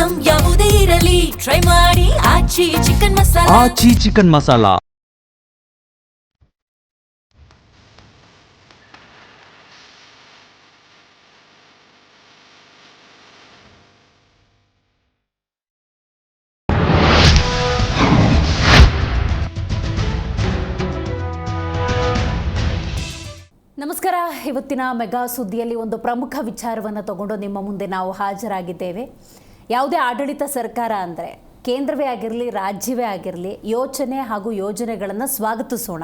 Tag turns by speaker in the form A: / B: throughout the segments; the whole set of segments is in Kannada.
A: ಐಟಂ ಯಾವುದೇ ಇರಲಿ ಟ್ರೈ ಮಾಡಿ ಆಚಿ ಚಿಕನ್ ಮಸಾಲಾ.
B: ಆಚಿ ಚಿಕನ್ ಮಸಾಲಾ.
C: ನಮಸ್ಕಾರ. ಇವತ್ತಿನ ಮೆಗಾ ಸುದ್ದಿಯಲ್ಲಿ ಒಂದು ಪ್ರಮುಖ ವಿಚಾರವನ್ನು ತಗೊಂಡು ನಿಮ್ಮ ಮುಂದೆ ನಾವು ಹಾಜರಾಗಿದ್ದೇವೆ. ಯಾವುದೇ ಆಡಳಿತ ಸರ್ಕಾರ ಅಂದರೆ ಕೇಂದ್ರವೇ ಆಗಿರಲಿ ರಾಜ್ಯವೇ ಆಗಿರಲಿ ಯೋಚನೆ ಹಾಗೂ ಯೋಜನೆಗಳನ್ನು ಸ್ವಾಗತಿಸೋಣ.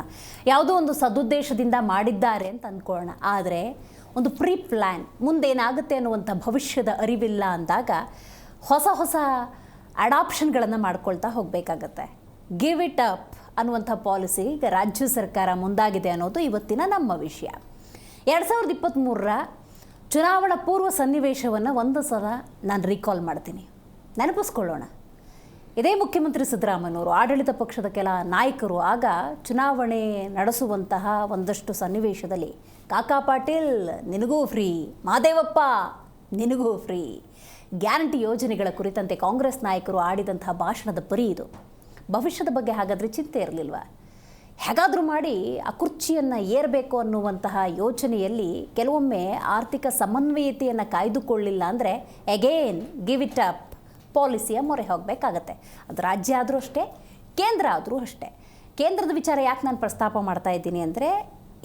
C: ಯಾವುದೋ ಒಂದು ಸದುದ್ದೇಶದಿಂದ ಮಾಡಿದ್ದಾರೆ ಅಂತ ಅಂದ್ಕೊಳ್ಳೋಣ. ಆದರೆ ಒಂದು ಪ್ರೀ ಪ್ಲ್ಯಾನ್ ಮುಂದೇನಾಗುತ್ತೆ ಅನ್ನುವಂಥ ಭವಿಷ್ಯದ ಅರಿವಿಲ್ಲ ಅಂದಾಗ ಹೊಸ ಹೊಸ ಅಡಾಪ್ಷನ್ಗಳನ್ನು ಮಾಡ್ಕೊಳ್ತಾ ಹೋಗಬೇಕಾಗತ್ತೆ. ಗಿವ್ ಇಟ್ ಅಪ್ ಅನ್ನುವಂಥ ಪಾಲಿಸಿ ಈಗ ರಾಜ್ಯ ಸರ್ಕಾರ ಮುಂದಾಗಿದೆ ಅನ್ನೋದು ಇವತ್ತಿನ ನಮ್ಮ ವಿಷಯ. 2023ರ ಚುನಾವಣಾ ಪೂರ್ವ ಸನ್ನಿವೇಶವನ್ನು ಒಂದು ಸಲ ನಾನು ರೀಕಾಲ್ ಮಾಡ್ತೀನಿ, ನೆನಪಿಸ್ಕೊಳ್ಳೋಣ. ಇದೇ ಮುಖ್ಯಮಂತ್ರಿ ಸಿದ್ದರಾಮಯ್ಯನವರು ಆಡಳಿತ ಪಕ್ಷದ ಕೆಲ ನಾಯಕರು ಆಗ ಚುನಾವಣೆ ನಡೆಸುವಂತಹ ಒಂದಷ್ಟು ಸನ್ನಿವೇಶದಲ್ಲಿ ಕಾಕಾ ಪಾಟೀಲ್ ನಿನಗೂ ಫ್ರೀ, ಮಾದೇವಪ್ಪ ನಿನಗೂ ಫ್ರೀ, ಗ್ಯಾರಂಟಿ ಯೋಜನೆಗಳ ಕುರಿತಂತೆ ಕಾಂಗ್ರೆಸ್ ನಾಯಕರು ಆಡಿದಂತಹ ಭಾಷಣದ ಪರಿ ಇದು. ಭವಿಷ್ಯದ ಬಗ್ಗೆ ಹಾಗಾದರೆ ಚಿಂತೆ ಇರಲಿಲ್ವ? ಹೇಗಾದರೂ ಮಾಡಿ ಆ ಕುರ್ಚಿಯನ್ನು ಏರಬೇಕು ಅನ್ನುವಂತಹ ಯೋಚನೆಯಲ್ಲಿ ಕೆಲವೊಮ್ಮೆ ಆರ್ಥಿಕ ಸಮನ್ವಯತೆಯನ್ನು ಕಾಯ್ದುಕೊಳ್ಳಿಲ್ಲ ಅಂದರೆ ಅಗೇನ್ ಗಿವ್ ಇಟ್ ಅಪ್ ಪಾಲಿಸಿಯ ಮೊರೆ ಹೋಗಬೇಕಾಗತ್ತೆ. ಅದು ರಾಜ್ಯ ಆದರೂ ಅಷ್ಟೇ, ಕೇಂದ್ರ ಆದರೂ ಅಷ್ಟೇ. ಕೇಂದ್ರದ ವಿಚಾರ ಯಾಕೆ ನಾನು ಪ್ರಸ್ತಾಪ ಮಾಡ್ತಾ ಇದ್ದೀನಿ ಅಂದರೆ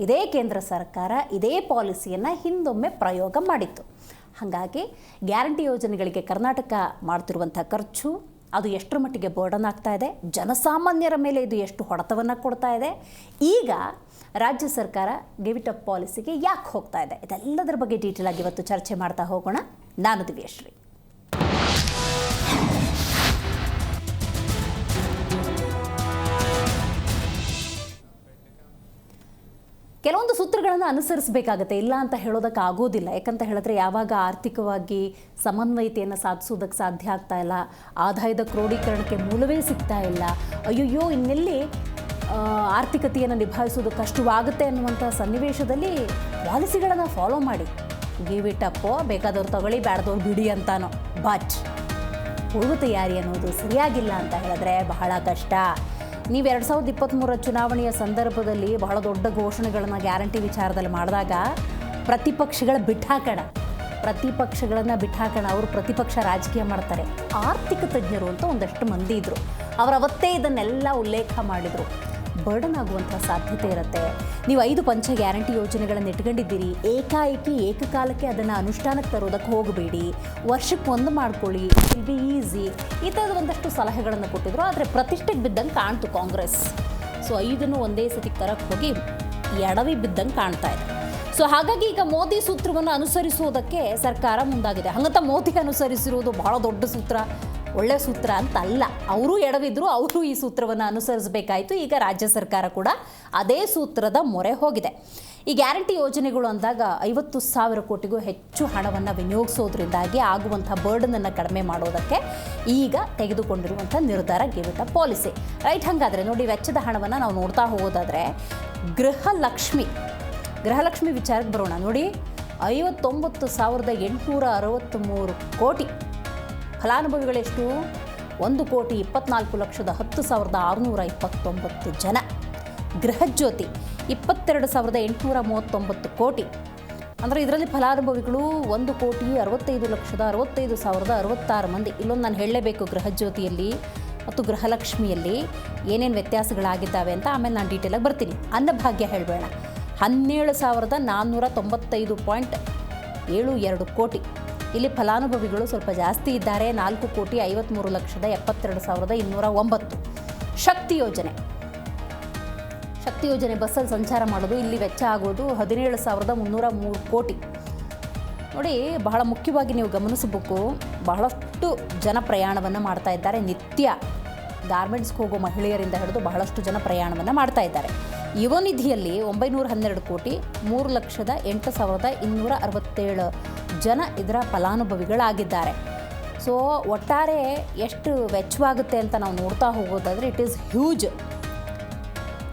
C: ಇದೇ ಕೇಂದ್ರ ಸರ್ಕಾರ ಇದೇ ಪಾಲಿಸಿಯನ್ನು ಹಿಂದೊಮ್ಮೆ ಪ್ರಯೋಗ ಮಾಡಿತ್ತು. ಹಾಗಾಗಿ ಗ್ಯಾರಂಟಿ ಯೋಜನೆಗಳಿಗೆ ಕರ್ನಾಟಕ ಮಾಡ್ತಿರುವಂಥ ಖರ್ಚು ಅದು ಎಷ್ಟರ ಮಟ್ಟಿಗೆ ಬರ್ಡನ್ ಆಗ್ತಾ ಇದೆ, ಜನಸಾಮಾನ್ಯರ ಮೇಲೆ ಇದು ಎಷ್ಟು ಹೊಡೆತವನ್ನು ಕೊಡ್ತಾ ಇದೆ, ಈಗ ರಾಜ್ಯ ಸರ್ಕಾರ ಗಿವ್ ಇಟ್ ಅಪ್ ಪಾಲಿಸಿಗೆ ಯಾಕೆ ಹೋಗ್ತಾ ಇದೆ, ಇದೆಲ್ಲದರ ಬಗ್ಗೆ ಡೀಟೇಲ್ ಆಗಿ ಇವತ್ತು ಚರ್ಚೆ ಮಾಡ್ತಾ ಹೋಗೋಣ. ನಾನು ದಿವ್ಯಶ್ರೀ. ಕೆಲವೊಂದು ಸೂತ್ರಗಳನ್ನು ಅನುಸರಿಸಬೇಕಾಗತ್ತೆ, ಇಲ್ಲ ಅಂತ ಹೇಳೋದಕ್ಕೆ ಆಗೋದಿಲ್ಲ. ಯಾಕಂತ ಹೇಳಿದ್ರೆ ಯಾವಾಗ ಆರ್ಥಿಕವಾಗಿ ಸಮನ್ವಯತೆಯನ್ನು ಸಾಧಿಸೋದಕ್ಕೆ ಸಾಧ್ಯ ಆಗ್ತಾ ಇಲ್ಲ, ಆದಾಯದ ಕ್ರೋಢೀಕರಣಕ್ಕೆ ಮೂಲವೇ ಸಿಗ್ತಾ ಇಲ್ಲ, ಅಯ್ಯಯ್ಯೋ ಇನ್ನೆಲ್ಲಿ ಆರ್ಥಿಕತೆಯನ್ನು ನಿಭಾಯಿಸೋದು ಕಷ್ಟವಾಗುತ್ತೆ ಅನ್ನುವಂಥ ಸನ್ನಿವೇಶದಲ್ಲಿ ಪಾಲಿಸಿಗಳನ್ನು ಫಾಲೋ ಮಾಡಿ. ಗಿವ್ ಇಟ್ ಅಪ್ಪೋ ಬೇಕಾದವ್ರು ತಗೊಳ್ಳಿ, ಬೇಡದವ್ರು ಬಿಡಿ ಅಂತಾನೋ. ಬಟ್ ಪೂರ್ವ ತಯಾರಿ ಅನ್ನೋದು ಸರಿಯಾಗಿಲ್ಲ ಅಂತ ಹೇಳಿದ್ರೆ ಬಹಳ ಕಷ್ಟ. ನೀವು 2023ರ ಚುನಾವಣೆಯ ಸಂದರ್ಭದಲ್ಲಿ ಬಹಳ ದೊಡ್ಡ ಘೋಷಣೆಗಳನ್ನು ಗ್ಯಾರಂಟಿ ವಿಚಾರದಲ್ಲಿ ಮಾಡಿದಾಗ ಪ್ರತಿಪಕ್ಷಗಳನ್ನು ಬಿಟ್ಟಾಕೋಣ, ಅವರು ಪ್ರತಿಪಕ್ಷ ರಾಜಕೀಯ ಮಾಡ್ತಾರೆ. ಆರ್ಥಿಕ ತಜ್ಞರು ಅಂತ ಒಂದಷ್ಟು ಮಂದಿ ಇದ್ದರು, ಅವರವತ್ತೇ ಇದನ್ನೆಲ್ಲ ಉಲ್ಲೇಖ ಮಾಡಿದರು. ಬರ್ಡನ್ ಆಗುವಂಥ ಸಾಧ್ಯತೆ ಇರುತ್ತೆ. ನೀವು 5 ಪಂಚ ಗ್ಯಾರಂಟಿ ಯೋಜನೆಗಳನ್ನು ಇಟ್ಕೊಂಡಿದ್ದೀರಿ, ಏಕಕಾಲಕ್ಕೆ ಅದನ್ನು ಅನುಷ್ಠಾನಕ್ಕೆ ತರೋದಕ್ಕೆ ಹೋಗಬೇಡಿ, ವರ್ಷಕ್ಕೆ ಒಂದು ಮಾಡ್ಕೊಳ್ಳಿ, ಇಲ್ ಬಿ ಈಸಿ, ಈ ಥರದ ಒಂದಷ್ಟು ಸಲಹೆಗಳನ್ನು ಕೊಟ್ಟಿದ್ರು. ಆದರೆ ಪ್ರತಿಷ್ಠೆಗೆ ಬಿದ್ದಂಗೆ ಕಾಣ್ತು ಕಾಂಗ್ರೆಸ್. ಸೊ 5 ಒಂದೇ ಸತಿ ಕರಕ್ಕೆ ಹೋಗಿ ಎಡವಿ ಬಿದ್ದಂಗೆ ಕಾಣ್ತಾ ಇದೆ. ಸೊ ಹಾಗಾಗಿ ಈಗ ಮೋದಿ ಸೂತ್ರವನ್ನು ಅನುಸರಿಸುವುದಕ್ಕೆ ಸರ್ಕಾರ ಮುಂದಾಗಿದೆ. ಹಾಗಂತ ಮೋದಿ ಅನುಸರಿಸಿರುವುದು ಬಹಳ ದೊಡ್ಡ ಸೂತ್ರ, ಒಳ್ಳೆ ಸೂತ್ರ ಅಂತ ಅಲ್ಲ. ಅವರು ಎಡವಿದ್ರು, ಅವರು ಈ ಸೂತ್ರವನ್ನು ಅನುಸರಿಸಬೇಕಾಯಿತು. ಈಗ ರಾಜ್ಯ ಸರ್ಕಾರ ಕೂಡ ಅದೇ ಸೂತ್ರದ ಮೊರೆ ಹೋಗಿದೆ. ಈ ಗ್ಯಾರಂಟಿ ಯೋಜನೆಗಳು ಅಂದಾಗ 50,000 ಕೋಟಿಗೂ ಹೆಚ್ಚು ಹಣವನ್ನು ವಿನಿಯೋಗಿಸೋದ್ರಿಂದಾಗಿ ಆಗುವಂಥ ಬರ್ಡನನ್ನು ಕಡಿಮೆ ಮಾಡೋದಕ್ಕೆ ಈಗ ತೆಗೆದುಕೊಂಡಿರುವಂಥ ನಿರ್ಧಾರ give it up policy. Right. ಹಾಗಾದರೆ ನೋಡಿ, ವೆಚ್ಚದ ಹಣವನ್ನು ನಾವು ನೋಡ್ತಾ ಹೋಗೋದಾದರೆ ಗೃಹಲಕ್ಷ್ಮಿ ವಿಚಾರಕ್ಕೆ ಬರೋಣ. ನೋಡಿ, 59,863 ಕೋಟಿ. ಫಲಾನುಭವಿಗಳೆಷ್ಟು? 1,24,10,629 ಜನ. ಗೃಹಜ್ಯೋತಿ 22,839 ಕೋಟಿ. ಅಂದರೆ ಇದರಲ್ಲಿ ಫಲಾನುಭವಿಗಳು 1,65,65,66 ಮಂದಿ. ಇಲ್ಲೊಂದು ನಾನು ಹೇಳಲೇಬೇಕು, ಗೃಹಜ್ಯೋತಿಯಲ್ಲಿ ಮತ್ತು ಗೃಹಲಕ್ಷ್ಮಿಯಲ್ಲಿ ಏನೇನು ವ್ಯತ್ಯಾಸಗಳಾಗಿದ್ದಾವೆ ಅಂತ ಆಮೇಲೆ ನಾನು ಡೀಟೇಲಾಗಿ ಬರ್ತೀನಿ. ಅನ್ನಭಾಗ್ಯ ಹೇಳಬೇಡ, 17,495.72 ಕೋಟಿ. ಇಲ್ಲಿ ಫಲಾನುಭವಿಗಳು ಸ್ವಲ್ಪ ಜಾಸ್ತಿ ಇದ್ದಾರೆ, 4,53,72,209. ಶಕ್ತಿ ಯೋಜನೆ ಬಸ್ಸಲ್ಲಿ ಸಂಚಾರ ಮಾಡೋದು, ಇಲ್ಲಿ ವೆಚ್ಚ ಆಗೋದು 17,303 ಕೋಟಿ. ನೋಡಿ, ಬಹಳ ಮುಖ್ಯವಾಗಿ ನೀವು ಗಮನಿಸಬೇಕು, ಬಹಳಷ್ಟು ಜನ ಪ್ರಯಾಣವನ್ನು ಮಾಡ್ತಾ ಇದ್ದಾರೆ. ನಿತ್ಯ ಗಾರ್ಮೆಂಟ್ಸ್ಗೆ ಹೋಗೋ ಮಹಿಳೆಯರಿಂದ ಹಿಡಿದು ಬಹಳಷ್ಟು ಜನ ಪ್ರಯಾಣವನ್ನು ಮಾಡ್ತಾ ಇದ್ದಾರೆ. ಯುವ ನಿಧಿಯಲ್ಲಿ 912 ಕೋಟಿ, 3,08,267 ಜನ ಇದರ ಫಲಾನುಭವಿಗಳಾಗಿದ್ದಾರೆ. ಸೊ ಒಟ್ಟಾರೆ ಎಷ್ಟು ವೆಚ್ಚವಾಗುತ್ತೆ ಅಂತ ನಾವು ನೋಡ್ತಾ ಹೋಗೋದಾದರೆ ಇಟ್ ಈಸ್ ಹ್ಯೂಜ್.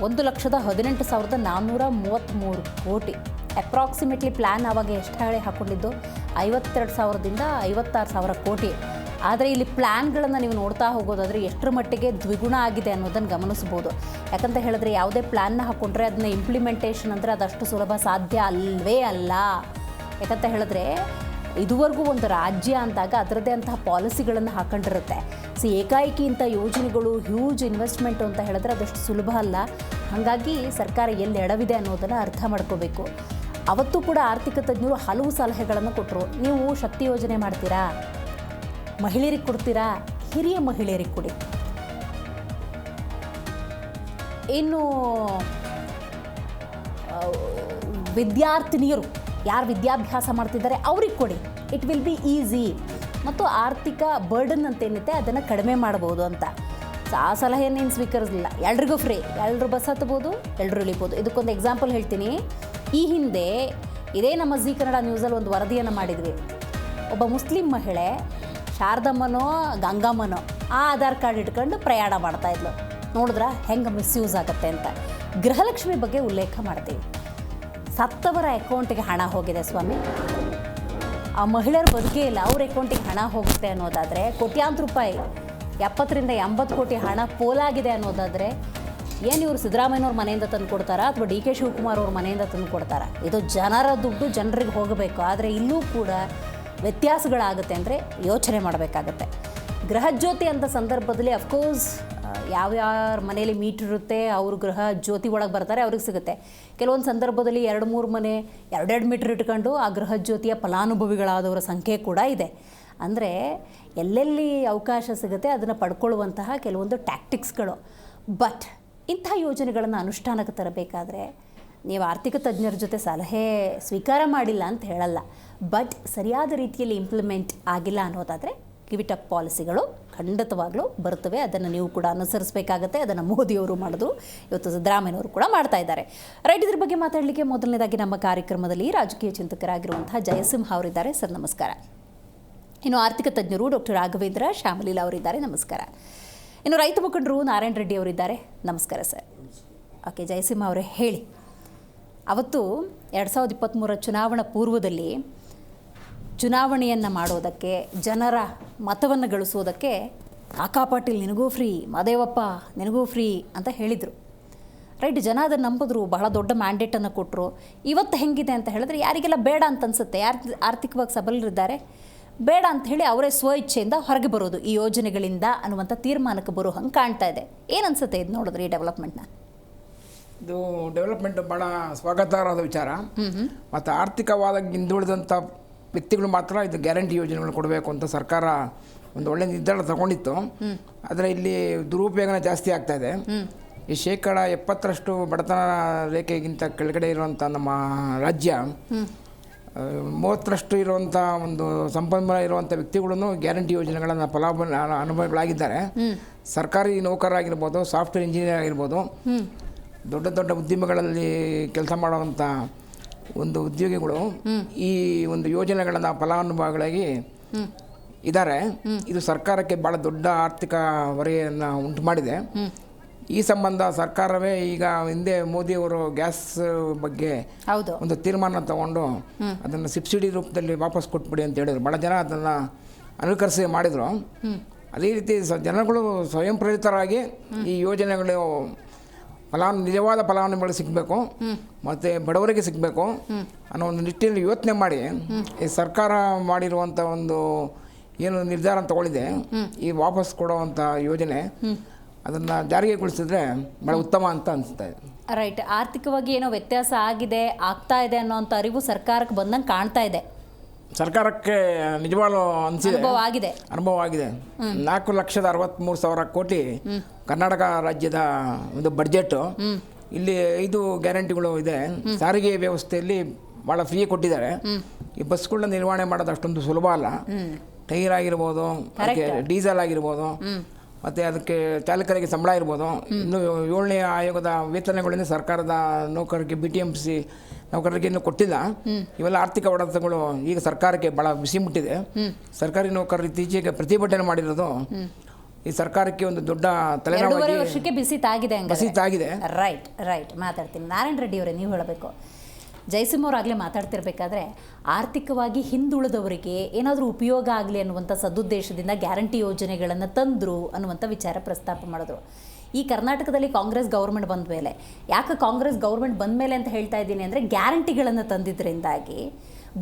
C: 1,18,433 ಕೋಟಿ. ಅಪ್ರಾಕ್ಸಿಮೇಟ್ಲಿ ಪ್ಲ್ಯಾನ್ ಆವಾಗ ಎಷ್ಟು ಹೇಳಿ ಹಾಕ್ಕೊಂಡಿದ್ದು 52,000ದಿಂದ 56,000 ಕೋಟಿ. ಆದರೆ ಇಲ್ಲಿ ಪ್ಲ್ಯಾನ್ಗಳನ್ನು ನೀವು ನೋಡ್ತಾ ಹೋಗೋದಾದರೆ ಎಷ್ಟರ ಮಟ್ಟಿಗೆ ದ್ವಿಗುಣ ಆಗಿದೆ ಅನ್ನೋದನ್ನು ಗಮನಿಸ್ಬೋದು. ಯಾಕಂತ ಹೇಳಿದ್ರೆ ಯಾವುದೇ ಪ್ಲ್ಯಾನ್ನ ಹಾಕ್ಕೊಂಡ್ರೆ ಅದನ್ನ ಇಂಪ್ಲಿಮೆಂಟೇಷನ್ ಅಂದರೆ ಅದಷ್ಟು ಸುಲಭ ಸಾಧ್ಯ ಅಲ್ಲವೇ ಅಲ್ಲ. ಯಾಕಂತ ಹೇಳಿದ್ರೆ ಇದುವರೆಗೂ ಒಂದು ರಾಜ್ಯ ಅಂದಾಗ ಅದರದ್ದೇ ಅಂತಹ ಪಾಲಿಸಿಗಳನ್ನು ಹಾಕೊಂಡಿರುತ್ತೆ. ಏಕಾಏಕಿ ಇಂಥ ಯೋಜನೆಗಳು ಹ್ಯೂಜ್ ಇನ್ವೆಸ್ಟ್ಮೆಂಟು ಅಂತ ಹೇಳಿದ್ರೆ ಅದಷ್ಟು ಸುಲಭ ಅಲ್ಲ. ಹಾಗಾಗಿ ಸರ್ಕಾರ ಎಲ್ಲಿ ಎಡವಿದೆ ಅನ್ನೋದನ್ನು ಅರ್ಥ ಮಾಡ್ಕೋಬೇಕು. ಅವತ್ತು ಕೂಡ ಆರ್ಥಿಕ ತಜ್ಞರು ಹಲವು ಸಲಹೆಗಳನ್ನು ಕೊಟ್ಟರು. ನೀವು ಶಕ್ತಿ ಯೋಜನೆ ಮಾಡ್ತೀರಾ, ಮಹಿಳೆಯರಿಗೆ ಕೊಡ್ತೀರಾ, ಹಿರಿಯ ಮಹಿಳೆಯರಿಗೆ ಕೊಡಿ. ಇನ್ನು ವಿದ್ಯಾರ್ಥಿನಿಯರು ಯಾರು ವಿದ್ಯಾಭ್ಯಾಸ ಮಾಡ್ತಿದ್ದಾರೆ ಅವ್ರಿಗೆ ಕೊಡಿ. It will be easy. ಮತ್ತು ಆರ್ಥಿಕ ಬರ್ಡನ್ ಅಂತೇನಿದೆ ಅದನ್ನು ಕಡಿಮೆ ಮಾಡ್ಬೋದು ಅಂತ. ಸೊ ಆ ಸಲಹೆಯನ್ನೇನು ಸ್ವೀಕರಿಸಲಿಲ್ಲ. ಎಲ್ರಿಗೂ ಫ್ರೀ, ಎಲ್ಲರೂ ಬಸ್ ಹತ್ಬೋದು, ಎಲ್ಲರೂ ಇಳಿಬೋದು. ಇದಕ್ಕೊಂದು ಎಕ್ಸಾಂಪಲ್ ಹೇಳ್ತೀನಿ. ಈ ಹಿಂದೆ ಇದೇ ನಮ್ಮ ಜೀ ಕನ್ನಡ ನ್ಯೂಸಲ್ಲಿ ಒಂದು ವರದಿಯನ್ನು ಮಾಡಿದ್ವಿ. ಒಬ್ಬ ಮುಸ್ಲಿಂ ಮಹಿಳೆ ಶಾರದಮ್ಮನೋ ಗಂಗಮ್ಮನೋ ಆ ಆಧಾರ್ ಕಾರ್ಡ್ ಇಟ್ಕೊಂಡು ಪ್ರಯಾಣ ಮಾಡ್ತಾಯಿದ್ಲು. ನೋಡಿದ್ರೆ ಹೆಂಗೆ ಮಿಸ್ಯೂಸ್ ಆಗುತ್ತೆ ಅಂತ. ಗೃಹಲಕ್ಷ್ಮಿ ಬಗ್ಗೆ ಉಲ್ಲೇಖ ಮಾಡ್ತೀವಿ. ಸತ್ತವರ ಅಕೌಂಟಿಗೆ ಹಣ ಹೋಗಿದೆ ಸ್ವಾಮಿ, ಆ ಮಹಿಳೆಯರ ಬದುಕೇ ಇಲ್ಲ, ಅವ್ರ ಅಕೌಂಟಿಗೆ ಹಣ ಹೋಗುತ್ತೆ ಅನ್ನೋದಾದರೆ ಕೋಟ್ಯಾಂತರ ರೂಪಾಯಿ 70ರಿಂದ 80 ಕೋಟಿ ಹಣ ಪೋಲಾಗಿದೆ ಅನ್ನೋದಾದರೆ ಏನು ಇವರು ಸಿದ್ದರಾಮಯ್ಯನವ್ರ ಮನೆಯಿಂದ ತಂದು ಕೊಡ್ತಾರಾ ಅಥವಾ ಡಿ ಕೆ ಶಿವಕುಮಾರ್ ಅವ್ರ ಮನೆಯಿಂದ ತಂದು ಕೊಡ್ತಾರಾ? ಇದು ಜನರ ದುಡ್ಡು ಜನರಿಗೆ ಹೋಗಬೇಕು. ಆದರೆ ಇಲ್ಲೂ ಕೂಡ ವ್ಯತ್ಯಾಸಗಳಾಗುತ್ತೆ ಅಂದರೆ ಯೋಚನೆ ಮಾಡಬೇಕಾಗತ್ತೆ. ಗೃಹಜ್ಯೋತಿ ಅಂತ ಸಂದರ್ಭದಲ್ಲಿ ಅಫ್ಕೋರ್ಸ್ ಯಾವ್ಯಾರ ಮನೇಲಿ ಮೀಟ್ರ್ ಇರುತ್ತೆ ಅವರು ಗೃಹ ಜ್ಯೋತಿ ಒಳಗೆ ಬರ್ತಾರೆ, ಅವ್ರಿಗೆ ಸಿಗುತ್ತೆ. ಕೆಲವೊಂದು ಸಂದರ್ಭದಲ್ಲಿ 2-3 ಮನೆ 2-2 ಮೀಟ್ರ್ ಇಟ್ಕೊಂಡು ಆ ಗೃಹ ಜ್ಯೋತಿಯ ಫಲಾನುಭವಿಗಳಾದವರ ಸಂಖ್ಯೆ ಕೂಡ ಇದೆ. ಅಂದರೆ ಎಲ್ಲೆಲ್ಲಿ ಅವಕಾಶ ಸಿಗುತ್ತೆ ಅದನ್ನು ಪಡ್ಕೊಳ್ಳುವಂತಹ ಕೆಲವೊಂದು ಟ್ಯಾಕ್ಟಿಕ್ಸ್ಗಳು. ಬಟ್ ಇಂಥ ಯೋಜನೆಗಳನ್ನು ಅನುಷ್ಠಾನಕ್ಕೆ ತರಬೇಕಾದ್ರೆ ನೀವು ಆರ್ಥಿಕ ತಜ್ಞರ ಜೊತೆ ಸಲಹೆ ಸ್ವೀಕಾರ ಮಾಡಿಲ್ಲ ಅಂತ ಹೇಳಲ್ಲ. ಬಟ್ ಸರಿಯಾದ ರೀತಿಯಲ್ಲಿ ಇಂಪ್ಲಿಮೆಂಟ್ ಆಗಿಲ್ಲ ಅನ್ನೋದಾದರೆ ಗಿವಿಟ್ ಅಪ್ ಪಾಲಿಸಿಗಳು ಖಂಡಿತವಾಗ್ಲೂ ಬರ್ತವೆ. ಅದನ್ನು ನೀವು ಕೂಡ ಅನುಸರಿಸಬೇಕಾಗತ್ತೆ. ಅದನ್ನು ಮೋದಿಯವರು ಮಾಡಿದ್ರು, ಇವತ್ತು ಸಿದ್ದರಾಮಯ್ಯನವರು ಕೂಡ ಮಾಡ್ತಾ ಇದ್ದಾರೆ. ರೈಟ್, ಇದ್ರ ಬಗ್ಗೆ ಮಾತಾಡಲಿಕ್ಕೆ ಮೊದಲನೇದಾಗಿ ನಮ್ಮ ಕಾರ್ಯಕ್ರಮದಲ್ಲಿ ರಾಜಕೀಯ ಚಿಂತಕರಾಗಿರುವಂತಹ ಜಯಸಿಂಹ ಅವರಿದ್ದಾರೆ. ಸರ್ ನಮಸ್ಕಾರ. ಇನ್ನು ಆರ್ಥಿಕ ತಜ್ಞರು ಡಾಕ್ಟರ್ ರಾಘವೇಂದ್ರ ಶ್ಯಾಮಲೀಲಾ ಅವರಿದ್ದಾರೆ. ನಮಸ್ಕಾರ. ಇನ್ನು ರೈತ ಮುಖಂಡರು ನಾರಾಯಣ ರೆಡ್ಡಿ ಅವರಿದ್ದಾರೆ. ನಮಸ್ಕಾರ ಸರ್. ಓಕೆ, ಜಯಸಿಂಹ ಅವರೇ ಹೇಳಿ, ಅವತ್ತು 2023 ಚುನಾವಣಾ ಪೂರ್ವದಲ್ಲಿ ಚುನಾವಣೆಯನ್ನು ಮಾಡೋದಕ್ಕೆ, ಜನರ ಮತವನ್ನು ಗಳಿಸೋದಕ್ಕೆ ಕಾಕಾ ಪಾಟೀಲ್ ನಿನಗೂ ಫ್ರೀ, ಮಾದೇವಪ್ಪ ನಿನಗೂ ಫ್ರೀ ಅಂತ ಹೇಳಿದರು. ರೈಟ್, ಜನ ಅದನ್ನು ನಂಬಿದ್ರು, ಬಹಳ ದೊಡ್ಡ ಮ್ಯಾಂಡೇಟನ್ನು ಕೊಟ್ಟರು. ಇವತ್ತು ಹೆಂಗಿದೆ ಅಂತ ಹೇಳಿದ್ರೆ ಯಾರಿಗೆಲ್ಲ ಬೇಡ ಅಂತ ಅನಿಸುತ್ತೆ, ಯಾರು ಆರ್ಥಿಕವಾಗಿ ಸಬಲರಿದ್ದಾರೆ ಬೇಡ ಅಂತ ಹೇಳಿ ಅವರೇ ಸ್ವ ಇಚ್ಛೆಯಿಂದ ಹೊರಗೆ ಬರೋದು ಈ ಯೋಜನೆಗಳಿಂದ ಅನ್ನುವಂಥ ತೀರ್ಮಾನಕ್ಕೆ ಬರೋ ಹಂಗೆ ಕಾಣ್ತಾ ಇದೆ. ಏನು ಅನಿಸುತ್ತೆ ಇದು ನೋಡಿದ್ರೆ ಈ ಡೆವಲಪ್ಮೆಂಟ್ನ?
B: ಇದು ಡೆವಲಪ್ಮೆಂಟ್ ಭಾಳ ಸ್ವಾಗತಾರ್ಹದ ವಿಚಾರ. ಮತ್ತು ಆರ್ಥಿಕವಾದ ಹಿಂದುಳಿದಂಥ ವ್ಯಕ್ತಿಗಳು ಮಾತ್ರ ಇದು ಗ್ಯಾರಂಟಿ ಯೋಜನೆಗಳು ಕೊಡಬೇಕು ಅಂತ ಸರ್ಕಾರ ಒಂದು ಒಳ್ಳೆಯ ನಿರ್ಧಾರ ತಗೊಂಡಿತ್ತು. ಆದರೆ ಇಲ್ಲಿ ದುರುಪಯೋಗನ ಜಾಸ್ತಿ ಆಗ್ತಾಯಿದೆ. ಈ 70% ಬಡತನ ರೇಖೆಗಿಂತ ಕೆಳಗಡೆ ಇರುವಂಥ ನಮ್ಮ ರಾಜ್ಯ 30% ಇರುವಂಥ ಒಂದು ಸಂಪನ್ಮೂಲ ಇರುವಂಥ ವ್ಯಕ್ತಿಗಳನ್ನು ಗ್ಯಾರಂಟಿ ಯೋಜನೆಗಳನ್ನು ಅನುಭವಿಗಳಾಗಿದ್ದಾರೆ. ಸರ್ಕಾರಿ ನೌಕರರಾಗಿರ್ಬೋದು, ಸಾಫ್ಟ್ವೇರ್ ಇಂಜಿನಿಯರ್ ಆಗಿರ್ಬೋದು, ದೊಡ್ಡ ದೊಡ್ಡ ಉದ್ಯಮಗಳಲ್ಲಿ ಕೆಲಸ ಮಾಡುವಂಥ ಒಂದು ಉದ್ಯೋಗಿಗಳು ಈ ಒಂದು ಯೋಜನೆಗಳನ್ನು ಫಲಾನುಭವಿಗಳಾಗಿ ಇದ್ದಾರೆ. ಇದು ಸರ್ಕಾರಕ್ಕೆ ಭಾಳ ದೊಡ್ಡ ಆರ್ಥಿಕ ಹೊರೆಯನ್ನು ಉಂಟು ಮಾಡಿದೆ. ಈ ಸಂಬಂಧ ಸರ್ಕಾರವೇ ಈಗ ಹಿಂದೆ ಮೋದಿಯವರು ಗ್ಯಾಸ್ ಬಗ್ಗೆ ಒಂದು ತೀರ್ಮಾನ ತಗೊಂಡು ಅದನ್ನು ಸಬ್ಸಿಡಿ ರೂಪದಲ್ಲಿ ವಾಪಸ್ ಕೊಟ್ಬಿಡಿ ಅಂತ ಹೇಳಿದ್ರು. ಭಾಳ ಜನ ಅದನ್ನು ಅನುಕರಿಸಿ ಮಾಡಿದರು. ಅದೇ ರೀತಿ ಜನಗಳು ಸ್ವಯಂ ಪ್ರೇರಿತರಾಗಿ ಈ ಯೋಜನೆಗಳು ನಿಜವಾದ ಫಲಾನುಭವಿಗಳು ಸಿಗಬೇಕು ಮತ್ತು ಬಡವರಿಗೆ ಸಿಗಬೇಕು ಅನ್ನೋ ಒಂದು ನಿಟ್ಟಿನಲ್ಲಿ ಯೋಚನೆ ಮಾಡಿ ಈ ಸರ್ಕಾರ ಮಾಡಿರುವಂಥ ಒಂದು ಏನು ನಿರ್ಧಾರ ತಗೊಳ್ಳಿದೆ, ಈ ವಾಪಸ್ ಕೊಡುವಂಥ ಯೋಜನೆ, ಅದನ್ನು ಜಾರಿಗೆಗೊಳಿಸಿದ್ರೆ ಭಾಳ ಉತ್ತಮ ಅಂತ ಅನಿಸ್ತಾ ಇದೆ.
C: ರೈಟ್, ಆರ್ಥಿಕವಾಗಿ ಏನೋ ವ್ಯತ್ಯಾಸ ಆಗ್ತಾ ಇದೆ ಅನ್ನೋಂಥ ಅರಿವು ಸರ್ಕಾರಕ್ಕೆ ಬಂದಂಗೆ ಕಾಣ್ತಾ ಇದೆ.
B: ಸರ್ಕಾರಕ್ಕೆ ನಿಜವಾಗ್ಲೂ ಅನಿಸಿದೆ, ಅನುಭವ ಆಗಿದೆ. 4,63,000 ಕೋಟಿ ಕರ್ನಾಟಕ ರಾಜ್ಯದ ಒಂದು ಬಡ್ಜೆಟ್ಟು. ಇಲ್ಲಿ 5 ಗ್ಯಾರಂಟಿಗಳು ಇದೆ. ಸಾರಿಗೆ ವ್ಯವಸ್ಥೆಯಲ್ಲಿ ಭಾಳ ಫ್ರೀ ಕೊಟ್ಟಿದ್ದಾರೆ. ಈ ಬಸ್ಗಳನ್ನ ನಿರ್ವಹಣೆ ಮಾಡೋದು ಅಷ್ಟೊಂದು ಸುಲಭ ಅಲ್ಲ. ಟೈರ್ ಆಗಿರ್ಬೋದು, ಅದಕ್ಕೆ ಡೀಸೆಲ್ ಆಗಿರ್ಬೋದು, ಮತ್ತು ಅದಕ್ಕೆ ಚಾಲಕರಿಗೆ ಸಂಬಳ ಇರ್ಬೋದು. ಇನ್ನು 7ನೇ ಆಯೋಗದ ವೇತನಗಳಿಂದ ಸರ್ಕಾರದ ನೌಕರರಿಗೆ BTMC ನೌಕರರಿಗೆ ಇನ್ನೂ ಕೊಟ್ಟಿಲ್ಲ. ಇವೆಲ್ಲ ಆರ್ಥಿಕ ಹೊಡೆತಗಳು ಈಗ ಸರ್ಕಾರಕ್ಕೆ ಭಾಳ ಬಿಸಿ ಮುಟ್ಟಿದೆ. ಸರ್ಕಾರಿ ನೌಕರರು ಇತ್ತೀಚೆಗೆ ಪ್ರತಿಭಟನೆ ಮಾಡಿರೋದು ಈ ಸರ್ಕಾರಕ್ಕೆ ಒಂದು ದೊಡ್ಡ ತಲೆನೋವಾಗಿ
C: ವರ್ಷಕ್ಕೆ ಬಿಸಿ ತಾಗಿದೆ.
B: ರೈಟ್
C: ಮಾತಾಡ್ತೀನಿ. ನಾರಾಯಣ ರೆಡ್ಡಿ ಅವರೇ, ನೀವು ಹೇಳಬೇಕು, ಜಯಸಿಂಹ ಅವರಾಗಲೇ ಮಾತಾಡ್ತಿರ್ಬೇಕಾದ್ರೆ ಆರ್ಥಿಕವಾಗಿ ಹಿಂದುಳಿದವರಿಗೆ ಏನಾದರೂ ಉಪಯೋಗ ಆಗಲಿ ಅನ್ನುವಂಥ ಸದುದ್ದೇಶದಿಂದ ಗ್ಯಾರಂಟಿ ಯೋಜನೆಗಳನ್ನು ತಂದರು ಅನ್ನುವಂಥ ವಿಚಾರ ಪ್ರಸ್ತಾಪ ಮಾಡಿದ್ರು. ಈ ಕರ್ನಾಟಕದಲ್ಲಿ ಕಾಂಗ್ರೆಸ್ ಗೌರ್ಮೆಂಟ್ ಬಂದ ಮೇಲೆ, ಯಾಕೆ ಕಾಂಗ್ರೆಸ್ ಗೌರ್ಮೆಂಟ್ ಬಂದ ಮೇಲೆ ಅಂತ ಹೇಳ್ತಾ ಇದ್ದೀನಿ ಅಂದರೆ, ಗ್ಯಾರಂಟಿಗಳನ್ನು ತಂದಿದ್ದರಿಂದಾಗಿ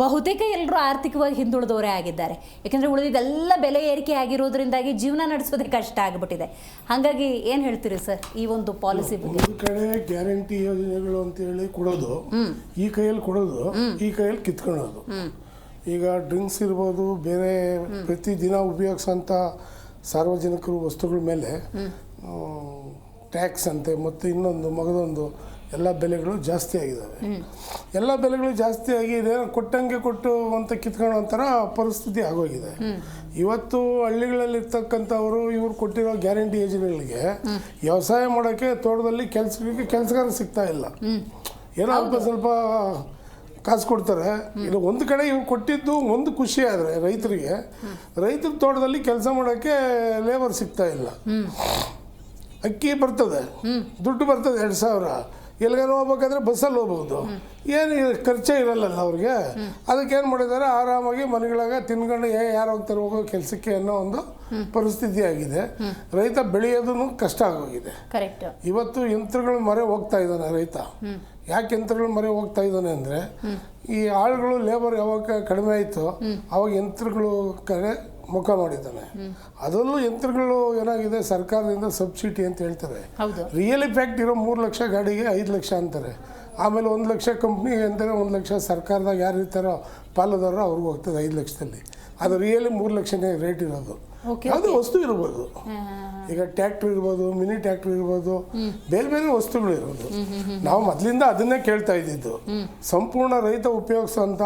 C: ಬಹುತೇಕ ಎಲ್ಲರೂ ಆರ್ಥಿಕವಾಗಿ ಹಿಂದುಳಿದವರೇ ಆಗಿದ್ದಾರೆ. ಯಾಕೆಂದರೆ ಉಳಿದಿದ್ದೆಲ್ಲ ಬೆಲೆ ಏರಿಕೆ ಆಗಿರೋದ್ರಿಂದಾಗಿ ಜೀವನ ನಡೆಸೋದೇ ಕಷ್ಟ ಆಗಿಬಿಟ್ಟಿದೆ. ಹಾಗಾಗಿ ಏನು ಹೇಳ್ತೀರಿ ಸರ್ ಈ ಒಂದು ಪಾಲಿಸಿ ಬಗ್ಗೆ?
D: ಒಂದು ಕಡೆ ಗ್ಯಾರಂಟಿ ಯೋಜನೆಗಳು ಅಂತೇಳಿ ಕೊಡೋದು, ಈ ಕೈಯಲ್ಲಿ ಕೊಡೋದು, ಈ ಕೈಯಲ್ಲಿ ಕಿತ್ಕೊಳ್ಳೋದು. ಈಗ ಡ್ರಿಂಕ್ಸ್ ಇರ್ಬೋದು, ಬೇರೆ ಪ್ರತಿದಿನ ಉಪಯೋಗಿಸೋಂಥ ಸಾರ್ವಜನಿಕರು ವಸ್ತುಗಳ ಮೇಲೆ ಟ್ಯಾಕ್ಸ್ ಅಂತೆ ಮತ್ತು ಇನ್ನೊಂದು ಮಗದೊಂದು ಎಲ್ಲ ಬೆಲೆಗಳು ಜಾಸ್ತಿ ಆಗಿದ್ದಾವೆ. ಎಲ್ಲ ಬೆಲೆಗಳು ಜಾಸ್ತಿ ಆಗಿ ಇದೇನೋ ಕೊಟ್ಟಂಗೆ ಕೊಟ್ಟು ಅಂತ ಕಿತ್ಕೊಳ್ಳೋ ಒಂಥರ ಪರಿಸ್ಥಿತಿ ಆಗೋಗಿದೆ. ಇವತ್ತು ಹಳ್ಳಿಗಳಲ್ಲಿರ್ತಕ್ಕಂಥವರು ಇವ್ರು ಕೊಟ್ಟಿರೋ ಗ್ಯಾರಂಟಿ ಯೋಜನೆಗಳಿಗೆ ವ್ಯವಸಾಯ ಮಾಡೋಕ್ಕೆ ತೋಟದಲ್ಲಿ ಕೆಲಸಗಾರ ಸಿಗ್ತಾ ಇಲ್ಲ. ಏನೋ ಅಲ್ಪ ಸ್ವಲ್ಪ ಕಾಸು ಕೊಡ್ತಾರೆ. ಇದು ಒಂದು ಕಡೆ ಇವ್ರು ಕೊಟ್ಟಿದ್ದು ಒಂದು ಖುಷಿ ಆದರೆ ರೈತರಿಗೆ, ರೈತರ ತೋಟದಲ್ಲಿ ಕೆಲಸ ಮಾಡೋಕ್ಕೆ ಲೇಬರ್ ಸಿಗ್ತಾ ಇಲ್ಲ. ಅಕ್ಕಿ ಬರ್ತದೆ, ದುಡ್ಡು ಬರ್ತದೆ 2,000, ಎಲ್ಲಿಗಾರು ಹೋಗ್ಬೇಕಾದ್ರೆ ಬಸ್ಸಲ್ಲಿ ಹೋಗ್ಬೋದು, ಏನು ಖರ್ಚೇ ಇರಲ್ಲ ಅವ್ರಿಗೆ. ಅದಕ್ಕೇನು ಮಾಡಿದ್ದಾರೆ, ಆರಾಮಾಗಿ ಮನೆಗಳಾಗ ತಿನ್ಕೊಂಡು ಯಾರು ಹೋಗ್ತಾರೆ ಹೋಗೋ ಕೆಲಸಕ್ಕೆ ಅನ್ನೋ ಒಂದು ಪರಿಸ್ಥಿತಿ ಆಗಿದೆ. ರೈತ ಬೆಳೆಯೋದನ್ನು ಕಷ್ಟ ಆಗೋಗಿದೆ. ಇವತ್ತು ಯಂತ್ರಗಳ ಮೊರೆ ಹೋಗ್ತಾ ಇದ್ದಾನೆ ರೈತ. ಯಾಕೆ ಯಂತ್ರಗಳ ಮೊರೆ ಹೋಗ್ತಾ ಇದ್ದಾನೆ ಅಂದರೆ, ಈ ಆಳುಗಳು ಲೇಬರ್ ಯಾವಾಗ ಕಡಿಮೆ ಆಯಿತು ಅವಾಗ ಯಂತ್ರಗಳು ಕಡೆ ಮುಖ ಮಾಡಿದ್ದಾನೆ. ಅದರಲ್ಲೂ ಯಂತ್ರಗಳು ಏನಾಗಿದೆ, ಸರ್ಕಾರದಿಂದ ಸಬ್ಸಿಡಿ ಅಂತ ಹೇಳ್ತಾರೆ. ರಿಯಲ್ ಇಫೆಕ್ಟ್ ಇರೋ 3 ಲಕ್ಷ ಗಾಡಿಗೆ 5 ಲಕ್ಷ ಅಂತಾರೆ. ಆಮೇಲೆ 1 ಲಕ್ಷ ಕಂಪ್ನಿ ಅಂತಾರೆ, 1 ಲಕ್ಷ ಸರ್ಕಾರದಾಗ ಯಾರು ಇರ್ತಾರೋ ಪಾಲುದಾರರು ಅವ್ರಿಗೆ ಹೋಗ್ತದೆ 5 ಲಕ್ಷದಲ್ಲಿ. ಅದು ರಿಯಲಿ 3 ಲಕ್ಷನೇ ರೇಟ್ ಇರೋದು. ಅದು ವಸ್ತು ಇರ್ಬೋದು, ಈಗ ಟ್ಯಾಕ್ಟ್ರ್ ಇರ್ಬೋದು, ಮಿನಿ ಟ್ಯಾಕ್ಟ್ರ್ ಇರ್ಬೋದು, ಬೇರೆ ಬೇರೆ ವಸ್ತುಗಳು ಇರೋದು. ನಾವು ಮೊದಲಿಂದ ಅದನ್ನೇ ಕೇಳ್ತಾ ಇದ್ದಿದ್ದು, ಸಂಪೂರ್ಣ ರೈತ ಉಪಯೋಗಿಸೋಂಥ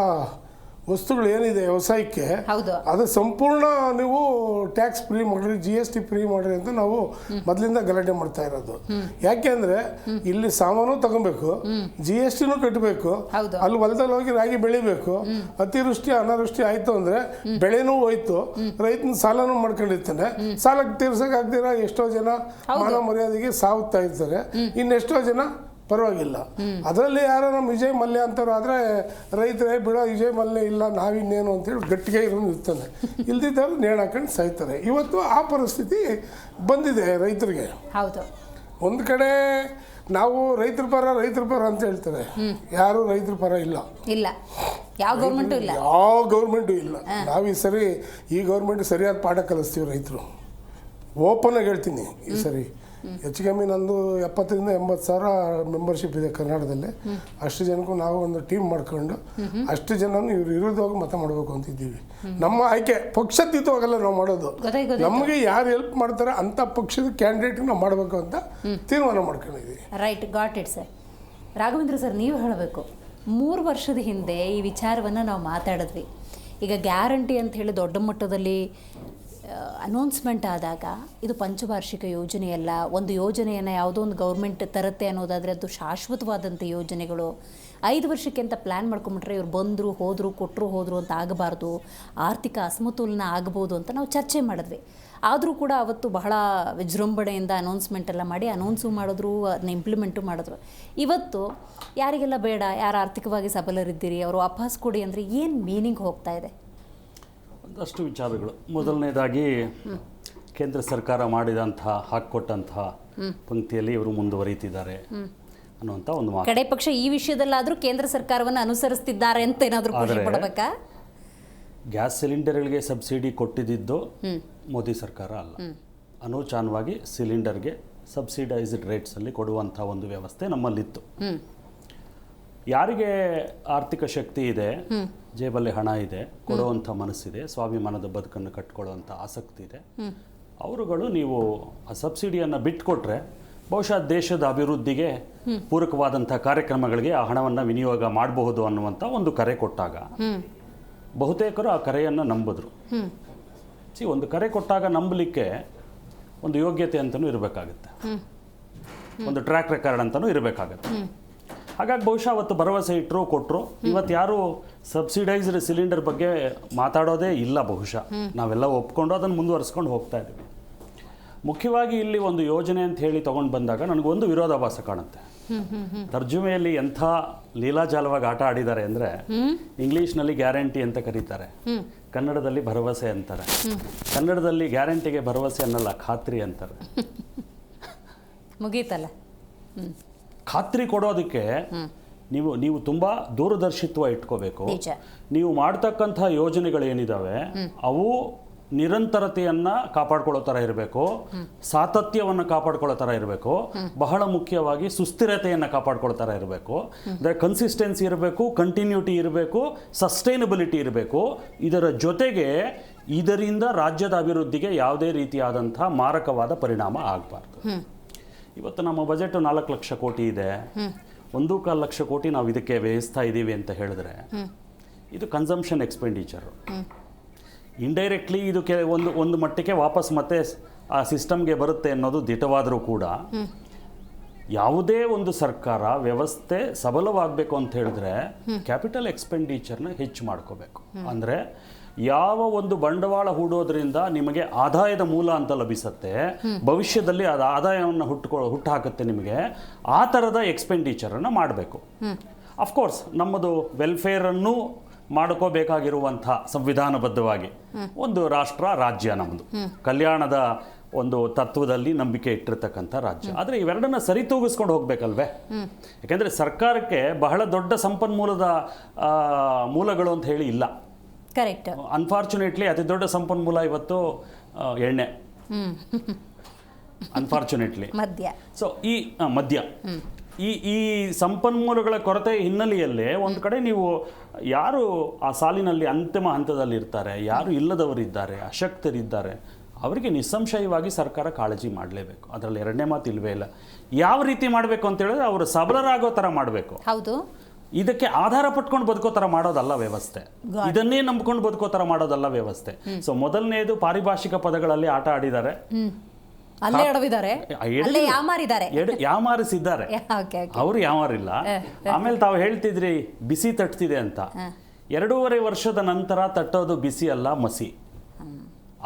D: ವಸ್ತುಗಳು ಏನಿದೆ ವ್ಯವಸಾಯಕ್ಕೆ, ಅದು ಸಂಪೂರ್ಣ ನೀವು ಟ್ಯಾಕ್ಸ್ ಫ್ರೀ ಮಾಡ್ರಿ, GST ಫ್ರೀ ಮಾಡ್ರಿ ಅಂತ ನಾವು ಮೊದಲಿಂದ ಗಲಾಟೆ ಮಾಡ್ತಾ ಇರೋದು. ಯಾಕೆ ಅಂದರೆ ಇಲ್ಲಿ ಸಾಮಾನು ತಗೊಬೇಕು, GSTನೂ ಕಟ್ಟಬೇಕು, ಅಲ್ಲಿ ಹೊಲದಲ್ಲಿ ಹೋಗಿ ರಾಗಿ ಬೆಳಿಬೇಕು. ಅತಿವೃಷ್ಟಿ ಅನಾವೃಷ್ಟಿ ಆಯಿತು ಅಂದರೆ ಬೆಳೆನೂ ಹೋಯ್ತು, ರೈತನ ಸಾಲನೂ ಮಾಡ್ಕೊಂಡಿರ್ತಾನೆ. ಸಾಲಕ್ಕೆ ತೀರ್ಸೋಕ್ಕಾಗ್ದಿರ ಎಷ್ಟೋ ಜನ ಮಾನ ಮರ್ಯಾದೆಗೆ ಸಾವುತ್ತಾ ಇರ್ತಾರೆ. ಇನ್ನೆಷ್ಟೋ ಜನ ಪರವಾಗಿಲ್ಲ. ಅದರಲ್ಲಿ ಯಾರೋ ನಮ್ಮ ವಿಜಯ್ ಮಲ್ಯ ಅಂತವ್ರು ಆದರೆ ರೈತರೇ ಬಿಡೋ ವಿಜಯ್ ಮಲ್ಯ ಇಲ್ಲ ನಾವಿನ್ನೇನು ಅಂತೇಳಿ ಗಟ್ಟಿಗೆ ಇರೋನು ಇರ್ತಾನೆ, ಇಲ್ದಿದ್ದವ್ರು ನೇಣು ಹಾಕೊಂಡು ಸಾಯ್ತಾರೆ. ಇವತ್ತು ಆ ಪರಿಸ್ಥಿತಿ ಬಂದಿದೆ ರೈತರಿಗೆ. ಒಂದು ಕಡೆ ನಾವು ರೈತರ ಪರ ಅಂತ ಹೇಳ್ತಾರೆ, ಯಾರು ರೈತರ ಪರ ಇಲ್ಲ, ಯಾವ ಗೌರ್ಮೆಂಟು ಇಲ್ಲ. ನಾವು ಈ ಗೌರ್ಮೆಂಟ್ ಸರಿಯಾದ ಪಾಠ ಕಲಿಸ್ತೀವಿ ರೈತರು. ಓಪನ್ ಆಗಿ ಹೇಳ್ತೀನಿ, ಈ ಸರಿ ಹೆಚ್ಚು ಕಮ್ಮಿ ನಂದು 70,000 to 80,000 ಮೆಂಬರ್ಶಿಪ್ ಇದೆ ಕರ್ನಾಟಕದಲ್ಲಿ. ಅಷ್ಟು ಜನಕ್ಕೂ ನಾವು ಒಂದು ಟೀಮ್ ಮಾಡ್ಕೊಂಡು ಅಷ್ಟು ಜನನು ಇವ್ರು ವಿರುದ್ಧವಾಗಿ ಮತ ಮಾಡಬೇಕು ಅಂತಿದ್ದೀವಿ. ನಮ್ಮ ಆಯ್ಕೆ ಪಕ್ಷಾತೀತವಾಗಲ್ಲ ನಾವು ಮಾಡೋದು, ನಮಗೆ ಯಾರು ಹೆಲ್ಪ್ ಮಾಡ್ತಾರೆ ಅಂಥ ಪಕ್ಷದ ಕ್ಯಾಂಡಿಡೇಟ್ ನಾವು ಮಾಡಬೇಕು ಅಂತ ತೀರ್ಮಾನ ಮಾಡ್ಕೊಂಡಿದ್ದೀವಿ.
C: Right, got it sir. Raghavendra sir, ನೀವು ಹೇಳಬೇಕು, 3 ವರ್ಷದ ಹಿಂದೆ ಈ ವಿಚಾರವನ್ನು ನಾವು ಮಾತಾಡಿದ್ವಿ. ಈಗ ಗ್ಯಾರಂಟಿ ಅಂತ ಹೇಳಿ ದೊಡ್ಡ ಮಟ್ಟದಲ್ಲಿ ಅನೌನ್ಸ್ಮೆಂಟ್ ಆದಾಗ ಇದು ಪಂಚವಾರ್ಷಿಕ ಯೋಜನೆಯಲ್ಲ, ಒಂದು ಯೋಜನೆಯನ್ನು ಯಾವುದೋ ಒಂದು ಗೌರ್ಮೆಂಟ್ ತರುತ್ತೆ ಅನ್ನೋದಾದರೆ ಅದು ಶಾಶ್ವತವಾದಂಥ ಯೋಜನೆಗಳು. 5 ವರ್ಷಕ್ಕೆ ಅಂತ ಪ್ಲ್ಯಾನ್ ಮಾಡ್ಕೊಂಬಿಟ್ರೆ ಇವ್ರು ಬಂದರು ಹೋದರು ಕೊಟ್ಟರು ಹೋದರು ಅಂತ ಆಗಬಾರ್ದು, ಆರ್ಥಿಕ ಅಸಮತೋಲನ ಆಗ್ಬೋದು ಅಂತ ನಾವು ಚರ್ಚೆ ಮಾಡಿದ್ವಿ. ಆದರೂ ಕೂಡ ಅವತ್ತು ಬಹಳ ವಿಜೃಂಭಣೆಯಿಂದ ಅನೌನ್ಸ್ಮೆಂಟ್ ಎಲ್ಲ ಮಾಡಿ ಅನೌನ್ಸು ಮಾಡಿದ್ರು, ಅದನ್ನ ಇಂಪ್ಲಿಮೆಂಟು ಮಾಡಿದ್ರು. ಇವತ್ತು ಯಾರಿಗೆಲ್ಲ ಬೇಡ, ಯಾರು ಆರ್ಥಿಕವಾಗಿ ಸಬಲರಿದ್ದೀರಿ ಅವರು ವಾಪಸ್ ಕೊಡಿ ಅಂದರೆ ಏನು ಮೀನಿಂಗ್ ಹೋಗ್ತಾ ಇದೆ?
E: ಒಂದಷ್ಟು ವಿಚಾರಗಳು. ಮೊದಲನೇದಾಗಿ ಕೇಂದ್ರ ಸರ್ಕಾರ ಮಾಡಿದಂತಹ ಹಾಕಿಕೊಟ್ಟಂತಹ ಪಂಕ್ತಿಯಲ್ಲಿ ಇವರು ಮುಂದುವರಿತಿದ್ದಾರೆ ಅನ್ನುವಂಥ ಒಂದು ಮಾತು.
C: ಕಡೆ ಪಕ್ಷ ಈ ವಿಷಯದಲ್ಲಾದರೂ ಕೇಂದ್ರ ಸರ್ಕಾರವನ್ನು ಅನುಸರಿಸ್ತಿದ್ದಾರೆ ಅಂತ ಏನಾದರೂ ಖುಷಿ ಪಡಬೇಕಾ?
E: ಗ್ಯಾಸ್ ಸಿಲಿಂಡರ್ಗಳಿಗೆ ಸಬ್ಸಿಡಿ ಕೊಟ್ಟಿದ್ದು ಮೋದಿ ಸರ್ಕಾರ ಅಲ್ಲ. ಅನೂಚಾನವಾಗಿ ಸಿಲಿಂಡರ್ಗೆ ಸಬ್ಸಿಡೈಸ್ಡ್ ರೇಟ್ಸಲ್ಲಿ ಕೊಡುವಂಥ ಒಂದು ವ್ಯವಸ್ಥೆ ನಮ್ಮಲ್ಲಿತ್ತು. ಯಾರಿಗೆ ಆರ್ಥಿಕ ಶಕ್ತಿ ಇದೆ, ಜೇಬಲ್ಲಿ ಹಣ ಇದೆ, ಕೊಡುವಂಥ ಮನಸ್ಸಿದೆ, ಸ್ವಾಭಿಮಾನದ ಬದುಕನ್ನು ಕಟ್ಕೊಳ್ಳುವಂಥ ಆಸಕ್ತಿ ಇದೆ, ಅವರುಗಳು ನೀವು ಆ ಸಬ್ಸಿಡಿಯನ್ನು ಬಿಟ್ಟುಕೊಟ್ರೆ ಬಹುಶಃ ದೇಶದ ಅಭಿವೃದ್ಧಿಗೆ ಪೂರಕವಾದಂಥ ಕಾರ್ಯಕ್ರಮಗಳಿಗೆ ಆ ಹಣವನ್ನು ವಿನಿಯೋಗ ಮಾಡಬಹುದು ಅನ್ನುವಂಥ ಒಂದು ಕರೆ ಕೊಟ್ಟಾಗ ಬಹುತೇಕರು ಆ ಕರೆಯನ್ನು ನಂಬಿದ್ರು. ಒಂದು ಕರೆ ಕೊಟ್ಟಾಗ ನಂಬಲಿಕ್ಕೆ ಒಂದು ಯೋಗ್ಯತೆ ಅಂತಲೂ ಇರಬೇಕಾಗುತ್ತೆ, ಒಂದು ಟ್ರ್ಯಾಕ್ ರೆಕಾರ್ಡ್ ಅಂತಲೂ ಇರಬೇಕಾಗತ್ತೆ. ಹಾಗಾಗಿ ಬಹುಶಃ ಅವತ್ತು ಭರವಸೆ ಇಟ್ಟರು ಕೊಟ್ಟರು. ಇವತ್ತು ಯಾರು ಸಬ್ಸಿಡೈಸ್ಡ್ ಸಿಲಿಂಡರ್ ಬಗ್ಗೆ ಮಾತಾಡೋದೇ ಇಲ್ಲ. ಬಹುಶಃ ನಾವೆಲ್ಲ ಒಪ್ಕೊಂಡು ಅದನ್ನು ಮುಂದುವರಿಸ್ಕೊಂಡು ಹೋಗ್ತಾ ಇದ್ದೀವಿ. ಮುಖ್ಯವಾಗಿ ಇಲ್ಲಿ ಒಂದು ಯೋಜನೆ ಅಂತ ಹೇಳಿ ತೊಗೊಂಡು ಬಂದಾಗ ನನಗೊಂದು ವಿರೋಧಾಭಾಸ ಕಾಣುತ್ತೆ. ತರ್ಜುಮೆಯಲ್ಲಿ ಎಂಥ ಲೀಲಾಜಾಲವಾಗಿ ಆಟ ಆಡಿದ್ದಾರೆ ಅಂದರೆ ಇಂಗ್ಲೀಷ್ನಲ್ಲಿ ಗ್ಯಾರಂಟಿ ಅಂತ ಕರೀತಾರೆ, ಕನ್ನಡದಲ್ಲಿ ಭರವಸೆ ಅಂತಾರೆ. ಕನ್ನಡದಲ್ಲಿ ಗ್ಯಾರಂಟಿಗೆ ಭರವಸೆ ಅನ್ನಲ್ಲ, ಖಾತ್ರಿ ಅಂತಾರೆ.
C: ಮುಗೀತಲ್ಲ.
E: ಖಾತ್ರಿ ಕೊಡೋದಕ್ಕೆ ನೀವು ತುಂಬ ದೂರದರ್ಶಿತ್ವ ಇಟ್ಕೋಬೇಕು. ನೀವು ಮಾಡ್ತಕ್ಕಂಥ ಯೋಜನೆಗಳೇನಿದ್ದಾವೆ ಅವು ನಿರಂತರತೆಯನ್ನು ಕಾಪಾಡ್ಕೊಳ್ಳೋ ಥರ ಇರಬೇಕು, ಸಾತತ್ಯವನ್ನು ಕಾಪಾಡ್ಕೊಳ್ಳೋ ಥರ ಇರಬೇಕು, ಬಹಳ ಮುಖ್ಯವಾಗಿ ಸುಸ್ಥಿರತೆಯನ್ನು ಕಾಪಾಡ್ಕೊಳ್ಳೋ ಥರ ಇರಬೇಕು. ಅಂದರೆ ಕನ್ಸಿಸ್ಟೆನ್ಸಿ ಇರಬೇಕು, ಕಂಟಿನ್ಯೂಟಿ ಇರಬೇಕು, ಸಸ್ಟೈನಬಿಲಿಟಿ ಇರಬೇಕು. ಇದರ ಜೊತೆಗೆ ಇದರಿಂದ ರಾಜ್ಯದ ಅಭಿವೃದ್ಧಿಗೆ ಯಾವುದೇ ರೀತಿಯಾದಂಥ ಮಾರಕವಾದ ಪರಿಣಾಮ ಆಗಬಾರ್ದು. ಇವತ್ತು ನಮ್ಮ ಬಜೆಟ್ 4 ಲಕ್ಷ ಕೋಟಿ ಇದೆ, 1.25 ಲಕ್ಷ ಕೋಟಿ ನಾವು ಇದಕ್ಕೆ ವ್ಯಯಿಸ್ತಾ ಇದ್ದೀವಿ ಅಂತ ಹೇಳಿದ್ರೆ ಇದು ಕನ್ಸಂಪ್ಷನ್ ಎಕ್ಸ್ಪೆಂಡಿಚರು. ಇಂಡೈರೆಕ್ಟ್ಲಿ ಇದು ಒಂದು ಮಟ್ಟಕ್ಕೆ ವಾಪಸ್ ಮತ್ತೆ ಆ ಸಿಸ್ಟಮ್ಗೆ ಬರುತ್ತೆ ಅನ್ನೋದು ದಿಟವಾದರೂ ಕೂಡ ಯಾವುದೇ ಒಂದು ಸರ್ಕಾರ ವ್ಯವಸ್ಥೆ ಸಬಲವಾಗಬೇಕು ಅಂತ ಹೇಳಿದ್ರೆ ಕ್ಯಾಪಿಟಲ್ ಎಕ್ಸ್ಪೆಂಡಿಚರ್ನ ಹೆಚ್ಚು ಮಾಡ್ಕೋಬೇಕು. ಅಂದರೆ ಯಾವ ಒಂದು ಬಂಡವಾಳ ಹೂಡೋದ್ರಿಂದ ನಿಮಗೆ ಆದಾಯದ ಮೂಲ ಅಂತ ಲಭಿಸುತ್ತೆ, ಭವಿಷ್ಯದಲ್ಲಿ ಅದು ಆದಾಯವನ್ನು ಹುಟ್ಟು ಹಾಕುತ್ತೆ ನಿಮಗೆ, ಆ ಥರದ ಎಕ್ಸ್ಪೆಂಡಿಚರನ್ನು ಮಾಡಬೇಕು. ಅಫ್ಕೋರ್ಸ್ ನಮ್ಮದು ವೆಲ್ಫೇರನ್ನು ಮಾಡ್ಕೋಬೇಕಾಗಿರುವಂಥ ಸಂವಿಧಾನಬದ್ಧವಾಗಿ ಒಂದು ರಾಷ್ಟ್ರ, ರಾಜ್ಯ ನಮ್ಮದು, ಕಲ್ಯಾಣದ ಒಂದು ತತ್ವದಲ್ಲಿ ನಂಬಿಕೆ ಇಟ್ಟಿರ್ತಕ್ಕಂಥ ರಾಜ್ಯ. ಆದರೆ ಇವೆರಡನ್ನ ಸರಿತೂಗಿಸ್ಕೊಂಡು ಹೋಗ್ಬೇಕಲ್ವೇ? ಯಾಕೆಂದರೆ ಸರ್ಕಾರಕ್ಕೆ ಬಹಳ ದೊಡ್ಡ ಸಂಪನ್ಮೂಲದ ಮೂಲಗಳು ಅಂತ ಹೇಳಿ ಇಲ್ಲ.
C: ಕರೆಕ್ಟ್.
E: ಅನ್ಫಾರ್ಚುನೇಟ್ಲಿ ಅತಿ ದೊಡ್ಡ ಸಂಪನ್ಮೂಲ ಇವತ್ತು ಎಣ್ಣೆ, ಅನ್ಫಾರ್ಚುನೇಟ್ಲಿ
C: ಮದ್ಯ.
E: ಸೊ ಈ ಮದ್ಯ, ಈ ಸಂಪನ್ಮೂಲಗಳ ಕೊರತೆ ಹಿನ್ನೆಲೆಯಲ್ಲೇ ಒಂದು ಕಡೆ ನೀವು ಯಾರು ಆ ಸಾಲಿನಲ್ಲಿ ಅಂತಿಮ ಹಂತದಲ್ಲಿ ಇರ್ತಾರೆ, ಯಾರು ಇಲ್ಲದವರಿದ್ದಾರೆ, ಅಶಕ್ತರಿದ್ದಾರೆ, ಅವರಿಗೆ ನಿಸ್ಸಂಶಯವಾಗಿ ಸರ್ಕಾರ ಕಾಳಜಿ ಮಾಡಲೇಬೇಕು. ಅದರಲ್ಲಿ ಎರಡನೇ ಮಾತು ಇಲ್ವೇ ಇಲ್ಲ. ಯಾವ ರೀತಿ ಮಾಡಬೇಕು ಅಂತ ಹೇಳಿದ್ರೆ ಅವರು ಸಬಲರಾಗೋ ಥರ ಮಾಡಬೇಕು.
C: ಹೌದು.
E: ಇದಕ್ಕೆ ಆಧಾರ ಪಟ್ಕೊಂಡು ಬದುಕೋ ಥರ ಮಾಡೋದಲ್ಲ ವ್ಯವಸ್ಥೆ, ಇದನ್ನೇ ನಂಬ್ಕೊಂಡು ಬದುಕೋ ಥರ ಮಾಡೋದಲ್ಲ ವ್ಯವಸ್ಥೆ. ಸೊ ಮೊದಲನೇದು ಪಾರಿಭಾಷಿಕ ಪದಗಳಲ್ಲಿ ಆಟ ಆಡಿದ್ದಾರೆ, ಯಾಮಾರಿಸಿದ್ದಾರೆ. ಅವರು ಯಾಮಾರಿಲ್ಲ. ಆಮೇಲೆ ತಾವು ಹೇಳ್ತಿದ್ರಿ ಬಿಸಿ ತಟ್ತಿದೆ ಅಂತ. 2.5 ವರ್ಷದ ನಂತರ ತಟ್ಟೋದು ಬಿಸಿ ಅಲ್ಲ, ಮಸಿ.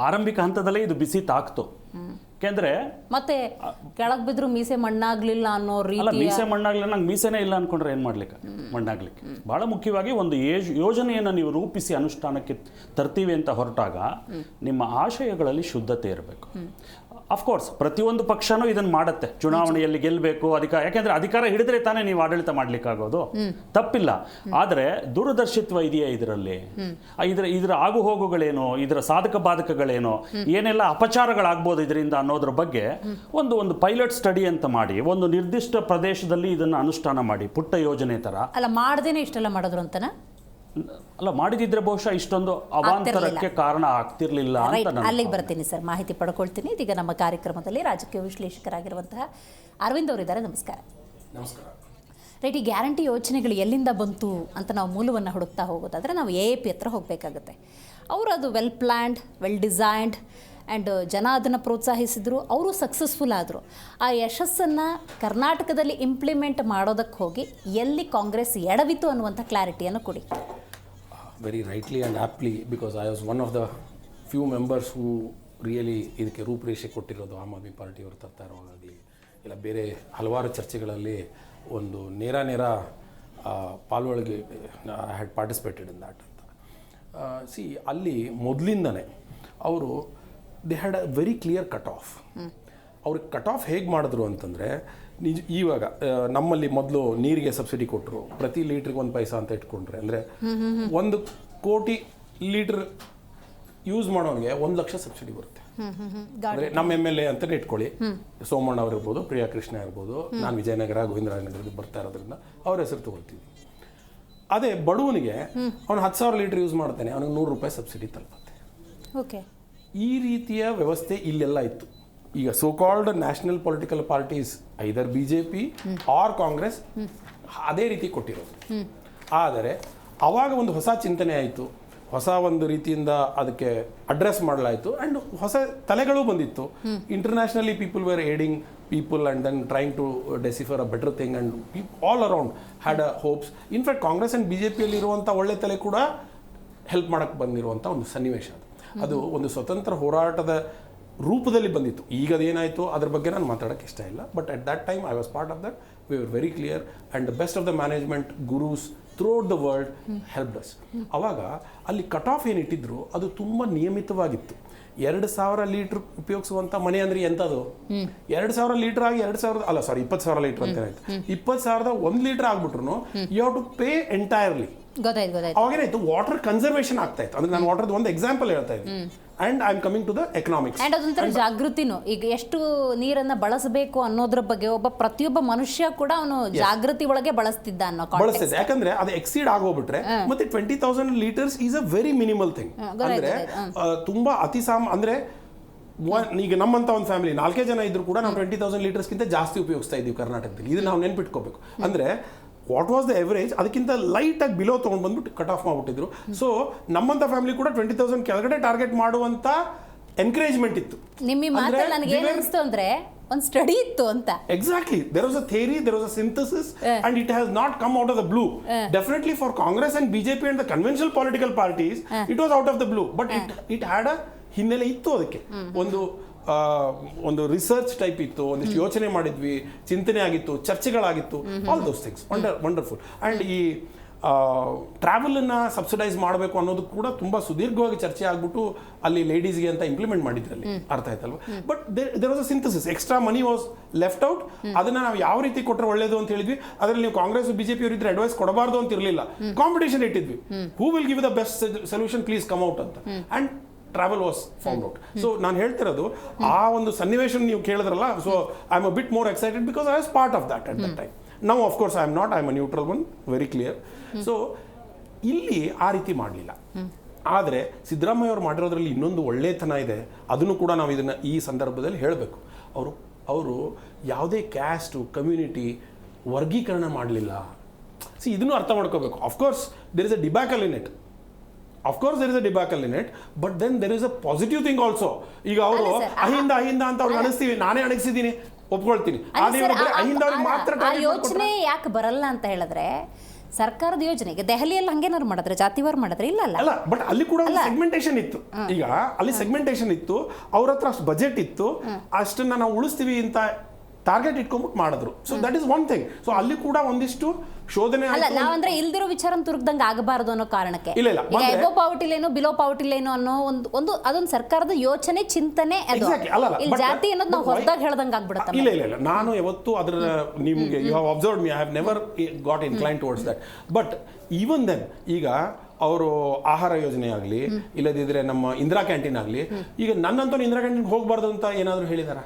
E: ಆರಂಭಿಕ ಹಂತದಲ್ಲೇ ಇದು ಬಿಸಿ ತಾಕ್ತು. ಯಾಕೆಂದ್ರೆ
C: ಮತ್ತೆ ಕೆಳಗ್ ಬಿದ್ರು ಮೀಸೆ ಮಣ್ಣಾಗ್ಲಿಲ್ಲ ಅನ್ನೋ ರೀತಿ.
E: ಮೀಸೆ ಮಣ್ಣಾಗ್ಲಿಲ್ಲ, ನಂಗೆ ಮೀಸೆನೇ ಇಲ್ಲ ಅನ್ಕೊಂಡ್ರೆ ಏನ್ ಮಾಡ್ಲಿಕ್ಕೆ, ಮಣ್ಣಾಗ್ಲಿಕ್ಕೆ. ಬಹಳ ಮುಖ್ಯವಾಗಿ ಒಂದು ಯೋಜನೆಯನ್ನು ನೀವು ರೂಪಿಸಿ ಅನುಷ್ಠಾನಕ್ಕೆ ತರ್ತೀವಿ ಅಂತ ಹೊರಟಾಗ ನಿಮ್ಮ ಆಶಯಗಳಲ್ಲಿ ಶುದ್ಧತೆ ಇರಬೇಕು. ಅಫ್ಕೋರ್ಸ್ ಪ್ರತಿಯೊಂದು ಪಕ್ಷನೂ ಇದನ್ನು ಮಾಡುತ್ತೆ, ಚುನಾವಣೆಯಲ್ಲಿ ಗೆಲ್ಲಬೇಕು, ಯಾಕೆಂದ್ರೆ ಅಧಿಕಾರ ಹಿಡಿದ್ರೆ ತಾನೇ ನೀವು ಆಡಳಿತ ಮಾಡ್ಲಿಕ್ಕಾಗೋದು, ತಪ್ಪಿಲ್ಲ. ಆದರೆ ದೂರದರ್ಶಿತ್ವ ಇದೆಯಾ ಇದರಲ್ಲಿ? ಇದರ ಆಗು ಹೋಗುಗಳೇನು, ಇದರ ಸಾಧಕ ಬಾಧಕಗಳೇನು, ಏನೆಲ್ಲ ಅಪಚಾರಗಳಾಗ್ಬೋದು ಇದರಿಂದ ಅನ್ನೋದ್ರ ಬಗ್ಗೆ ಒಂದು ಪೈಲಟ್ ಸ್ಟಡಿ ಅಂತ ಮಾಡಿ, ಒಂದು ನಿರ್ದಿಷ್ಟ ಪ್ರದೇಶದಲ್ಲಿ ಇದನ್ನು ಅನುಷ್ಠಾನ ಮಾಡಿ, ಪುಟ್ಟ ಯೋಜನೆ ತರ.
C: ಅಲ್ಲ ಮಾಡದೇನೆ ಇಷ್ಟೆಲ್ಲ ಮಾಡಿದ್ರು ಅಂತನಾ?
E: ಅಲ್ಲ, ಮಾಡಿದಿದ್ರೆ ಬಹುಶಃ ಇಷ್ಟೊಂದು ಅವಾಂತರಕ್ಕೆ ಕಾರಣ ಆಗ್ತಿರ್ಲಿಲ್ಲ ಅಂತ.
C: ಅಲ್ಲಿಗೆ ಬರ್ತೀನಿ ಸರ್, ಮಾಹಿತಿ ಪಡ್ಕೊಳ್ತೀನಿ. ಇದೀಗ ನಮ್ಮ ಕಾರ್ಯಕ್ರಮದಲ್ಲಿ ರಾಜಕೀಯ ವಿಶ್ಲೇಷಕರಾಗಿರುವಂತಹ ಅರವಿಂದ್ ಅವರಿದ್ದಾರೆ. ನಮಸ್ಕಾರ.
D: ನಮಸ್ಕಾರ.
C: ರೈಟ್, ಈ ಗ್ಯಾರಂಟಿ ಯೋಜನೆಗಳು ಎಲ್ಲಿಂದ ಬಂತು ಅಂತ ನಾವು ಮೂಲವನ್ನು ಹುಡುಕ್ತಾ ಹೋಗೋದಾದರೆ ನಾವು AAP ಹತ್ರ ಹೋಗಬೇಕಾಗುತ್ತೆ. ಅವರು ಅದು well planned, well designed and ಜನ ಅದನ್ನು ಪ್ರೋತ್ಸಾಹಿಸಿದ್ರು, ಅವರು ಸಕ್ಸಸ್ಫುಲ್ ಆದರು. ಆ ಯಶಸ್ಸನ್ನು ಕರ್ನಾಟಕದಲ್ಲಿ ಇಂಪ್ಲಿಮೆಂಟ್ ಮಾಡೋದಕ್ಕೆ ಹೋಗಿ ಎಲ್ಲಿ ಕಾಂಗ್ರೆಸ್ ಎಡವಿತು ಅನ್ನುವಂಥ ಕ್ಲಾರಿಟಿಯನ್ನು ಕೊಡಿ.
F: Very rightly and aptly, because I was one of the few members who really ಇದಕ್ಕೆ ರೂಪರೇಷೆ ಕೊಟ್ಟಿರೋದು. ಆಮ್ ಆದ್ಮಿ ಪಾರ್ಟಿಯವರು ತರ್ತಾ ಇರೋವಾಗಲಿ ಇಲ್ಲ ಬೇರೆ ಹಲವಾರು ಚರ್ಚೆಗಳಲ್ಲಿ ಒಂದು ನೇರ ಪಾಲ್ಗೊಳ್ಗೆ I had participated in that ಅಂತ. ಸಿ ಅಲ್ಲಿ ಮೊದಲಿಂದನೇ ಅವರು they had a very clear cut off. ಅವ್ರಿಗೆ ಕಟ್ ಆಫ್ ಹೇಗೆ ಮಾಡಿದ್ರು ಅಂತಂದರೆ, ಇವಾಗ ನಮ್ಮಲ್ಲಿ ಮೊದಲು ನೀರಿಗೆ ಸಬ್ಸಿಡಿ ಕೊಟ್ಟರು, ಪ್ರತಿ ಲೀಟ್ರಿಗೆ 1 ಪೈಸಾ ಅಂತ ಇಟ್ಕೊಂಡ್ರೆ, ಅಂದರೆ 1 ಕೋಟಿ ಲೀಟ್ರ್ ಯೂಸ್ ಮಾಡೋನಿಗೆ 1 ಲಕ್ಷ ಸಬ್ಸಿಡಿ ಬರುತ್ತೆ. ಅಂದರೆ ನಮ್ಮ MLA ಅಂತಲೇ ಇಟ್ಕೊಳ್ಳಿ, ಸೋಮಣ್ಣ ಅವ್ರು ಇರ್ಬೋದು, ಪ್ರಿಯಾ ಕೃಷ್ಣ ಇರ್ಬೋದು, ನಾನು ವಿಜಯನಗರ ಗೋವಿಂದರಾಜನಗರದಲ್ಲಿ ಬರ್ತಾ ಇರೋದ್ರಿಂದ ಅವ್ರ ಹೆಸರು ತಗೊಳ್ತೀವಿ. ಅದೇ ಬಡವನಿಗೆ ಅವ್ನು 10,000 ಲೀಟ್ರ್ ಯೂಸ್ ಮಾಡ್ತಾನೆ, ಅವನಿಗೆ 100 ರೂಪಾಯಿ ಸಬ್ಸಿಡಿ ತಲುಪುತ್ತೆ.
C: ಓಕೆ,
F: ಈ ರೀತಿಯ ವ್ಯವಸ್ಥೆ ಇಲ್ಲೆಲ್ಲ ಇತ್ತು. ಈಗ so called national political parties either BJP or Congress ಅದೇ ರೀತಿ ಕೊಟ್ಟಿರೋದು. ಆದರೆ ಆವಾಗ ಒಂದು ಹೊಸ ಚಿಂತನೆ ಆಯಿತು, ಹೊಸ ಒಂದು ರೀತಿಯಿಂದ ಅದಕ್ಕೆ ಅಡ್ರೆಸ್ ಮಾಡಲಾಯಿತು, ಆ್ಯಂಡ್ ಹೊಸ ತಲೆಗಳು ಬಂದಿತ್ತು. Internationally people were aiding people and then trying to decipher a better thing, and all around had a hopes. In fact Congress and BJPಯಲ್ಲಿರುವಂಥ ಒಳ್ಳೆ ತಲೆ ಕೂಡ ಹೆಲ್ಪ್ ಮಾಡೋಕ್ಕೆ ಬಂದಿರುವಂಥ ಒಂದು ಸನ್ನಿವೇಶ ಅದು. ಅದು ಒಂದು ಸ್ವತಂತ್ರ ಹೋರಾಟದ ರೂಪದಲ್ಲಿ ಬಂದಿತ್ತು. ಈಗ ಅದೇನಾಯಿತು ಅದ್ರ ಬಗ್ಗೆ ನಾನು ಮಾತಾಡೋಕ್ಕೆ ಇಷ್ಟ ಇಲ್ಲ. But at that time I was part of that. We were very clear and the best of the management ಗುರೂಸ್ throughout the world help us. ಅವಾಗ ಅಲ್ಲಿ ಕಟ್ ಆಫ್ ಏನಿಟ್ಟಿದ್ರು ಅದು ತುಂಬ ನಿಯಮಿತವಾಗಿತ್ತು. 2,000 ಲೀಟ್ರ್ ಉಪಯೋಗಿಸುವಂಥ ಮನೆ ಅಂದರೆ ಎಂಥದ್ದು? 2,000 ಲೀಟ್ರ್ ಆಗಿ 20,000 ಲೀಟ್ರ್ ಅಂತ ಆಯ್ತು. 20,000 1 ಲೀಟ್ರ್ ಆಗ್ಬಿಟ್ರು you have to pay entirely. ಅವಾಗೇನಾಯ್ತು, ವಾಟರ್ ಕನ್ಸರ್ವೇಷನ್ ಆಗ್ತಾ ಇತ್ತು. ಅಂದ್ರೆ ನಾನು ವಾಟರ್ದು ಒಂದು ಎಕ್ಸಾಂಪಲ್ ಹೇಳ್ತಾ ಇದ್ದೀನಿ. And I am coming to the economics.
C: And ಅದೊಂಥರ ಜಾಗೃತಿನೂ, ಈಗ ಎಷ್ಟು ನೀರನ್ನ ಬಳಸಬೇಕು ಅನ್ನೋದ್ರ ಬಗ್ಗೆ ಪ್ರತಿಯೊಬ್ಬ ಮನುಷ್ಯ ಕೂಡ ಅವನು ಜಾಗೃತಿ ಒಳಗೆ ಬಳಸ್ತಿದ್ದ ಅನ್ನೋ
F: ಬಳಸ್ತಿದ್ದೆ. ಯಾಕಂದ್ರೆ ಅದು ಎಕ್ಸೀಡ್ ಆಗೋಗ್ಬಿಟ್ರೆ ಮತ್ತೆ 20,000 litres is a very minimal thing. ಅಂದ್ರೆ ತುಂಬಾ ಅಂದ್ರೆ ಈಗ ನಮ್ಮಂತ ಒಂದು ಫ್ಯಾಮಿಲಿ 4 ಜನ ಇದ್ರು ಕೂಡ ನಾವು 20,000 ಲೀಟರ್ಸ್ಗಿಂತ ಜಾಸ್ತಿ ಉಪಯೋಗಿಸ್ತಾ ಇದ್ದೀವಿ ಕರ್ನಾಟಕದಲ್ಲಿ. ಇದು ನಾವು ನೆನ್ಪಿಟ್ಕೋಬೇಕು. ಅಂದ್ರೆ ವಾಟ್ ವಾಸ್ ದ ಎವರೇಜ್ ಅದಕ್ಕಿಂತ ಲೈಟಾಗಿ ಬಿಲೋ ತೊಗೊಂಡು ಬಂದ್ಬಿಟ್ಟು ಕಟ್ ಆಫ್ ಮಾಡಿಬಿಟ್ಟಿದ್ರು. ಸೊ ನಮ್ಮಂಥ ಫ್ಯಾಮಿಲಿ ಕೂಡ 20,000 ಕೆಳಗಡೆ ಟಾರ್ಗೆಟ್ ಮಾಡುವಂಥ ಎನ್ಕರೇಜ್ಮೆಂಟ್ ಇತ್ತು.
C: ನಿಮ್ಮ ಮಾತಲ್ಲಿ ನನಗೆ ಏನು ಅನಿಸ್ತು ಅಂದರೆ ಒಂದು ಸ್ಟಡಿ ಇತ್ತು ಅಂತ.
F: Exactly, there was a theory, there was a synthesis and it has not come out of the blue. Definitely for Congress and BJP and the conventional political parties it was out of the blue. But it had a ಹಿನ್ನೆಲೆ ಇತ್ತು. ಅದಕ್ಕೆ ಒಂದು ರಿಸರ್ಚ್ ಟೈಪ್ ಇತ್ತು, ಒಂದಿಷ್ಟು ಯೋಚನೆ ಮಾಡಿದ್ವಿ, ಚಿಂತನೆ ಆಗಿತ್ತು, ಚರ್ಚೆಗಳಾಗಿತ್ತು, all those things wonderful. And ಈ ಟ್ರಾವೆಲನ್ನು ಸಬ್ಸಿಡೈಸ್ ಮಾಡಬೇಕು ಅನ್ನೋದು ಕೂಡ ತುಂಬ ಸುದೀರ್ಘವಾಗಿ ಚರ್ಚೆ ಆಗಿಬಿಟ್ಟು ಅಲ್ಲಿ ಲೇಡೀಸ್ಗೆ ಅಂತ ಇಂಪ್ಲಿಮೆಂಟ್ ಮಾಡಿದ್ರಲ್ಲಿ ಅರ್ಥ ಆಯ್ತಲ್ವ. But there was a synthesis. Extra money was left out. ಅದನ್ನ ನಾವು ಯಾವ ರೀತಿ ಕೊಟ್ಟರೆ ಒಳ್ಳೇದು ಅಂತ ಹೇಳಿದ್ವಿ. ಅದರಲ್ಲಿ ನೀವು ಕಾಂಗ್ರೆಸ್ ಬಿಜೆಪಿ ಅವರಿದ್ರೆ ಅಡ್ವೈಸ್ ಕೊಡಬಾರ್ದು ಅಂತ ಇರಲಿಲ್ಲ. ಕಾಂಪಿಟೇಷನ್ ಇಟ್ಟಿದ್ವಿ, who will give the best solution, please come out ಅಂತ. And travel was found out. So ನಾನು ಹೇಳ್ತಿರೋದು ಆ ಒಂದು ಸನ್ನಿವೇಶ ನೀವು ಕೇಳಿದ್ರಲ್ಲ. So I am a bit more excited because I was part of that at that time. Now of course I am not, I am a neutral one, very clear. So ಇಲ್ಲಿ ಆ ರೀತಿ ಮಾಡಲಿಲ್ಲ. ಆದರೆ ಸಿದ್ದರಾಮಯ್ಯ ಅವರು ಮಾಡಿರೋದ್ರಲ್ಲಿ ಇನ್ನೊಂದು ಒಳ್ಳೆತನ ಇದೆ, ಅದನ್ನು ಕೂಡ ನಾವು ಇದನ್ನು ಈ ಸಂದರ್ಭದಲ್ಲಿ ಹೇಳಬೇಕು. ಅವರು ಯಾವುದೇ ಕ್ಯಾಸ್ಟು ಕಮ್ಯುನಿಟಿ ವರ್ಗೀಕರಣ ಮಾಡಲಿಲ್ಲ. ಇದನ್ನು ಅರ್ಥ ಮಾಡ್ಕೋಬೇಕು. Of course there is a debacle in it. Of course there is a debacle in it, but then there is a positive thing also. ಈಗ ಅವರು ಅಹಿಂದ ಅಂತ ಅವ್ರಿಗೆ ಅನಿಸ್ತೀವಿ, ನಾನೇ ಅಣಗಿಸಿದ್ದೀನಿ, ಒಪ್ಕೊಳ್ತೀನಿ. ಅಹಿಂದ ಅವ್ರಿಗೆ ಮಾತ್ರ
C: ಯೋಚನೆ ಯಾಕೆ ಬರಲ್ಲ ಅಂತ ಹೇಳಿದ್ರೆ, ಸರ್ಕಾರದ ಯೋಜನೆಗೆ ದೆಹಲಿಯಲ್ಲಿ ಹಂಗೇನಾರು ಮಾಡಿದ್ರೆ, ಜಾತಿವಾರ ಮಾಡಿದ್ರೆ ಇಲ್ಲ.
F: ಬಟ್ ಅಲ್ಲಿ ಕೂಡ ಒಂದು ಸೆಗ್ಮೆಂಟೇಷನ್ ಇತ್ತು. ಈಗ ಅಲ್ಲಿ ಸೆಗ್ಮೆಂಟೇಷನ್ ಇತ್ತು, ಅವ್ರ ಹತ್ರ ಅಷ್ಟು ಬಜೆಟ್ ಇತ್ತು, ಅಷ್ಟನ್ನ ನಾವು ಉಳಿಸ್ತೀವಿ ಅಂತ ಟಾರ್ಗೆಟ್ ಇಟ್ಕೊಂಡ್ಬಿಟ್ಟು ಮಾಡಿದ್ರು. So that is one thing. So ಅಲ್ಲಿ ಕೂಡ ಒಂದಿಷ್ಟು ಶೋಧನೆ
C: ಅಲ್ಲ, ನಾವಂದ್ರೆ ಇಲ್ದಿರೋ ವಿಚಾರ ತುರುಗ್ದಂಗೆ ಆಗಬಾರದು ಅನ್ನೋ ಕಾರಣಕ್ಕೆ ಎಬೋ ಪಾವರ್ಟಿಲೇನೋ ಬಿಲೋ ಪಾವರ್ಟಿಲೇನೋ ಅನ್ನೋ ಒಂದು ಅದೊಂದು ಸರ್ಕಾರದ ಯೋಚನೆ, ಚಿಂತನೆ. ಇಲ್ಲಿ ಜಾತಿ ಅನ್ನೋದು ನಾವು ಹೊರದಾಗಿ ಹೇಳ್ದಂಗೆ ಆಗ್ಬಿಡುತ್ತೆ.
F: ಇಲ್ಲ, ನಾನು ಯಾವತ್ತೂ ಅದರ ನಿಮಗೆ you have observed me, I have never got incline towards that. But even then ಈಗ ಅವರು ಆಹಾರ ಯೋಜನೆ ಆಗಲಿ, ಇಲ್ಲದಿದ್ರೆ ನಮ್ಮ ಇಂದಿರಾ ಕ್ಯಾಂಟೀನ್ ಆಗಲಿ, ಈಗ ನನ್ನಂತೂ ಇಂದಿರಾ ಕ್ಯಾಂಟೀನ್ ಹೋಗಬಾರ್ದು ಅಂತ ಏನಾದರೂ ಹೇಳಿದಾರ?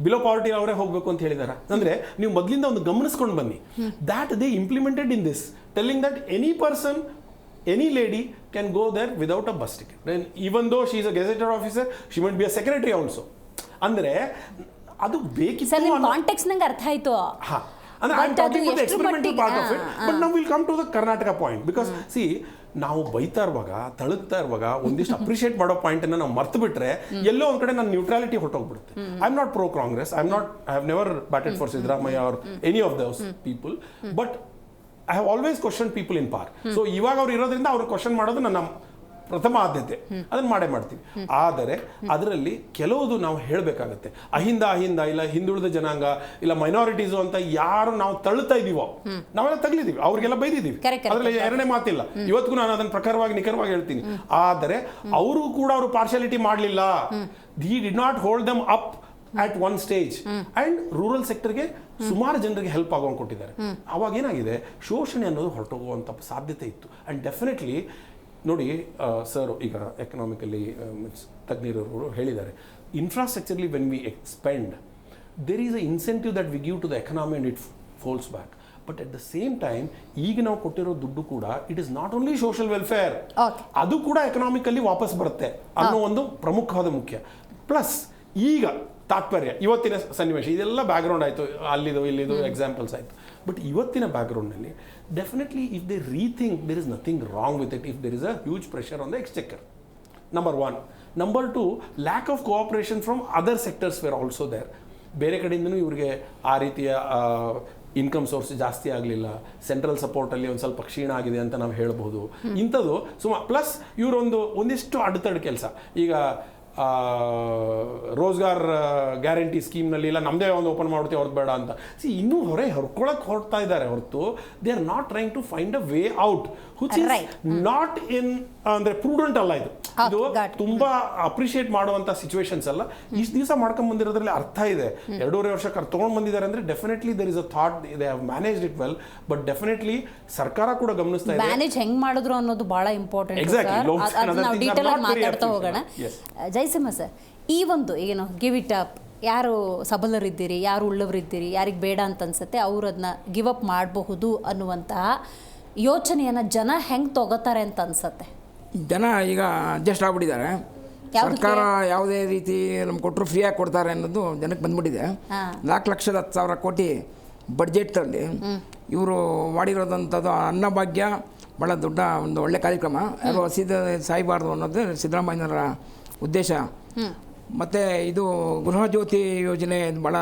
F: ಬಿಲೋ ಪಾವರ್ಟಿ ಅವರೇ ಹೋಗಬೇಕು ಅಂತ ಹೇಳಿದಾರ? ಅಂದ್ರೆ ನೀವು ಮೊದಲಿಂದ ಒಂದು ಗಮನಿಸ್ಕೊಂಡು ಬನ್ನಿ. That they implemented in this, telling that any person, any lady can go there without a bus ticket. Even though she is a gazetted officer, she might be a secretary also. ಅಂದ್ರೆ ಅದು ಬೇಕಿತ್ತು.
C: ಕಾಂಟೆಕ್ಸ್ಟ್ ನಂಗೆ ಅರ್ಥ ಆಯ್ತು.
F: ಅಂದ್ರೆ I am talking about the experimental part of it. But now will come to the Karnataka point. Because see, ನಾವು ಬೈತಾ ಇರುವಾಗ, ತಳುತ್ತಾ ಇರುವಾಗ ಒಂದಿಷ್ಟು ಅಪ್ರಿಷಿಯೇಟ್ ಮಾಡೋ ಪಾಯಿಂಟನ್ನು ನಾವು ಮರ್ತು ಬಿಟ್ರೆ ಎಲ್ಲೋ ಒಂದು ಕಡೆ ನನ್ನ ನ್ಯೂಟ್ರಾಲಿಟಿ ಹೊರಟೋಗ್ಬಿಡುತ್ತೆ. I am not pro Congress, I have never batted for Siddaramaiah or any of those people, but I have always question people in par. So ಇವಾಗ ಅವ್ರು ಇರೋದ್ರಿಂದ ಅವ್ರು ಕ್ವಶನ್ ಮಾಡೋದು ನನ್ನ ಪ್ರಥಮ ಆದ್ಯತೆ, ಅದನ್ನು ಮಾಡೇ ಮಾಡ್ತೀವಿ. ಆದರೆ ಅದರಲ್ಲಿ ಕೆಲವುದು ನಾವು ಹೇಳಬೇಕಾಗತ್ತೆ. ಅಹಿಂದ ಇಲ್ಲ ಹಿಂದುಳಿದ ಜನಾಂಗ ಇಲ್ಲ ಮೈನಾರಿಟೀಸು ಅಂತ ಯಾರು ನಾವು ತಳ್ಳುತ್ತಾ ಇದೀವೋ, ನಾವೆಲ್ಲ ತಗಲಿದೀವಿ, ಅವ್ರಿಗೆಲ್ಲ ಬೈದಿದ್ದೀವಿ, ಅದರಲ್ಲಿ ಎರಡನೇ ಮಾತಿಲ್ಲ. ಇವತ್ತಿಗೂ ನಾನು ಅದನ್ನು ಪ್ರಕಾರವಾಗಿ ನಿಖರವಾಗಿ ಹೇಳ್ತೀನಿ. ಆದರೆ ಅವರು ಕೂಡ ಅವರು ಪಾರ್ಶಾಲಿಟಿ ಮಾಡಲಿಲ್ಲ. He did not hold them up at one stage. And rural ಸೆಕ್ಟರ್ಗೆ ಸುಮಾರು ಜನರಿಗೆ ಹೆಲ್ಪ್ ಆಗೋಂಗೆ ಕೊಟ್ಟಿದ್ದಾರೆ. ಅವಾಗ ಏನಾಗಿದೆ, ಶೋಷಣೆ ಅನ್ನೋದು ಹೊರಟೋಗುವಂಥ ಸಾಧ್ಯತೆ ಇತ್ತು. ಅಂಡ್ ಡೆಫಿನೆಟ್ಲಿ ನೋಡಿ ಸರ್, ಈಗ ಎಕನಾಮಿಕಲಿ ತಜ್ಞರವರು ಹೇಳಿದ್ದಾರೆ, ಇನ್ಫ್ರಾಸ್ಟ್ರಕ್ಚರ್ಲಿ when we expend there is a incentive that we give to the economy and it falls back. But at the same time ಈಗ ನಾವು ಕೊಟ್ಟಿರೋ ದುಡ್ಡು ಕೂಡ it is not only social welfare, ಅದು ಕೂಡ ಎಕನಾಮಿಕಲಿ ವಾಪಸ್ ಬರುತ್ತೆ ಅನ್ನೋ ಒಂದು ಪ್ರಮುಖವಾದ ಮುಖ್ಯ. ಪ್ಲಸ್ ಈಗ ತಾತ್ಪರ್ಯ, ಇವತ್ತಿನ ಸನ್ನಿವೇಶ, ಇದೆಲ್ಲ ಬ್ಯಾಕ್ಗ್ರೌಂಡ್ ಆಯಿತು, ಅಲ್ಲಿದು ಇಲ್ಲಿದು ಎಕ್ಸಾಂಪಲ್ಸ್ ಆಯಿತು. ಬಟ್ ಇವತ್ತಿನ ಬ್ಯಾಕ್ಗ್ರೌಂಡ್ನಲ್ಲಿ definitely if they rethink there is nothing wrong with it if there is a huge pressure on the exchequer. Number one. Number two, lack of cooperation from other sectors were also there. ಬೇರೆ ಕಡೆಯಿಂದನೂ ಇವರಿಗೆ ಆ ರೀತಿಯ ಇನ್ಕಮ್ ಸೋರ್ಸ್ ಜಾಸ್ತಿ ಆಗಲಿಲ್ಲ, ಸೆಂಟ್ರಲ್ ಸಪೋರ್ಟಲ್ಲಿ ಒಂದು ಸ್ವಲ್ಪ ಕ್ಷೀಣ ಆಗಿದೆ ಅಂತ ನಾವು ಹೇಳ್ಬೋದು. ಇಂಥದ್ದು ಪ್ಲಸ್ ಇವರೊಂದಿಷ್ಟು ಅಡೆತಡೆ ಕೆಲಸ. ಈಗ ರೋಜ್ಗಾರ್ ಗ್ಯಾರಂಟಿ ಸ್ಕೀಮ್ನಲ್ಲಿ ಇಲ್ಲ ನಮ್ಮದೇ ಒಂದು ಓಪನ್ ಮಾಡ್ತೀವಿ ಅವ್ರದ್ದು ಬೇಡ ಅಂತ ಇನ್ನೂ ಹೊರ್ಕೊಳಕ್ಕೆ ಹೊರಡ್ತಾ ಇದ್ದಾರೆ ಹೊರತು they are not trying to find a way out which is not in ಅಂದರೆ ಪ್ರೂಡೆಂಟ್ ಅಲ್ಲ ಇದು ತುಂಬಾ ಅಪ್ರಿಷಿಯೇಟ್ ಮಾಡುವಂಥ ಸಿಚುವೇಶನ್ಸ್ ಅಲ್ಲ. ಇಷ್ಟು ದಿವಸ ಮಾಡ್ಕೊಂಡ್ ಬಂದಿರೋದ್ರಲ್ಲಿ ಅರ್ಥ ಇದೆ. 2.5 ವರ್ಷ ತೊಗೊಂಡು ಬಂದಿದ್ದಾರೆ ಅಂದರೆ definitely there is a thought they have managed it well. But definitely ಸರ್ಕಾರ ಕೂಡ ಗಮನಿಸ್ತಾ ಇದೆ
C: ಮ್ಯಾನೇಜ್ ಹೆಂಗ್ ಮಾಡಿದ್ರು ಅನ್ನೋದು ಬಹಳ ಇಂಪಾರ್ಟೆಂಟ್. ನಾವು ಡೀಟೇಲ್ ಆಗಿ ಮಾತಾಡ್ತಾ ಹೋಗೋಣ. ಜಯಸಿಂಹ ಸರ್, ಈ ಒಂದು ಏನು ಗಿವ್ ಇಟ್ ಅಪ್, ಯಾರು ಸಬಲರಿದ್ದೀರಿ, ಯಾರು ಉಳ್ಳವರಿದ್ದೀರಿ, ಯಾರಿಗೆ ಬೇಡ ಅಂತ ಅನ್ಸುತ್ತೆ ಅವ್ರು ಅದನ್ನ ಗಿವ್ ಅಪ್ ಮಾಡಬಹುದು ಅನ್ನುವಂತಹ ಯೋಚನೆಯನ್ನು ಜನ ಹೆಂಗೆ ತಗೋತಾರೆ ಅಂತ ಅನ್ಸುತ್ತೆ?
B: ಜನ ಈಗ ಅಡ್ಜಸ್ಟ್ ಆಗ್ಬಿಟ್ಟಿದ್ದಾರೆ. ಸರ್ಕಾರ ಯಾವುದೇ ರೀತಿ ನಮ್ಗೆ ಕೊಟ್ಟರು ಫ್ರೀಯಾಗಿ ಕೊಡ್ತಾರೆ ಅನ್ನೋದು ಜನಕ್ಕೆ ಬಂದ್ಬಿಟ್ಟಿದೆ. 4,10,000 ಕೋಟಿ ಬಡ್ಜೆಟಲ್ಲಿ ಇವರು ಮಾಡಿರೋದಂಥದ್ದು ಅನ್ನಭಾಗ್ಯ ಭಾಳ ದೊಡ್ಡ ಒಂದು ಒಳ್ಳೆ ಕಾರ್ಯಕ್ರಮ. ಯಾರು ಹಸಿದ ಸಾಯಬಾರ್ದು ಅನ್ನೋದು ಸಿದ್ದರಾಮಯ್ಯನವರ ಉದ್ದೇಶ. ಮತ್ತು ಇದು ಗೃಹಜ್ಯೋತಿ ಯೋಜನೆ ಭಾಳ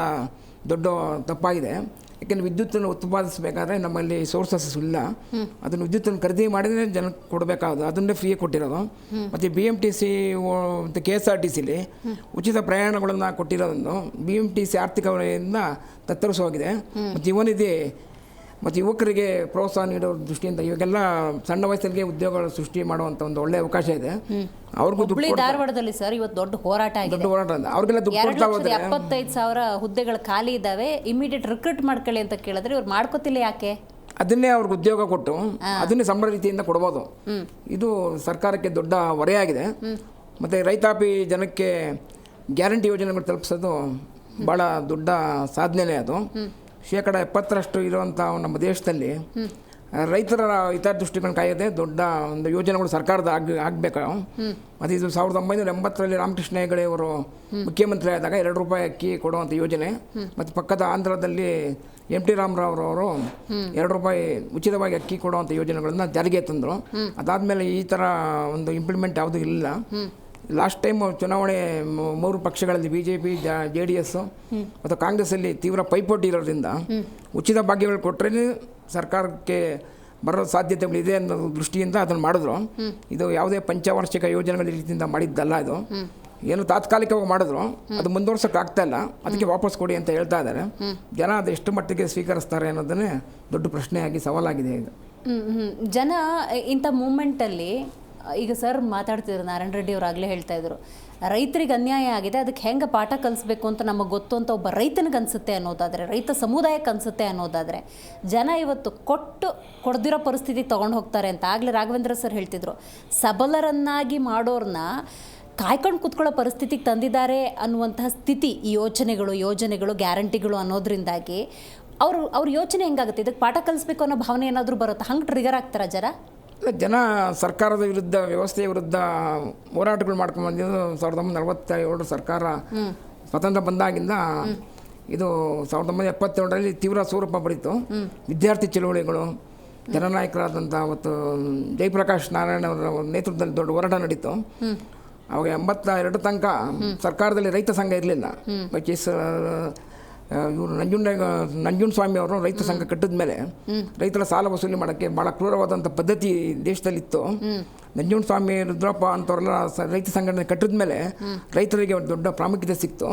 B: ದೊಡ್ಡ ತಪ್ಪಾಗಿದೆ. ಯಾಕೆಂದರೆ ವಿದ್ಯುತ್ತನ್ನು ಉತ್ಪಾದಿಸಬೇಕಾದ್ರೆ ನಮ್ಮಲ್ಲಿ ಸೋರ್ಸಸ್ ಇಲ್ಲ. ಅದನ್ನು ವಿದ್ಯುತ್ತನ್ನು ಖರೀದಿ ಮಾಡಿದರೆ ಜನಕ್ಕೆ ಕೊಡಬೇಕಾಗೋದು, ಅದನ್ನೇ ಫ್ರೀಯಾಗಿ ಕೊಟ್ಟಿರೋದು. ಮತ್ತು BMTC ಮತ್ತು KSRTCಲಿ ಉಚಿತ ಪ್ರಯಾಣಗಳನ್ನು ಕೊಟ್ಟಿರೋದನ್ನು BMTC ಆರ್ಥಿಕತೆಯಿಂದ ತತ್ತರಿಸೋಗಿದೆ. ಮತ್ತು ಯುವನಿಧಿ ಮತ್ತು ಯುವಕರಿಗೆ ಪ್ರೋತ್ಸಾಹ ನೀಡೋ ದೃಷ್ಟಿಯಿಂದ ಇವಾಗೆಲ್ಲ ಸಣ್ಣ ವಯಸ್ಸಲ್ಲಿಗೆ ಉದ್ಯೋಗಗಳ ಸೃಷ್ಟಿ ಮಾಡುವಂಥ ಒಂದು ಒಳ್ಳೆಯ ಅವಕಾಶ ಇದೆ. ಅವ್ರಿಗೂ
C: ಹುಬ್ಳಿ ಧಾರವಾಡದಲ್ಲಿ ಸರ್ ಇವತ್ತು ದೊಡ್ಡ ಹೋರಾಟ ಆಗಿದೆ.
B: ದೊಡ್ಡ ಹೋರಾಟ ಅಂತ ಅವ್ರಿಗೆಲ್ಲ ದುಡ್ಡು ಕೊಡ್ತಾ ಹೋದ್ರೆ
C: 75,000 ಹುದ್ದೆಗಳು ಖಾಲಿ ಇದ್ದಾವೆ, ಇಮಿಡಿಯೇಟ್ ರಿಕ್ರೂಟ್ ಮಾಡ್ಕೊಳ್ಳಿ ಅಂತ ಕೇಳಿದ್ರೆ ಇವ್ರು ಮಾಡ್ಕೋತಿಲ್ಲ. ಯಾಕೆ?
B: ಅದನ್ನೇ ಅವ್ರಿಗೆ ಉದ್ಯೋಗ ಕೊಟ್ಟು ಅದನ್ನೇ ಸಂಬಳ ರೀತಿಯಿಂದ ಕೊಡ್ಬೋದು. ಇದು ಸರ್ಕಾರಕ್ಕೆ ದೊಡ್ಡ ಹೊರೆಯಾಗಿದೆ. ಮತ್ತು ರೈತಾಪಿ ಜನಕ್ಕೆ ಗ್ಯಾರಂಟಿ ಯೋಜನೆಗಳು ತಲುಪಿಸೋದು ಭಾಳ ದೊಡ್ಡ ಸಾಧನೆನೇ. ಅದು 70% ಇರುವಂಥ ನಮ್ಮ ದೇಶದಲ್ಲಿ ರೈತರ ಹಿತದೃಷ್ಟಿಗಳನ್ನು ಕಾಯೋದೇ ದೊಡ್ಡ ಒಂದು ಯೋಜನೆಗಳು ಸರ್ಕಾರದ ಆಗಬೇಕು. ಮತ್ತು ಇದು 1980ರಲ್ಲಿ ರಾಮಕೃಷ್ಣ ಹೆಗಡೆ ಅವರು ಮುಖ್ಯಮಂತ್ರಿ ಆದಾಗ 2 ರೂಪಾಯಿ ಅಕ್ಕಿ ಕೊಡುವಂಥ ಯೋಜನೆ. ಮತ್ತು ಪಕ್ಕದ ಆಂಧ್ರದಲ್ಲಿ MT ರಾಮರಾವ್ ಅವರು 2 ರೂಪಾಯಿ ಉಚಿತವಾಗಿ ಅಕ್ಕಿ ಕೊಡುವಂಥ ಯೋಜನೆಗಳನ್ನು ಜಾರಿಗೆ ತಂದರು. ಅದಾದಮೇಲೆ ಈ ಥರ ಒಂದು ಇಂಪ್ಲಿಮೆಂಟ್ ಯಾವುದೂ ಇಲ್ಲ. ಲಾಸ್ಟ್ ಟೈಮ್ ಚುನಾವಣೆ 3 ಪಕ್ಷಗಳಲ್ಲಿ BJP, JDS ಮತ್ತು ಕಾಂಗ್ರೆಸ್ಸಲ್ಲಿ ತೀವ್ರ ಪೈಪೋಟಿ ಇರೋದ್ರಿಂದ ಉಚಿತ ಭಾಗ್ಯಗಳು ಕೊಟ್ಟರೆ ಸರ್ಕಾರಕ್ಕೆ ಬರೋ ಸಾಧ್ಯತೆಗಳಿದೆ ಅನ್ನೋ ದೃಷ್ಟಿಯಿಂದ ಅದನ್ನು ಮಾಡಿದ್ರು. ಇದು ಯಾವುದೇ ಪಂಚವಾರ್ಷಿಕ ಯೋಜನೆಗಳ ರೀತಿಯಿಂದ ಮಾಡಿದ್ದಲ್ಲ. ಇದು ಏನು ತಾತ್ಕಾಲಿಕವಾಗಿ ಮಾಡಿದ್ರು, ಅದು ಮುಂದುವರ್ಸೋಕೆ ಆಗ್ತಾ ಇಲ್ಲ. ಅದಕ್ಕೆ ವಾಪಸ್ ಕೊಡಿ ಅಂತ ಹೇಳ್ತಾ ಇದ್ದಾರೆ. ಜನ ಅದು ಎಷ್ಟು ಮಟ್ಟಿಗೆ ಸ್ವೀಕರಿಸ್ತಾರೆ ಅನ್ನೋದನ್ನೇ ದೊಡ್ಡ ಪ್ರಶ್ನೆಯಾಗಿ ಸವಾಲಾಗಿದೆ ಈಗ.
C: ಜನ ಇಂಥ ಮೂಮೆಂಟಲ್ಲಿ ಈಗ ಸರ್ ಮಾತಾಡ್ತಿದ್ರು, ನಾರಾಯಣ ರೆಡ್ಡಿ ಅವರು ಆಗಲೇ ಹೇಳ್ತಾ ಇದ್ರು, ರೈತರಿಗೆ ಅನ್ಯಾಯ ಆಗಿದೆ, ಅದಕ್ಕೆ ಹೆಂಗೆ ಪಾಠ ಕಲಿಸ್ಬೇಕು ಅಂತ ನಮಗೆ ಗೊತ್ತು ಅಂತ ಒಬ್ಬ ರೈತನಿಗೆ ಅನಿಸುತ್ತೆ ಅನ್ನೋದಾದರೆ, ರೈತ ಸಮುದಾಯಕ್ಕೆ ಅನಿಸುತ್ತೆ ಅನ್ನೋದಾದರೆ, ಜನ ಇವತ್ತು ಕೊಡ್ದಿರೋ ಪರಿಸ್ಥಿತಿಗೆ ತೊಗೊಂಡು ಹೋಗ್ತಾರೆ ಅಂತ ಆಗಲೇ ರಾಘವೇಂದ್ರ ಸರ್ ಹೇಳ್ತಿದ್ರು. ಸಬಲರನ್ನಾಗಿ ಮಾಡೋರನ್ನ ಕಾಯ್ಕೊಂಡು ಕೂತ್ಕೊಳ್ಳೋ ಪರಿಸ್ಥಿತಿಗೆ ತಂದಿದ್ದಾರೆ ಅನ್ನುವಂತಹ ಸ್ಥಿತಿ ಈ ಯೋಜನೆಗಳು ಗ್ಯಾರಂಟಿಗಳು ಅನ್ನೋದ್ರಿಂದಾಗಿ ಅವ್ರ ಯೋಚನೆ ಹೆಂಗಾಗುತ್ತೆ? ಇದಕ್ಕೆ ಪಾಠ ಕಲಿಸ್ಬೇಕು ಅನ್ನೋ ಭಾವನೆ ಏನಾದರೂ ಬರುತ್ತಾ? ಹಂಗೆ ಟ್ರಿಗರ್ ಆಗ್ತಾರ
B: ಜನ ಸರ್ಕಾರದ ವಿರುದ್ಧ, ವ್ಯವಸ್ಥೆಯ ವಿರುದ್ಧ ಹೋರಾಟಗಳು ಮಾಡ್ಕೊಂಡು ಬಂದಿದ್ದು 1947 ಸರ್ಕಾರ ಸ್ವತಂತ್ರ ಬಂದಾಗಿಂದ. ಇದು 1972ರಲ್ಲಿ ತೀವ್ರ ಸ್ವರೂಪ ಪಡೀತು. ವಿದ್ಯಾರ್ಥಿ ಚಳುವಳಿಗಳು, ಜನನಾಯಕರಾದಂಥ ಮತ್ತು ಜಯಪ್ರಕಾಶ್ ನಾರಾಯಣ ಅವರ ನೇತೃತ್ವದಲ್ಲಿ ದೊಡ್ಡ ಹೋರಾಟ ನಡೀತು. ಅವಾಗ 82 ತನಕ ಸರ್ಕಾರದಲ್ಲಿ ರೈತ ಸಂಘ ಇರಲಿಲ್ಲ. ಇವರು ನಂಜುಂಡಸ್ವಾಮಿ ಅವರು ರೈತ ಸಂಘ ಕಟ್ಟಿದ ಮೇಲೆ ರೈತರ ಸಾಲ ವಸೂಲಿ ಮಾಡೋಕ್ಕೆ ಭಾಳ ಕ್ರೂರವಾದಂಥ ಪದ್ಧತಿ ದೇಶದಲ್ಲಿತ್ತು. ನಂಜುಂಡಸ್ವಾಮಿ, ರುದ್ರಪ್ಪ ಅಂತವರೆಲ್ಲ ರೈತ ಸಂಘಟನೆ ಕಟ್ಟಿದ ಮೇಲೆ ರೈತರಿಗೆ ದೊಡ್ಡ ಪ್ರಾಮುಖ್ಯತೆ ಸಿಕ್ತು.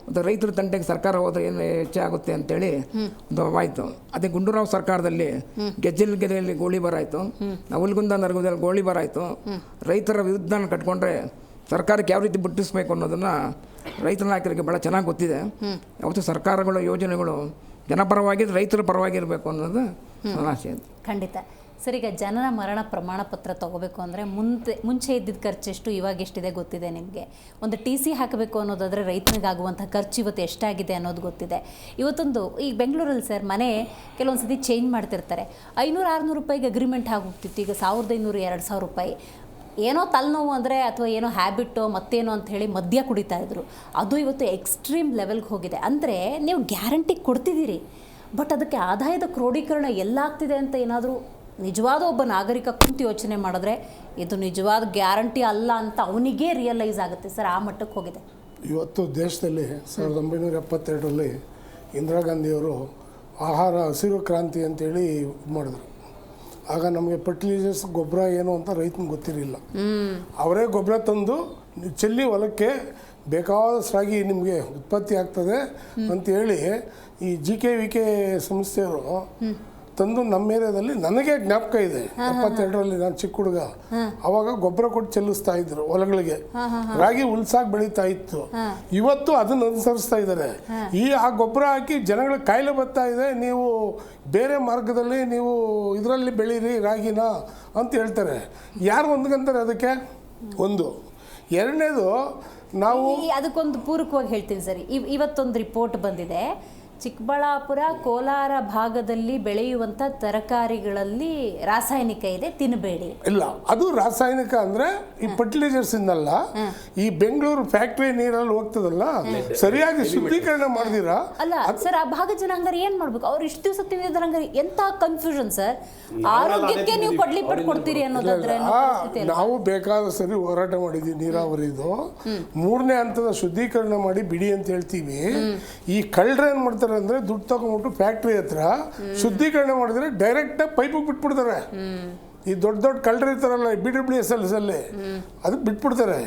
B: ಮತ್ತು ರೈತರ ತಂಟೆಗೆ ಸರ್ಕಾರ ಹೋದರೆ ಏನು ಹೆಚ್ಚಾಗುತ್ತೆ ಅಂತೇಳಿ ಒಂದು ಆಯಿತು. ಅದೇ ಗುಂಡೂರಾವ್ ಸರ್ಕಾರದಲ್ಲಿ ಗೆಜ್ಜೆಯಲ್ಲಿ ಗೋಳಿಬಾರ ಆಯಿತು, ನವಲಗುಂದ ನರಗುಂದದಲ್ಲಿ ಗೋಳಿಬಾರ ಆಯಿತು. ರೈತರ ವಿರುದ್ಧ ಕಟ್ಕೊಂಡ್ರೆ ಸರ್ಕಾರಕ್ಕೆ ಯಾವ ರೀತಿ ಬುಟ್ಟಿಸ್ಬೇಕು ಅನ್ನೋದನ್ನು ರೈತರ ನಾಯಕರಿಗೆ ಭಾಳ ಚೆನ್ನಾಗಿ ಗೊತ್ತಿದೆ. ಯಾವತ್ತು ಸರ್ಕಾರಗಳು ಯೋಜನೆಗಳು ಜನಪರವಾಗಿ ರೈತರ ಪರವಾಗಿರಬೇಕು ಅನ್ನೋದು ನನ್ನ ಆಸೆ.
C: ಖಂಡಿತ ಸರ್. ಈಗ ಜನನ ಮರಣ ಪ್ರಮಾಣ ಪತ್ರ ತೊಗೋಬೇಕು ಅಂದರೆ ಮುಂಚೆ ಇದ್ದಿದ್ದ ಖರ್ಚೆಷ್ಟು ಇವಾಗ ಎಷ್ಟಿದೆ ಗೊತ್ತಿದೆ ನಿಮಗೆ. ಒಂದು TC ಹಾಕಬೇಕು ಅನ್ನೋದಾದರೆ ರೈತನಿಗಾಗುವಂಥ ಖರ್ಚು ಇವತ್ತು ಎಷ್ಟಾಗಿದೆ ಅನ್ನೋದು ಗೊತ್ತಿದೆ. ಇವತ್ತೊಂದು ಈಗ ಬೆಂಗಳೂರಲ್ಲಿ ಸರ್ ಮನೆ ಕೆಲವೊಂದು ಸತಿ ಚೇಂಜ್ ಮಾಡ್ತಿರ್ತಾರೆ. 500-600 ರೂಪಾಯಿಗೆ ಅಗ್ರಿಮೆಂಟ್ ಆಗೋಗ್ತಿತ್ತು. ಈಗ 1,500-2,000 ರೂಪಾಯಿ. ಏನೋ ತಲೆನೋವು ಅಂದರೆ ಅಥವಾ ಏನೋ ಹ್ಯಾಬಿಟೋ ಮತ್ತೇನೋ ಅಂತ ಹೇಳಿ ಮದ್ಯ ಕುಡಿತಾ ಇದ್ರು. ಅದು ಇವತ್ತು ಎಕ್ಸ್ಟ್ರೀಮ್ ಲೆವೆಲ್ಗೆ ಹೋಗಿದೆ. ಅಂದರೆ ನೀವು ಗ್ಯಾರಂಟಿ ಕೊಡ್ತಿದ್ದೀರಿ, ಬಟ್ ಅದಕ್ಕೆ ಆದಾಯದ ಕ್ರೋಢೀಕರಣ ಎಲ್ಲಾಗ್ತಿದೆ ಅಂತ ಏನಾದರೂ ನಿಜವಾದ ಒಬ್ಬ ನಾಗರಿಕ ಕುಂತು ಯೋಚನೆ ಮಾಡಿದ್ರೆ ಇದು ನಿಜವಾದ ಗ್ಯಾರಂಟಿ ಅಲ್ಲ ಅಂತ ಅವನಿಗೇ ರಿಯಲೈಸ್ ಆಗುತ್ತೆ ಸರ್. ಆ ಮಟ್ಟಕ್ಕೆ ಹೋಗಿದೆ
D: ಇವತ್ತು ದೇಶದಲ್ಲಿ. 1972ರಲ್ಲಿ ಇಂದಿರಾ ಗಾಂಧಿಯವರು ಆಹಾರ ಹಸಿರು ಕ್ರಾಂತಿ ಅಂತೇಳಿ ಇದು ಮಾಡಿದ್ರು. ಆಗ ನಮಗೆ ಫರ್ಟಿಲೈಸರ್ಸ್ ಗೊಬ್ಬರ ಏನು ಅಂತ ರೈತನಿಗೆ ಗೊತ್ತಿರಲಿಲ್ಲ. ಅವರೇ ಗೊಬ್ಬರ ತಂದು ಚೆಲ್ಲಿ ಹೊಲಕ್ಕೆ ಬೇಕಾದಷ್ಟು ರಾಗಿ ನಿಮಗೆ ಉತ್ಪತ್ತಿ ಆಗ್ತದೆ ಅಂತೇಳಿ ಈ JKVK ಸಂಸ್ಥೆಯವರು ತಂದು ನಮ್ಮ ಏರಿಯಾದಲ್ಲಿ ನನಗೆ ಜ್ಞಾಪಕ ಇದೆ 72ರಲ್ಲಿ ನಾನು ಚಿಕ್ಕ ಹುಡುಗ ಅವಾಗ ಗೊಬ್ಬರ ಕೊಟ್ಟು ಚೆಲ್ಲಿಸ್ತಾ ಇದ್ರು ಹೊಲಗಳಿಗೆ, ರಾಗಿ ಉಲ್ಸಾಗಿ ಬೆಳೀತಾ ಇತ್ತು. ಇವತ್ತು ಅದನ್ನು ಅನುಸರಿಸ್ತಾ ಇದ್ದಾರೆ. ಆ ಗೊಬ್ಬರ ಹಾಕಿ ಜನಗಳ ಕಾಯಿಲೆ ಬರ್ತಾ ಇದೆ, ನೀವು ಬೇರೆ ಮಾರ್ಗದಲ್ಲಿ ನೀವು ಇದರಲ್ಲಿ ಬೆಳೀರಿ ರಾಗಿನ ಅಂತ ಹೇಳ್ತಾರೆ. ಯಾರು ಹೊಂದ್ಕೊಂತಾರೆ ಅದಕ್ಕೆ? ಒಂದು. ಎರಡನೇದು, ನಾವು
C: ಅದಕ್ಕೊಂದು ಪೂರಕವಾಗಿ ಹೇಳ್ತೀನಿ ಸರ್. ಇವತ್ತೊಂದು ರಿಪೋರ್ಟ್ ಬಂದಿದೆ, ಚಿಕ್ಕಬಳ್ಳಾಪುರ ಕೋಲಾರ ಭಾಗದಲ್ಲಿ ಬೆಳೆಯುವಂಥ ತರಕಾರಿಗಳಲ್ಲಿ ರಾಸಾಯನಿಕ ಇದೆ, ತಿನ್ನಬೇಡಿ.
D: ಇಲ್ಲ, ಅದು ರಾಸಾಯನಿಕ ಅಂದ್ರೆ ಈ ಫರ್ಟಿಲೈಸರ್ಸ್ ಇಂದಲ್ಲ, ಈ ಬೆಂಗಳೂರು ಫ್ಯಾಕ್ಟ್ರಿ ನೀರಲ್ಲಿ ಹೋಗ್ತದಲ್ಲ, ಸರಿಯಾಗಿ ಶುದ್ಧೀಕರಣ ಮಾಡಿದಿರಾ?
C: ಅಲ್ಲ ಸರ್, ಆ ಭಾಗದ ಜನ ಹಂಗಾರೆ ಏನ್ ಮಾಡ್ಬೇಕು? ಅವ್ರು ಇಷ್ಟು ದಿವಸ ತಿಂದಿದ್ರೆ ಹಂಗಾರೆ ಎಂತ ಕನ್ಫ್ಯೂಷನ್ ಸರ್. ಆರೋಗ್ಯಕ್ಕೆ ನೀವು ಕೊಡ್ಲಿ ಪಟ್ಟು ಕೊಡ್ತೀರಿ ಅನ್ನೋದಾದ್ರೆ
D: ನಾವು ಬೇಕಾದ ಸರಿ ಹೋರಾಟ ಮಾಡಿದ್ವಿ. ನೀರಾವರಿದು 3ನೇ ಹಂತದ ಶುದ್ಧೀಕರಣ ಮಾಡಿ ಬಿಡಿ ಅಂತ ಹೇಳ್ತೀವಿ. ಈ ಕಳ್ಳರು ಏನ್ ಮಾಡ್ತಾರೆ ಅಂದ್ರೆ ದುಡ್ಡು ತಗೊಂಡ್ಬಿಟ್ಟು ಫ್ಯಾಕ್ಟ್ರಿ ಹತ್ರ ಶುದ್ಧೀಕರಣ ಮಾಡಿದ್ರೆ ಡೈರೆಕ್ಟ್ ಪೈಪಿಗೆ ಬಿಟ್ಬಿಡ್ತಾರೆ. ಈ ದೊಡ್ಡ ದೊಡ್ಡ ಕಳ್ಳರು ಇರ್ತಾರಲ್ಲ BWSL ಅಲ್ಲಿ, ಅದಕ್ಕೆ ಬಿಟ್ಬಿಡ್ತಾರೆ.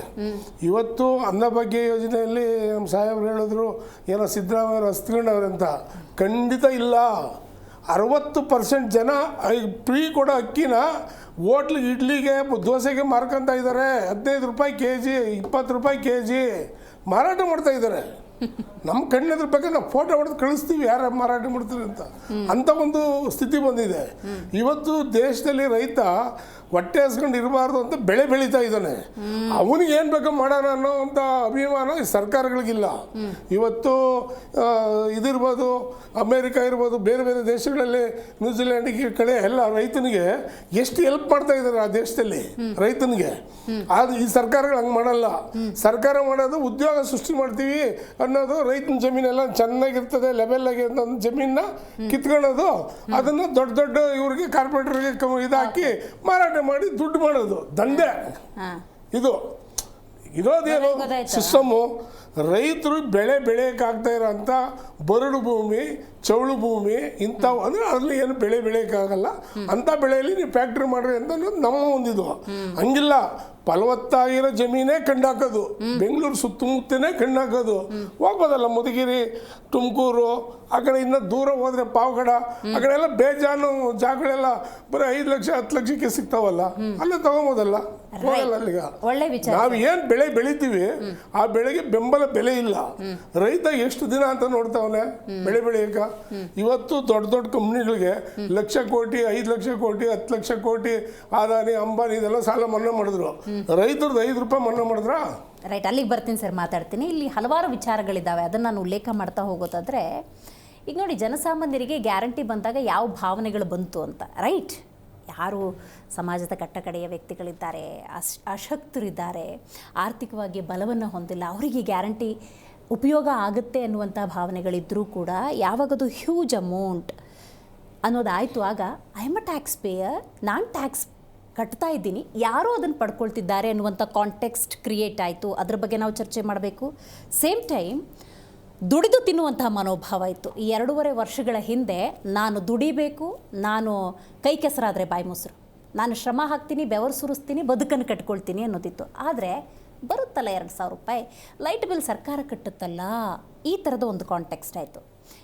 D: ಇವತ್ತು ಅನ್ನಭಾಗ್ಯ ಯೋಜನೆಯಲ್ಲಿ ನಮ್ಮ ಸಾಹೇಬ್ರು ಹೇಳಿದ್ರು ಏನೋ ಸಿದ್ದರಾಮಯ್ಯ ಹಸ್ತ್ಕೊಂಡವ್ರೆ ಅಂತ. ಖಂಡಿತ ಇಲ್ಲ. 60% ಜನ ಫ್ರೀ ಕೊಡೋ ಅಕ್ಕಿನ ಹೋಟ್ಲಿಗೆ, ಇಡ್ಲಿಗೆ, ದೋಸೆಗೆ ಮಾರ್ಕೊಂತ ಇದ್ದಾರೆ. 15 ರೂಪಾಯಿ kg, 20 ರೂಪಾಯಿ kg ಮಾರಾಟ ಮಾಡ್ತಾ ಇದ್ದಾರೆ. ನಮ್ಮ ಕಣ್ಣೆದ್ರ ಬಗ್ಗೆ ನಾವು ಫೋಟೋ ಹೊಡೆದು ಕಳಿಸ್ತೀವಿ ಯಾರು ಮಾರಾಟ ಮಾಡ್ತಾರೆ ಅಂತ ಒಂದು ಸ್ಥಿತಿ ಬಂದಿದೆ. ಇವತ್ತು ದೇಶದಲ್ಲಿ ರೈತ ಹೊಟ್ಟೆ ಹಸ್ಕೊಂಡು ಇರಬಾರ್ದು ಅಂತ ಬೆಳೆ ಬೆಳೀತಾ ಇದ್ದಾನೆ. ಅವನಿಗೆ ಏನು ಬೇಕೋ ಮಾಡೋಣ ಅನ್ನೋ ಅಂತ ಅಭಿಮಾನ ಈ ಸರ್ಕಾರಗಳಿಗಿಲ್ಲ. ಇವತ್ತು ಇದಿರ್ಬೋದು, ಅಮೇರಿಕ ಇರ್ಬೋದು, ಬೇರೆ ಬೇರೆ ದೇಶಗಳಲ್ಲಿ, ನ್ಯೂಜಿಲ್ಯಾಂಡಿಗೆ ಕಡೆ ಎಲ್ಲ ರೈತನಿಗೆ ಎಷ್ಟು ಹೆಲ್ಪ್ ಮಾಡ್ತಾ ಇದ್ದಾರೆ ಆ ದೇಶದಲ್ಲಿ ರೈತನಿಗೆ. ಆದ್ರೆ ಈ ಸರ್ಕಾರಗಳು ಹಂಗೆ ಮಾಡಲ್ಲ. ಸರ್ಕಾರ ಮಾಡೋದು ಉದ್ಯೋಗ ಸೃಷ್ಟಿ ಮಾಡ್ತೀವಿ ಅನ್ನೋದು, ರೈತನ ಜಮೀನೆಲ್ಲ ಚೆನ್ನಾಗಿರ್ತದೆ ಲೆವೆಲ್ ಆಗಿ ಒಂದು ಜಮೀನ ಕಿತ್ಕೊಳ್ಳೋದು, ಅದನ್ನು ದೊಡ್ಡ ದೊಡ್ಡ ಇವ್ರಿಗೆ ಕಾರ್ಪೊರೇಟರ್ಗೆ ಇದಾಕಿ ಮಾರಾಟ ಮಾಡಿ ದುಡ್ಡು ಮಾಡೋದು ದಂಧೆ. ಇದು ಇರೋದೇನು ಸಿಸ್ಟಮು? ರೈತರು ಬೆಳೆ ಬೆಳೆಯೋಕ್ಕಾಗ್ತಾ ಇರೋಂಥ ಬರಡು ಭೂಮಿ, ಚೌಳು ಭೂಮಿ ಇಂಥವು ಅಂದರೆ ಅದರಲ್ಲಿ ಏನು ಬೆಳೆ ಬೆಳೆಯೋಕ್ಕಾಗಲ್ಲ ಅಂಥ ಬೆಳೆಯಲ್ಲಿ ನೀವು ಫ್ಯಾಕ್ಟ್ರಿ ಮಾಡ್ರಿ ಅಂತ ನಮ್ಮ ಒಂದಿದು. ಹಂಗಿಲ್ಲ, ಫಲವತ್ತಾಗಿರೋ ಜಮೀನೇ ಕಂಡಾಕೋದು, ಬೆಂಗಳೂರು ಸುತ್ತಮುತ್ತನೇ ಕಂಡಾಕೋದು. ಹೋಗ್ಬೋದಲ್ಲ ಮಧುಗಿರಿ, ತುಮಕೂರು, ಆ ಕಡೆ ಇನ್ನೂ ದೂರ ಹೋದರೆ ಪಾವಗಡ, ಆ ಕಡೆ ಎಲ್ಲ ಬೇಜಾನು ಜಾಗಗಳೆಲ್ಲ ಬರೀ 5 ಲಕ್ಷ 10 ಲಕ್ಷಕ್ಕೆ ಸಿಗ್ತಾವಲ್ಲ, ಅಲ್ಲೇ ತಗೊಬೋದಲ್ಲ. ಹೋಗಲ್ಲ ಅಲ್ಲಿಗ. ನಾವು ಏನು ಬೆಳೆ ಬೆಳಿತೀವಿ ಆ ಬೆಳೆಗೆ ಬೆಂಬಲ ಬೆಲೆ ಇಲ್ಲ. ರೈತ ಎಷ್ಟು ದಿನ ಅಂತ ನೋಡ್ತಾವನೆ ಬೆಳೆ ಬೆಳೆಯಕ. ಇವತ್ತು ದೊಡ್ಡ ದೊಡ್ಡ ಕಂಪ್ನಿಗಳಿಗೆ ಲಕ್ಷ ಕೋಟಿ, 5 ಲಕ್ಷ ಕೋಟಿ, 10 ಲಕ್ಷ ಕೋಟಿ ಅದಾನಿ, ಅಂಬಾನಿ ಇದೆಲ್ಲ ಸಾಲ ಮನ್ನಾ ಮಾಡಿದ್ರು. ರೈತರದ್ದು 5 ರೂಪಾಯಿ ಮನ್ನಾ ಮಾಡಿದ್ರಾ?
C: ರೈಟ್, ಅಲ್ಲಿಗೆ ಬರ್ತೀನಿ ಸರ್, ಮಾತಾಡ್ತೀನಿ. ಇಲ್ಲಿ ಹಲವಾರು ವಿಚಾರಗಳಿದ್ದಾವೆ, ಅದನ್ನು ನಾನು ಉಲ್ಲೇಖ ಮಾಡ್ತಾ ಹೋಗೋದಾದರೆ, ಈಗ ನೋಡಿ, ಜನಸಾಮಾನ್ಯರಿಗೆ ಗ್ಯಾರಂಟಿ ಬಂದಾಗ ಯಾವ ಭಾವನೆಗಳು ಬಂತು ಅಂತ. ರೈಟ್, ಯಾರು ಸಮಾಜದ ಕಟ್ಟಕಡೆಯ ವ್ಯಕ್ತಿಗಳಿದ್ದಾರೆ, ಅಶಕ್ತರಿದ್ದಾರೆ, ಆರ್ಥಿಕವಾಗಿ ಬಲವನ್ನು ಹೊಂದಿಲ್ಲ, ಅವರಿಗೆ ಗ್ಯಾರಂಟಿ ಉಪಯೋಗ ಆಗುತ್ತೆ ಅನ್ನುವಂಥ ಭಾವನೆಗಳಿದ್ದರೂ ಕೂಡ ಯಾವಾಗದು ಹ್ಯೂಜ್ ಅಮೌಂಟ್ ಅನ್ನೋದಾಯಿತು, ಆಗ I am a tax pair, ನಾನು ಟ್ಯಾಕ್ಸ್ ಕಟ್ತಾ ಇದ್ದೀನಿ, ಯಾರೋ ಅದನ್ನು ಪಡ್ಕೊಳ್ತಿದ್ದಾರೆ ಅನ್ನುವಂಥ ಕಾಂಟೆಕ್ಸ್ಟ್ ಕ್ರಿಯೇಟ್ ಆಯಿತು. ಅದ್ರ ಬಗ್ಗೆ ನಾವು ಚರ್ಚೆ ಮಾಡಬೇಕು. ಸೇಮ್ ಟೈಮ್ ದುಡಿದು ತಿನ್ನುವಂತಹ ಮನೋಭಾವ ಇತ್ತು. ಈ 2.5 ವರ್ಷಗಳ ಹಿಂದೆ ನಾನು ದುಡಿಬೇಕು, ನಾನು ಕೈ ಕೆಸರಾದರೆ ಬಾಯಿ ಮೊಸರು, ನಾನು ಶ್ರಮ ಹಾಕ್ತೀನಿ, ಬೆವರು ಸುರಿಸ್ತೀನಿ, ಬದುಕನ್ನು ಕಟ್ಕೊಳ್ತೀನಿ ಅನ್ನೋದಿತ್ತು. ಆದರೆ ಬರುತ್ತಲ್ಲ 2,000 ರೂಪಾಯಿ ಲೈಟ್ ಬಿಲ್ ಸರ್ಕಾರ ಕಟ್ಟುತ್ತಲ್ಲ, ಈ ಥರದ ಒಂದು ಕಾಂಟೆಕ್ಸ್ಟ್ ಆಯಿತು.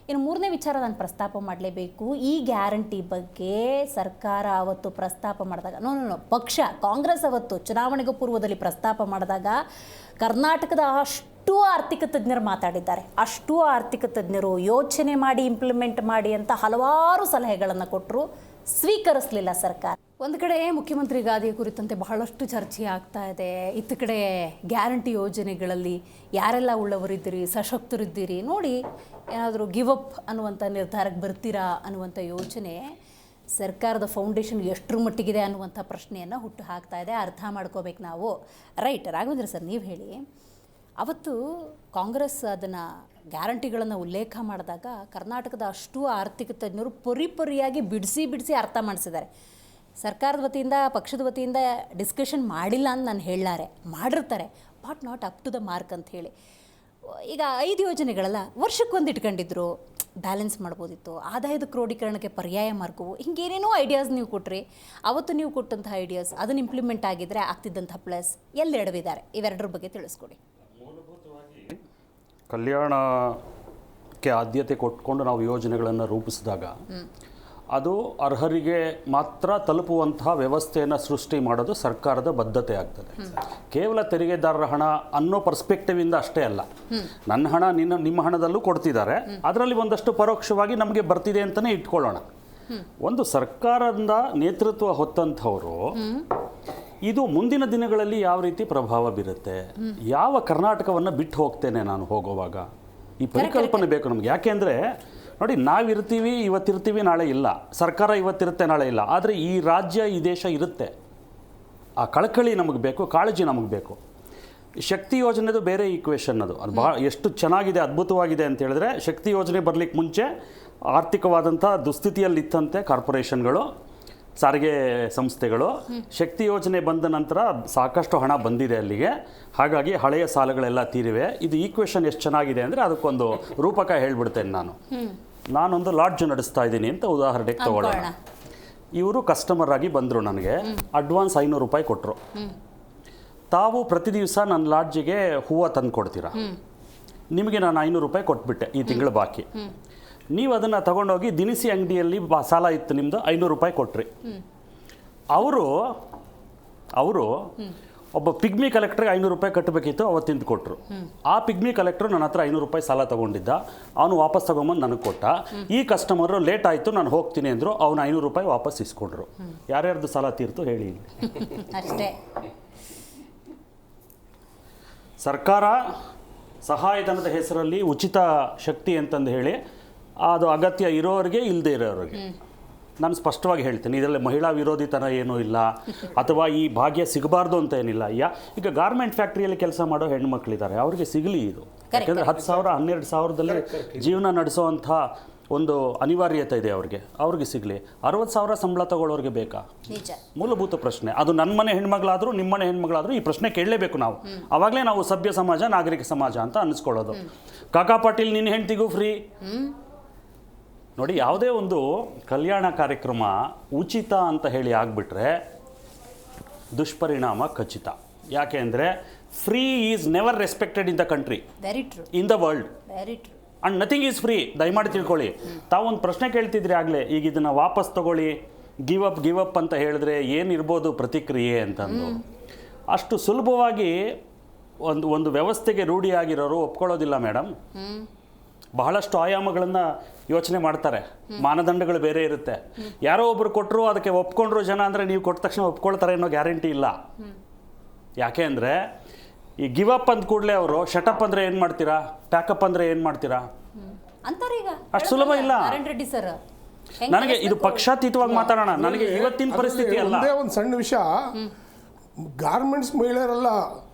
C: ಇನ್ನು 3ನೇ ವಿಚಾರ ನಾನು ಪ್ರಸ್ತಾಪ ಮಾಡಲೇಬೇಕು. ಈ ಗ್ಯಾರಂಟಿ ಬಗ್ಗೆ ಸರ್ಕಾರ ಅವತ್ತು ಪ್ರಸ್ತಾಪ ಮಾಡಿದಾಗ, ಪಕ್ಷ ಕಾಂಗ್ರೆಸ್ ಅವತ್ತು ಚುನಾವಣೆಗೂ ಪೂರ್ವದಲ್ಲಿ ಪ್ರಸ್ತಾಪ ಮಾಡಿದಾಗ ಕರ್ನಾಟಕದ ಅಷ್ಟು ಆರ್ಥಿಕ ತಜ್ಞರು ಮಾತಾಡಿದ್ದಾರೆ. ಅಷ್ಟು ಆರ್ಥಿಕ ತಜ್ಞರು ಯೋಚನೆ ಮಾಡಿ ಇಂಪ್ಲಿಮೆಂಟ್ ಮಾಡಿ ಅಂತ ಹಲವಾರು ಸಲಹೆಗಳನ್ನು ಕೊಟ್ಟರು, ಸ್ವೀಕರಿಸಲಿಲ್ಲ ಸರ್ಕಾರ. ಒಂದು ಕಡೆ ಮುಖ್ಯಮಂತ್ರಿ ಗಾದಿಯ ಕುರಿತಂತೆ ಬಹಳಷ್ಟು ಚರ್ಚೆ ಆಗ್ತಾ ಇದೆ, ಇತ್ತ ಕಡೆ ಗ್ಯಾರಂಟಿ ಯೋಜನೆಗಳಲ್ಲಿ ಯಾರೆಲ್ಲ ಉಳ್ಳವರಿದ್ದೀರಿ, ಸಶಕ್ತರಿದ್ದೀರಿ, ನೋಡಿ ಏನಾದರೂ ಗಿವ್ ಅಪ್ ಅನ್ನುವಂಥ ನಿರ್ಧಾರಕ್ಕೆ ಬರ್ತೀರಾ ಅನ್ನುವಂಥ ಯೋಚನೆ ಸರ್ಕಾರದ ಫೌಂಡೇಶನ್ ಎಷ್ಟರ ಮಟ್ಟಿಗಿದೆ ಅನ್ನುವಂಥ ಪ್ರಶ್ನೆಯನ್ನು ಹುಟ್ಟು ಹಾಕ್ತಾ ಇದೆ. ಅರ್ಥ ಮಾಡ್ಕೋಬೇಕು ನಾವು. ರೈಟ್, ರಾಘವೇಂದ್ರ ಸರ್, ನೀವು ಹೇಳಿ, ಅವತ್ತು ಕಾಂಗ್ರೆಸ್ ಅದನ್ನು ಗ್ಯಾರಂಟಿಗಳನ್ನು ಉಲ್ಲೇಖ ಮಾಡಿದಾಗ ಕರ್ನಾಟಕದ ಅಷ್ಟು ಆರ್ಥಿಕ ತಜ್ಞರು ಪರಿಯಾಗಿ ಬಿಡಿಸಿ ಅರ್ಥ ಮಾಡಿಸಿದ್ದಾರೆ. ಸರ್ಕಾರದ ವತಿಯಿಂದ, ಪಕ್ಷದ ವತಿಯಿಂದ ಡಿಸ್ಕಷನ್ ಮಾಡಿಲ್ಲ ಅಂತ ನಾನು ಹೇಳಲಾರೆ, ಮಾಡಿರ್ತಾರೆ, but not up to the mark ಅಂತ ಹೇಳಿ. ಈಗ 5 ಯೋಜನೆಗಳಲ್ಲ, ವರ್ಷಕ್ಕೊಂದು ಇಟ್ಕೊಂಡಿದ್ರು. ಬ್ಯಾಲೆನ್ಸ್ ಮಾಡ್ಬೋದಿತ್ತು, ಆದಾಯದ ಕ್ರೋಢೀಕರಣಕ್ಕೆ ಪರ್ಯಾಯ ಮಾರ್ಗವು, ಹಿಂಗೇನೇನೋ ಐಡಿಯಾಸ್ ನೀವು ಕೊಟ್ರಿ. ಅವತ್ತು ನೀವು ಕೊಟ್ಟಂತಹ ಐಡಿಯಾಸ್ ಅದನ್ನು ಇಂಪ್ಲಿಮೆಂಟ್ ಆಗಿದ್ದರೆ ಆಗ್ತಿದ್ದಂಥ ಪ್ಲಸ್ ಎಲ್ಲಿ ಎಡವಿದ್ದಾರೆ, ಇವೆರಡರ ಬಗ್ಗೆ ತಿಳಿಸ್ಕೊಡಿ.
E: ಕಲ್ಯಾಣಕ್ಕೆ ಆದ್ಯತೆ ಕೊಟ್ಕೊಂಡು ನಾವು ಯೋಜನೆಗಳನ್ನು ರೂಪಿಸಿದಾಗ ಅದು ಅರ್ಹರಿಗೆ ಮಾತ್ರ ತಲುಪುವಂತಹ ವ್ಯವಸ್ಥೆಯನ್ನು ಸೃಷ್ಟಿ ಮಾಡೋದು ಸರ್ಕಾರದ ಬದ್ಧತೆ ಆಗ್ತದೆ. ಕೇವಲ ತೆರಿಗೆದಾರರ ಹಣ ಅನ್ನೋ ಪರ್ಸ್ಪೆಕ್ಟಿವಿಂದ ಅಷ್ಟೇ ಅಲ್ಲ, ನನ್ನ ಹಣ ನಿಮ್ಮ ಹಣದಲ್ಲೂ ಕೊಡ್ತಿದ್ದಾರೆ, ಅದರಲ್ಲಿ ಒಂದಷ್ಟು ಪರೋಕ್ಷವಾಗಿ ನಮಗೆ ಬರ್ತಿದೆ ಅಂತಲೇ ಇಟ್ಕೊಳ್ಳೋಣ. ಒಂದು ಸರ್ಕಾರದಿಂದ ನೇತೃತ್ವ ಹೊತ್ತಂಥವರು ಇದು ಮುಂದಿನ ದಿನಗಳಲ್ಲಿ ಯಾವ ರೀತಿ ಪ್ರಭಾವ ಬೀರುತ್ತೆ, ಯಾವ ಕರ್ನಾಟಕವನ್ನು ಬಿಟ್ಟು ಹೋಗ್ತೇನೆ ನಾನು ಹೋಗುವಾಗ, ಈ ಪರಿಕಲ್ಪನೆ ಬೇಕು ನಮಗೆ. ಯಾಕೆಂದರೆ ನೋಡಿ, ನಾವಿರ್ತೀವಿ, ಇವತ್ತಿರ್ತೀವಿ, ನಾಳೆ ಇಲ್ಲ. ಸರ್ಕಾರ ಇವತ್ತಿರುತ್ತೆ, ನಾಳೆ ಇಲ್ಲ. ಆದರೆ ಈ ರಾಜ್ಯ, ಈ ದೇಶ ಇರುತ್ತೆ. ಆ ಕಳಕಳಿ ನಮಗೆ ಬೇಕು, ಕಾಳಜಿ ನಮಗೆ ಬೇಕು. ಶಕ್ತಿ ಯೋಜನೆದು ಬೇರೆ ಈಕ್ವೇಷನ್ ಅದು ಭಾಳ ಎಷ್ಟು ಚೆನ್ನಾಗಿದೆ, ಅದ್ಭುತವಾಗಿದೆ ಅಂತ ಹೇಳಿದ್ರೆ, ಶಕ್ತಿ ಯೋಜನೆ ಬರಲಿಕ್ಕೆ ಮುಂಚೆ ಆರ್ಥಿಕವಾದಂಥ ದುಸ್ಥಿತಿಯಲ್ಲಿತ್ತಂತೆ ಕಾರ್ಪೊರೇಷನ್ಗಳು, ಸಾರಿಗೆ ಸಂಸ್ಥೆಗಳು. ಶಕ್ತಿ ಯೋಜನೆ ಬಂದ ನಂತರ ಸಾಕಷ್ಟು ಹಣ ಬಂದಿದೆ ಅಲ್ಲಿಗೆ, ಹಾಗಾಗಿ ಹಳೆಯ ಸಾಲಗಳೆಲ್ಲ ತೀರಿವೆ. ಇದು ಈಕ್ವೇಷನ್ ಎಷ್ಟು ಚೆನ್ನಾಗಿದೆ ಅಂದರೆ ಅದಕ್ಕೊಂದು ರೂಪಕ ಹೇಳ್ಬಿಡ್ತೇನೆ ನಾನೊಂದು ಲಾಡ್ಜ್ ನಡೆಸ್ತಾ ಇದ್ದೀನಿ ಅಂತ ಉದಾಹರಣೆಗೆ ತಗೊಳ್ಳೋಣ. ಇವರು ಕಸ್ಟಮರ್ ಆಗಿ ಬಂದರು, ನನಗೆ ಅಡ್ವಾನ್ಸ್ 500 ರೂಪಾಯಿ ಕೊಟ್ಟರು. ತಾವು ಪ್ರತಿ ದಿವಸ ನನ್ನ ಲಾಡ್ಜಿಗೆ ಹೂವು ತಂದು ಕೊಡ್ತೀರಾ, ನಿಮಗೆ ನಾನು 500 ರೂಪಾಯಿ ಕೊಟ್ಬಿಟ್ಟೆ ಈ ತಿಂಗಳು ಬಾಕಿ. ನೀವು ಅದನ್ನು ತಗೊಂಡೋಗಿ ದಿನಸಿ ಅಂಗಡಿಯಲ್ಲಿ ಸಾಲ ಇತ್ತು ನಿಮ್ಮದು, 500 ರೂಪಾಯಿ ಕೊಟ್ರಿ. ಅವರು ಒಬ್ಬ ಪಿಗ್ಮಿ ಕಲೆಕ್ಟ್ರಿಗೆ 500 ರೂಪಾಯಿ ಕಟ್ಟಬೇಕಿತ್ತು, ಅವತ್ತಿಂದು ಕೊಟ್ಟರು. ಆ ಪಿಗ್ಮಿ ಕಲೆಕ್ಟ್ರು ನನ್ನ ಹತ್ರ 500 ರೂಪಾಯಿ ಸಾಲ ತೊಗೊಂಡಿದ್ದ, ಅವನು ವಾಪಸ್ ತೊಗೊಂಬಂದು ನನಗೆ ಕೊಟ್ಟ. ಈ ಕಸ್ಟಮರು ಲೇಟ್ ಆಯಿತು, ನಾನು ಹೋಗ್ತೀನಿ ಅಂದರು, ಅವನು 500 ರೂಪಾಯಿ ವಾಪಸ್ ಇಸ್ಕೊಂಡ್ರು. ಯಾರ್ಯಾರ್ದು ಸಾಲ ತೀರ್ತು ಹೇಳಿ?
C: ಅಷ್ಟೇ.
E: ಸರ್ಕಾರ ಸಹಾಯಧನದ ಹೆಸರಲ್ಲಿ ಉಚಿತ ಶಕ್ತಿ ಅಂತಂದು ಹೇಳಿ ಅದು ಅಗತ್ಯ ಇರೋರಿಗೆ, ಇಲ್ಲದೆ ಇರೋರಿಗೆ. ನಾನು ಸ್ಪಷ್ಟವಾಗಿ ಹೇಳ್ತೀನಿ, ಇದರಲ್ಲಿ ಮಹಿಳಾ ವಿರೋಧಿತನ ಏನೂ ಇಲ್ಲ, ಅಥವಾ ಈ ಭಾಗ್ಯ ಸಿಗಬಾರ್ದು ಅಂತ ಏನಿಲ್ಲ. ಈಗ ಗಾರ್ಮೆಂಟ್ ಫ್ಯಾಕ್ಟ್ರಿಯಲ್ಲಿ ಕೆಲಸ ಮಾಡೋ ಹೆಣ್ಮಕ್ಳಿದ್ದಾರೆ, ಅವ್ರಿಗೆ ಸಿಗಲಿ ಇದು. ಯಾಕೆಂದರೆ 10,000 12,000ದಲ್ಲಿ ಜೀವನ ನಡೆಸೋವಂಥ ಒಂದು ಅನಿವಾರ್ಯತೆ ಇದೆ ಅವ್ರಿಗೆ ಸಿಗಲಿ. 60,000 ಸಂಬಳ ತಗೊಳ್ಳೋರಿಗೆ ಬೇಕಾ? ಮೂಲಭೂತ ಪ್ರಶ್ನೆ ಅದು. ನನ್ನ ಮನೆ ಹೆಣ್ಮಗಳಾದರೂ ನಿಮ್ಮ ಮನೆ ಹೆಣ್ಮಗಳಾದರೂ ಈ ಪ್ರಶ್ನೆ ಕೇಳಲೇಬೇಕು ನಾವು. ಆವಾಗಲೇ ನಾವು ಸಭ್ಯ ಸಮಾಜ, ನಾಗರಿಕ ಸಮಾಜ ಅಂತ ಅನ್ನಿಸ್ಕೊಳ್ಳೋದು. ಕಾಕಾ ಪಾಟೀಲ್ ನಿನ್ನ ಹೆಂಡ್ತಿಗೂ ಫ್ರೀ ನೋಡಿ. ಯಾವುದೇ ಒಂದು ಕಲ್ಯಾಣ ಕಾರ್ಯಕ್ರಮ ಉಚಿತ ಅಂತ ಹೇಳಿ ಆಗಿಬಿಟ್ರೆ ದುಷ್ಪರಿಣಾಮ ಖಚಿತ. ಯಾಕೆ ಅಂದರೆ free is never respected in the country, in the world, and nothing is free. ದಯಮಾಡಿ ತಿಳ್ಕೊಳ್ಳಿ. ತಾವೊಂದು ಪ್ರಶ್ನೆ ಕೇಳ್ತಿದ್ರಿ ಆಗಲೇ, ಈಗ ಇದನ್ನು ವಾಪಸ್ ತಗೊಳ್ಳಿ, ಗಿವ್ ಅಪ್ ಅಂತ ಹೇಳಿದ್ರೆ ಏನಿರ್ಬೋದು ಪ್ರತಿಕ್ರಿಯೆ ಅಂತಂದು. ಅಷ್ಟು ಸುಲಭವಾಗಿ ಒಂದು ವ್ಯವಸ್ಥೆಗೆ ರೂಢಿಯಾಗಿರೋರು ಒಪ್ಕೊಳ್ಳೋದಿಲ್ಲ ಮೇಡಮ್. ಬಹಳಷ್ಟು ಆಯಾಮಗಳನ್ನು ಯೋಚನೆ ಮಾಡ್ತಾರೆ, ಮಾನದಂಡಗಳು ಬೇರೆ ಇರುತ್ತೆ. ಯಾರೋ ಒಬ್ರು ಕೊಟ್ಟರು, ಅದಕ್ಕೆ ಒಪ್ಕೊಂಡ್ರು ಜನ ಅಂದರೆ ನೀವು ಕೊಟ್ಟ ತಕ್ಷಣ ಒಪ್ಕೊಳ್ತಾರೆ ಅನ್ನೋ ಗ್ಯಾರಂಟಿ ಇಲ್ಲ. ಯಾಕೆ ಅಂದರೆ ಈ ಗಿವ್ ಅಪ್ ಅಂದ ಕೂಡಲೇ ಅವರು ಶಟಪ್ ಅಂದರೆ ಏನು ಮಾಡ್ತೀರಾ, ಪ್ಯಾಕಪ್ ಅಂದರೆ ಏನು ಮಾಡ್ತೀರಾ ಅಷ್ಟು ಸುಲಭ ಇಲ್ಲ. ನನಗೆ ಇದು ಪಕ್ಷಾತೀತವಾಗಿ ಮಾತಾಡೋಣ, ನನಗೆ ಇವತ್ತಿನ ಪರಿಸ್ಥಿತಿ ಅಲ್ಲ.
D: ಒಂದು ಸಣ್ಣ ವಿಷಯ, ಗಾರ್ಮೆಂಟ್ಸ್ ಮಹಿಳೆಯರೆಲ್ಲ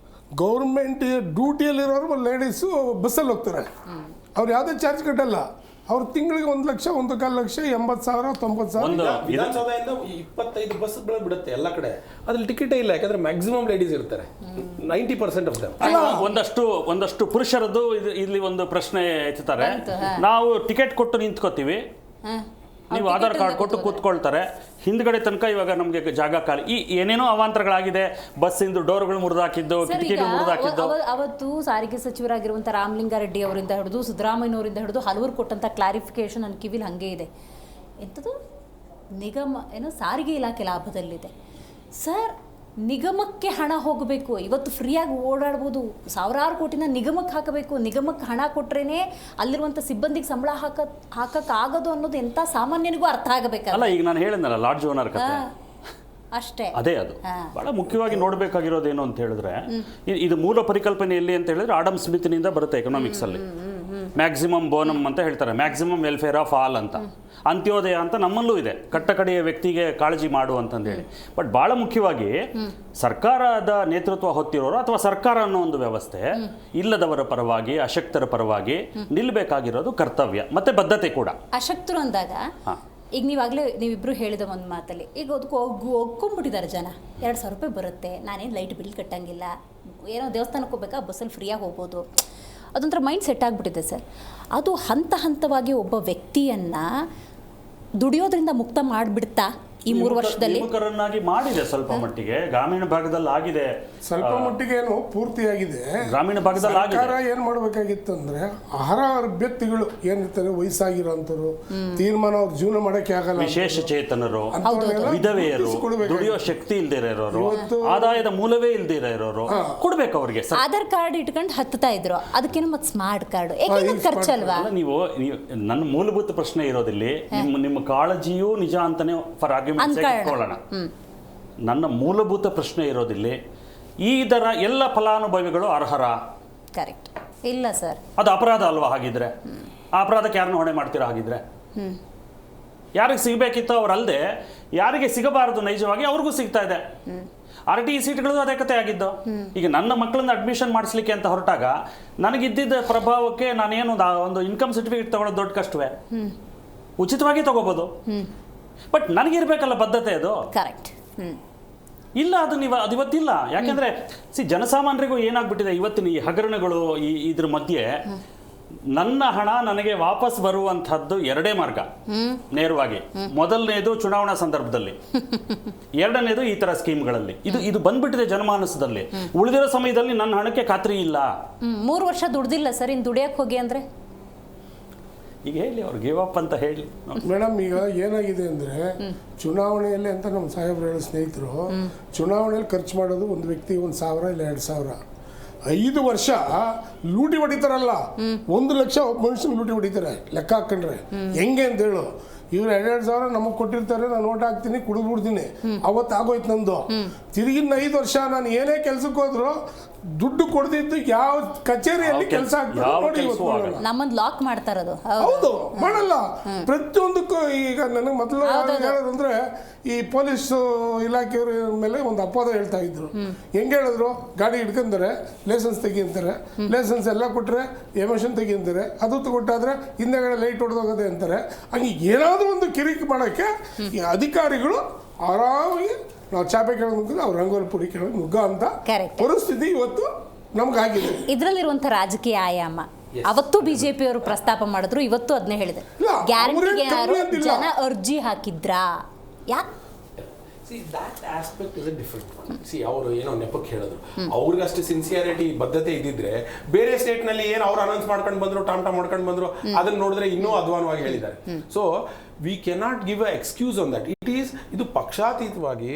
D: ಗೌರ್ಮೆಂಟ್ ಡ್ಯೂಟಿಯಲ್ಲಿರೋರು ಲೇಡೀಸು ಬಸ್ಸಲ್ಲಿ ಹೋಗ್ತಾರೆ. ಅವ್ರು ಯಾವುದೇ ಚಾರ್ಜ್ ಕಟ್ಟಲ್ಲ. ಅವ್ರು ತಿಂಗಳಿಗೆ 1 ಲಕ್ಷ 1.25 ಲಕ್ಷ 80,000 90,000
F: ವಿಧಾನಸೌಧದಿಂದ 25 ಬಸ್ಗಳು ಬಿಡುತ್ತೆ ಎಲ್ಲ ಕಡೆ. ಅದ್ರಲ್ಲಿ ಟಿಕೆಟೇ ಇಲ್ಲ, ಯಾಕಂದ್ರೆ ಮ್ಯಾಕ್ಸಿಮಮ್ ಲೇಡೀಸ್ ಇರ್ತಾರೆ, 90% ಆಫ್ ದಮ್.
E: ಒಂದಷ್ಟು ಪುರುಷರದ್ದು ಇಲ್ಲಿ ಒಂದು ಪ್ರಶ್ನೆ ಎತ್ತುತ್ತಾರೆ. ನಾವು ಟಿಕೆಟ್ ಕೊಟ್ಟು ನಿಂತ್ಕೋತೀವಿ, ನೀವು ಆಧಾರ್ ಕಾರ್ಡ್ ಕೊಟ್ಟು ಕೂತ್ಕೊಳ್ತಾರೆ, ಹಿಂದ್ಗಡೆ ತನಕ ಇವಾಗ ನಮಗೆ ಜಾಗ ಖಾಲಿ. ಈ ಏನೇನೋ ಅವಾಂತರಗಳಾಗಿದೆ, ಬಸ್ಸಿಂದು ಡೋರ್ಗಳು ಮುರಿದಾಕಿದ್ದು, ಕಿಟಕಿಗಳು ಮುರಿದಾಕಿದ್ದು.
C: ಅವತ್ತು ಸಾರಿಗೆ ಸಚಿವರಾಗಿರುವಂಥ ರಾಮಲಿಂಗಾರೆಡ್ಡಿ ಅವರಿಂದ ಹಿಡಿದು ಸಿದ್ದರಾಮಯ್ಯನವರಿಂದ ಹಿಡಿದು ಹಲವರು ಕೊಟ್ಟಂಥ ಕ್ಲಾರಿಫಿಕೇಶನ್ ನನ್ನ ಕಿವಿಲಿ ಹಾಗೆ ಇದೆ. ಎಂಥದ್ದು ಸಾರಿಗೆ ಇಲಾಖೆ ಲಾಭದಲ್ಲಿದೆ ಸರ್. ನಿಗಮಕ್ಕೆ ಹಣ ಹೋಗಬೇಕು. ಇವತ್ತು ಫ್ರೀಯಾಗಿ ಓಡಾಡ್ಬೋದು, 1000 ಕೋಟಿನ ನಿಗಮಕ್ಕೆ ಹಾಕಬೇಕು. ನಿಗಮಕ್ಕೆ ಹಣ ಕೊಟ್ರೇನೆ ಅಲ್ಲಿರುವಂಥ ಸಿಬ್ಬಂದಿಗೆ ಸಂಬಳ ಹಾಕಕ್ಕಾಗೋದು ಅನ್ನೋದು ಎಂಥ ಸಾಮಾನ್ಯನಿಗೂ ಅರ್ಥ ಆಗಬೇಕಲ್ಲ.
E: ಈಗ ನಾನು ಹೇಳಿದ್ನಲ್ಲ ಲಾಡ್ಜ್ ಓನರ್ ಕಥೆ,
C: ಅಷ್ಟೇ.
E: ಅದೇ ಅದು ಬಹಳ ಮುಖ್ಯವಾಗಿ ನೋಡಬೇಕಾಗಿರೋದೇನು ಅಂತ ಹೇಳಿದ್ರೆ, ಇದು ಮೂಲ ಪರಿಕಲ್ಪನೆ ಎಲ್ಲಿ ಅಂತ ಹೇಳಿದ್ರೆ ಆಡಮ್ ಸ್ಮಿತ್ನಿಂದ ಬರುತ್ತೆ ಎಕನಾಮಿಕ್ಸ್ ಅಲ್ಲಿ. ಮ್ಯಾಕ್ಸಿಮಮ್ ಬೋನಮ್ ಅಂತ ಹೇಳ್ತಾರೆ, ಮ್ಯಾಕ್ಸಿಮಮ್ ವೆಲ್ಫೇರ್ ಆಫ್ ಆಲ್ ಅಂತ. ಅಂತ್ಯೋದಯ ಅಂತ ನಮ್ಮಲ್ಲೂ ಇದೆ, ಕಟ್ಟಕಡೆಯ ವ್ಯಕ್ತಿಗೆ ಕಾಳಜಿ ಮಾಡು ಅಂತಂದೇಳಿ. ಬಟ್ ಭಾಳ ಮುಖ್ಯವಾಗಿ ಸರ್ಕಾರದ ನೇತೃತ್ವ ಹೊತ್ತಿರೋರು ಅಥವಾ ಸರ್ಕಾರ ಅನ್ನೋ ಒಂದು ವ್ಯವಸ್ಥೆ ಇಲ್ಲದವರ ಪರವಾಗಿ, ಅಶಕ್ತರ ಪರವಾಗಿ ನಿಲ್ಲಬೇಕಾಗಿರೋದು ಕರ್ತವ್ಯ ಮತ್ತೆ ಬದ್ಧತೆ ಕೂಡ.
C: ಅಶಕ್ತರು ಅಂದಾಗ ಈಗ ನೀವಿಬ್ರು ಹೇಳಿದ ಒಂದು ಮಾತಲ್ಲಿ ಈಗ ಒಗ್ಕೊಂಡ್ಬಿಟ್ಟಿದ್ದಾರೆ ಜನ. 2,000 ರೂಪಾಯಿ ಬರುತ್ತೆ, ನಾನೇನು ಲೈಟ್ ಬಿಲ್ ಕಟ್ಟಂಗಿಲ್ಲ, ಏನೋ ದೇವಸ್ಥಾನಕ್ಕೆ ಹೋಗ್ಬೇಕಾ ಬಸ್ಸಲ್ಲಿ ಫ್ರೀಯಾಗಿ ಹೋಗ್ಬೋದು, ಅದೊಂಥರ ಮೈಂಡ್ ಸೆಟ್ ಆಗಿಬಿಟ್ಟಿದೆ ಸರ್. ಅದು ಹಂತ ಹಂತವಾಗಿ ಒಬ್ಬ ವ್ಯಕ್ತಿಯನ್ನು ದುಡಿಯೋದ್ರಿಂದ ಮುಕ್ತ ಮಾಡಿಬಿಡ್ತಾ ಈ 3 ವರ್ಷದಲ್ಲಿ?
E: ಯುವಕರನ್ನಾಗಿ ಮಾಡಿದೆ ಸ್ವಲ್ಪ ಮಟ್ಟಿಗೆ, ಗ್ರಾಮೀಣ ಭಾಗದಲ್ಲಿ ಆಗಿದೆ,
D: ಸ್ವಲ್ಪ ಮಟ್ಟಿಗೆ ಏನು ಪೂರ್ತಿಯಾಗಿದೆ.
E: ಗ್ರಾಮೀಣ ಭಾಗದಲ್ಲಿ ಆಗಿದೆ.
D: ಸರ್ಕಾರ ಏನ್ ಮಾಡ್ಬೇಕಾಗಿತ್ತು ಅಂದ್ರೆ ಅರ್ಹ ಅಭ್ಯರ್ಥಿಗಳು ಏನಿರ್ತಾರೆ, ವಯಸ್ಸಾಗಿರೋಂಥವ್ರು, ತೀರ್ಮಾನ ಅವ್ರ ಜೀವನ ಮಾಡಕ್ಕೆ ಆಗಲ್ಲ,
E: ವಿಶೇಷ ಚೇತನರು,
D: ಅಂಥವ್ರನ್ನೆಲ್ಲ
E: ವಿಧವೆಯರು,
D: ಗುರುತಿಸ್ಕೊಡ್ಬೇಕಾಗಿತ್ತು.
E: ದುಡಿಯೋ ಶಕ್ತಿ ಇಲ್ದಿರ ಇರೋರು, ಆದಾಯದ ಮೂಲವೇ ಇಲ್ದಿರ ಇರೋರು ಕೊಡ್ಬೇಕು ಅವ್ರಿಗೆ.
C: ಆಧಾರ್ ಕಾರ್ಡ್ ಇಟ್ಕೊಂಡು ಹತ್ತಾ ಇದ್ರು, ಅದಕ್ಕೇನು ಮತ್ತೆ ಸ್ಮಾರ್ಟ್ ಕಾರ್ಡ್ ಖರ್ಚಲ್ವಾ?
E: ನೀವು ನನ್ನ ಮೂಲಭೂತ ಪ್ರಶ್ನೆ ಇರೋದಿಲ್ಲಿ, ನಿಮ್ಮ ಕಾಳಜಿಯೂ ನಿಜ ಅಂತಾನೆ ಫಾರ್ ಆರ್ಗ್ಯುಮೆಂಟ್ ಇಟ್ಕೊಳ್ಳೋಣ. ನನ್ನ ಮೂಲಭೂತ ಪ್ರಶ್ನೆ ಇರೋದಿಲ್ಲಿ, ಇದರ ಎಲ್ಲ ಫಲಾನುಭವಿಗಳು ಅರ್ಹರ?
C: ಕರೆಕ್ಟ್ ಇಲ್ಲ ಸರ್.
E: ಅದು ಅಪರಾಧ ಅಲ್ವಾ? ಹಾಗಿದ್ರೆ ಆ ಅಪರಾಧಕ್ಕೆ ಯಾರನ್ನ ಹೊಣೆ ಮಾಡ್ತೀರಾ? ಹಾಗಿದ್ರೆ ಯಾರಿಗೆ ಸಿಗಬೇಕಿತ್ತು ಅವರಲ್ಲದೆ ಯಾರಿಗೆ ಸಿಗಬಾರದು ನೈಜವಾಗಿ ಅವ್ರಿಗೂ ಸಿಗ್ತಾ ಇದೆ. RTE ಸೀಟ್ಗಳು ಅದೇ ಕತೆ ಆಗಿದ್ದು. ಈಗ ನನ್ನ ಮಕ್ಕಳನ್ನ ಅಡ್ಮಿಷನ್ ಮಾಡಿಸ್ಲಿಕ್ಕೆ ಅಂತ ಹೊರಟಾಗ ನನಗಿದ್ದಿದ್ದ ಪ್ರಭಾವಕ್ಕೆ ನಾನೇನು ಒಂದು ಇನ್ಕಮ್ ಸರ್ಟಿಫಿಕೇಟ್ ತಗೊಳ್ಳೋದು ದೊಡ್ಡ ಕಷ್ಟವೇ? ಉಚಿತವಾಗಿ ತಗೋಬೋದು, ಬಟ್ ನನಗಿರ್ಬೇಕಲ್ಲ ಬದ್ಧತೆ. ಅದು
C: ಕರೆಕ್ಟ್
E: ಇಲ್ಲ, ಅದು ಇವತ್ತಿಲ್ಲ. ಯಾಕೆಂದ್ರೆ ಜನಸಾಮಾನ್ಯರಿಗೂ ಏನಾಗ್ಬಿಟ್ಟಿದೆ ಇವತ್ತಿನ ಈ ಹಗರಣಗಳು, ಇದ್ರ ಮಧ್ಯೆ ನನ್ನ ಹಣ ನನಗೆ ವಾಪಸ್ ಬರುವಂತಹದ್ದು ಎರಡೇ ಮಾರ್ಗ ನೇರವಾಗಿ. ಮೊದಲನೇದು ಚುನಾವಣಾ ಸಂದರ್ಭದಲ್ಲಿ, ಎರಡನೇದು ಈ ತರ ಸ್ಕೀಮ್ಗಳಲ್ಲಿ. ಇದು ಬಂದ್ಬಿಟ್ಟಿದೆ ಜನಮಾನಸದಲ್ಲಿ. ಉಳಿದಿರೋ ಸಮಯದಲ್ಲಿ ನನ್ನ ಹಣಕ್ಕೆ ಖಾತ್ರಿ ಇಲ್ಲ.
C: 3 ವರ್ಷ ದುಡ್ದಿಲ್ಲ ಸರ್, ಇನ್ನು ದುಡಿಯಕ್ಕೆ ಹೋಗಿ ಅಂದ್ರೆ
E: ಈಗ ಹೇಳಿ ಅವ್ರು ಗಿವ್ ಅಪ್ ಅಂತ ಹೇಳಿ.
D: ಮೇಡಮ್, ಈಗ ಏನಾಗಿದೆ ಅಂದರೆ ಚುನಾವಣೆಯಲ್ಲಿ ಅಂತ ನಮ್ಮ ಸಾಹೇಬ್ರು ಹೇಳೋ ಸ್ನೇಹಿತರು, ಚುನಾವಣೆಯಲ್ಲಿ ಖರ್ಚು ಮಾಡೋದು ಒಂದು ವ್ಯಕ್ತಿ 1,000 ಇಲ್ಲ 2,000. 5 ವರ್ಷ ಲೂಟಿ ಹೊಡಿತಾರಲ್ಲ, 1 ಲಕ್ಷ ಒಬ್ಬ ಮನುಷ್ಯನ ಲೂಟಿ ಹೊಡಿತಾರೆ ಲೆಕ್ಕ ಹಾಕೊಂಡ್ರೆ. ಹೆಂಗೆ ಅಂತ ಹೇಳು, ಇವ್ರು 2,000 ನಮಗೆ ಕೊಟ್ಟಿರ್ತಾರೆ, ನಾನು ಓಟ್ ಹಾಕ್ತೀನಿ, ಕುಡಿದ್ಬಿಡ್ತೀನಿ, ಅವತ್ತು ಆಗೋಯ್ತು ನಂದು. ತಿರುಗಿನ 5 ವರ್ಷ ನಾನು ಏನೇ ಕೆಲ್ಸಕ್ಕೆ ಹೋದ್ರು ದುಡ್ಡು ಕೊಡ್ದಿದ್ದು ಯಾವ ಕಚೇರಿಯಲ್ಲಿ ಕೆಲಸ ಆಗ್ತದೆ ನೋಡಿ.
C: ನಮ್ಮನ್ನ ಲಾಕ್ ಮಾಡ್ತಾ ಇರೋದು.
D: ಹೌದು, ಮಾಡಲ್ಲ. ಪ್ರತಿಯೊಂದಕ್ಕೂ ಈಗ ನನಗೆ ಮೊದಲು ಹೇಳೋದಂದ್ರೆ, ಈ ಪೊಲೀಸ್ ಇಲಾಖೆಯವ್ರ ಮೇಲೆ ಒಂದು ಅಪವಾದ ಹೇಳ್ತಾ ಇದ್ರು. ಹೆಂಗೆ ಹೇಳಿದ್ರು, ಗಾಡಿ ಹಿಡ್ಕೊಂತಾರೆ, ಲೈಸೆನ್ಸ್ ತೆಗಿಂತಾರೆ, ಲೈಸೆನ್ಸ್ ಎಲ್ಲ ಕೊಟ್ಟರೆ ಎಮಿಷನ್ ತೆಗಿಂತಾರೆ, ಅದು ಕೊಟ್ಟಾದ್ರೆ ಹಿಂದೆಗಡೆ ಲೈಟ್ ಹೊಡೆದೋಗೋದೆ ಅಂತಾರೆ. ಹಂಗೆ ಏನಾದರೂ ಒಂದು ಕಿರಿಕಿ ಮಾಡೋಕ್ಕೆ ಈ ಅಧಿಕಾರಿಗಳು ಆರಾಮಾಗಿ ನಾವು ಚಾಪೆ ಕೆಳಗೆ ಅವ್ರು ರಂಗೋಲಿ ಪುಡಿ ಕೆಳಗೆ ನುಗ್ಗ ಅಂತ ಪರಿಸ್ಥಿತಿ ಇವತ್ತು ನಮ್ಗಾಗಿದೆ.
C: ಇದರಲ್ಲಿರುವಂಥ ರಾಜಕೀಯ ಆಯಾಮ ಅವತ್ತು ಬಿಜೆಪಿ ಅವರು ಪ್ರಸ್ತಾಪ ಮಾಡಿದ್ರು, ಇವತ್ತು ಅದನ್ನೇ ಹೇಳಿದೆ. ಗ್ಯಾರಂಟಿಗೆ ಯಾರು ಜನ ಅರ್ಜಿ ಹಾಕಿದ್ರಾ? ಯಾಕೆ?
F: See, that aspect is a different one. See, ಅವರು ಏನೋ ನೆಪಕ್ಕೆ ಹೇಳಿದ್ರು, ಅವ್ರಿಗಷ್ಟು ಸಿನ್ಸಿಯಾರಿಟಿ ಬದ್ಧತೆ ಇದ್ದಿದ್ರೆ ಬೇರೆ ಸ್ಟೇಟ್ನಲ್ಲಿ ಏನು ಅವ್ರು ಅನೌನ್ಸ್ ಮಾಡ್ಕೊಂಡು ಬಂದ್ರು, ಟಾಮ್ ಮಾಡ್ಕೊಂಡು ಬಂದ್ರು, ಅದನ್ನ ನೋಡಿದ್ರೆ ಇನ್ನೂ ಅಧ್ವಾನವಾಗಿ ಹೇಳಿದ್ದಾರೆ. So we cannot give a excuse on that. ಇದು ಪಕ್ಷಾತೀತವಾಗಿ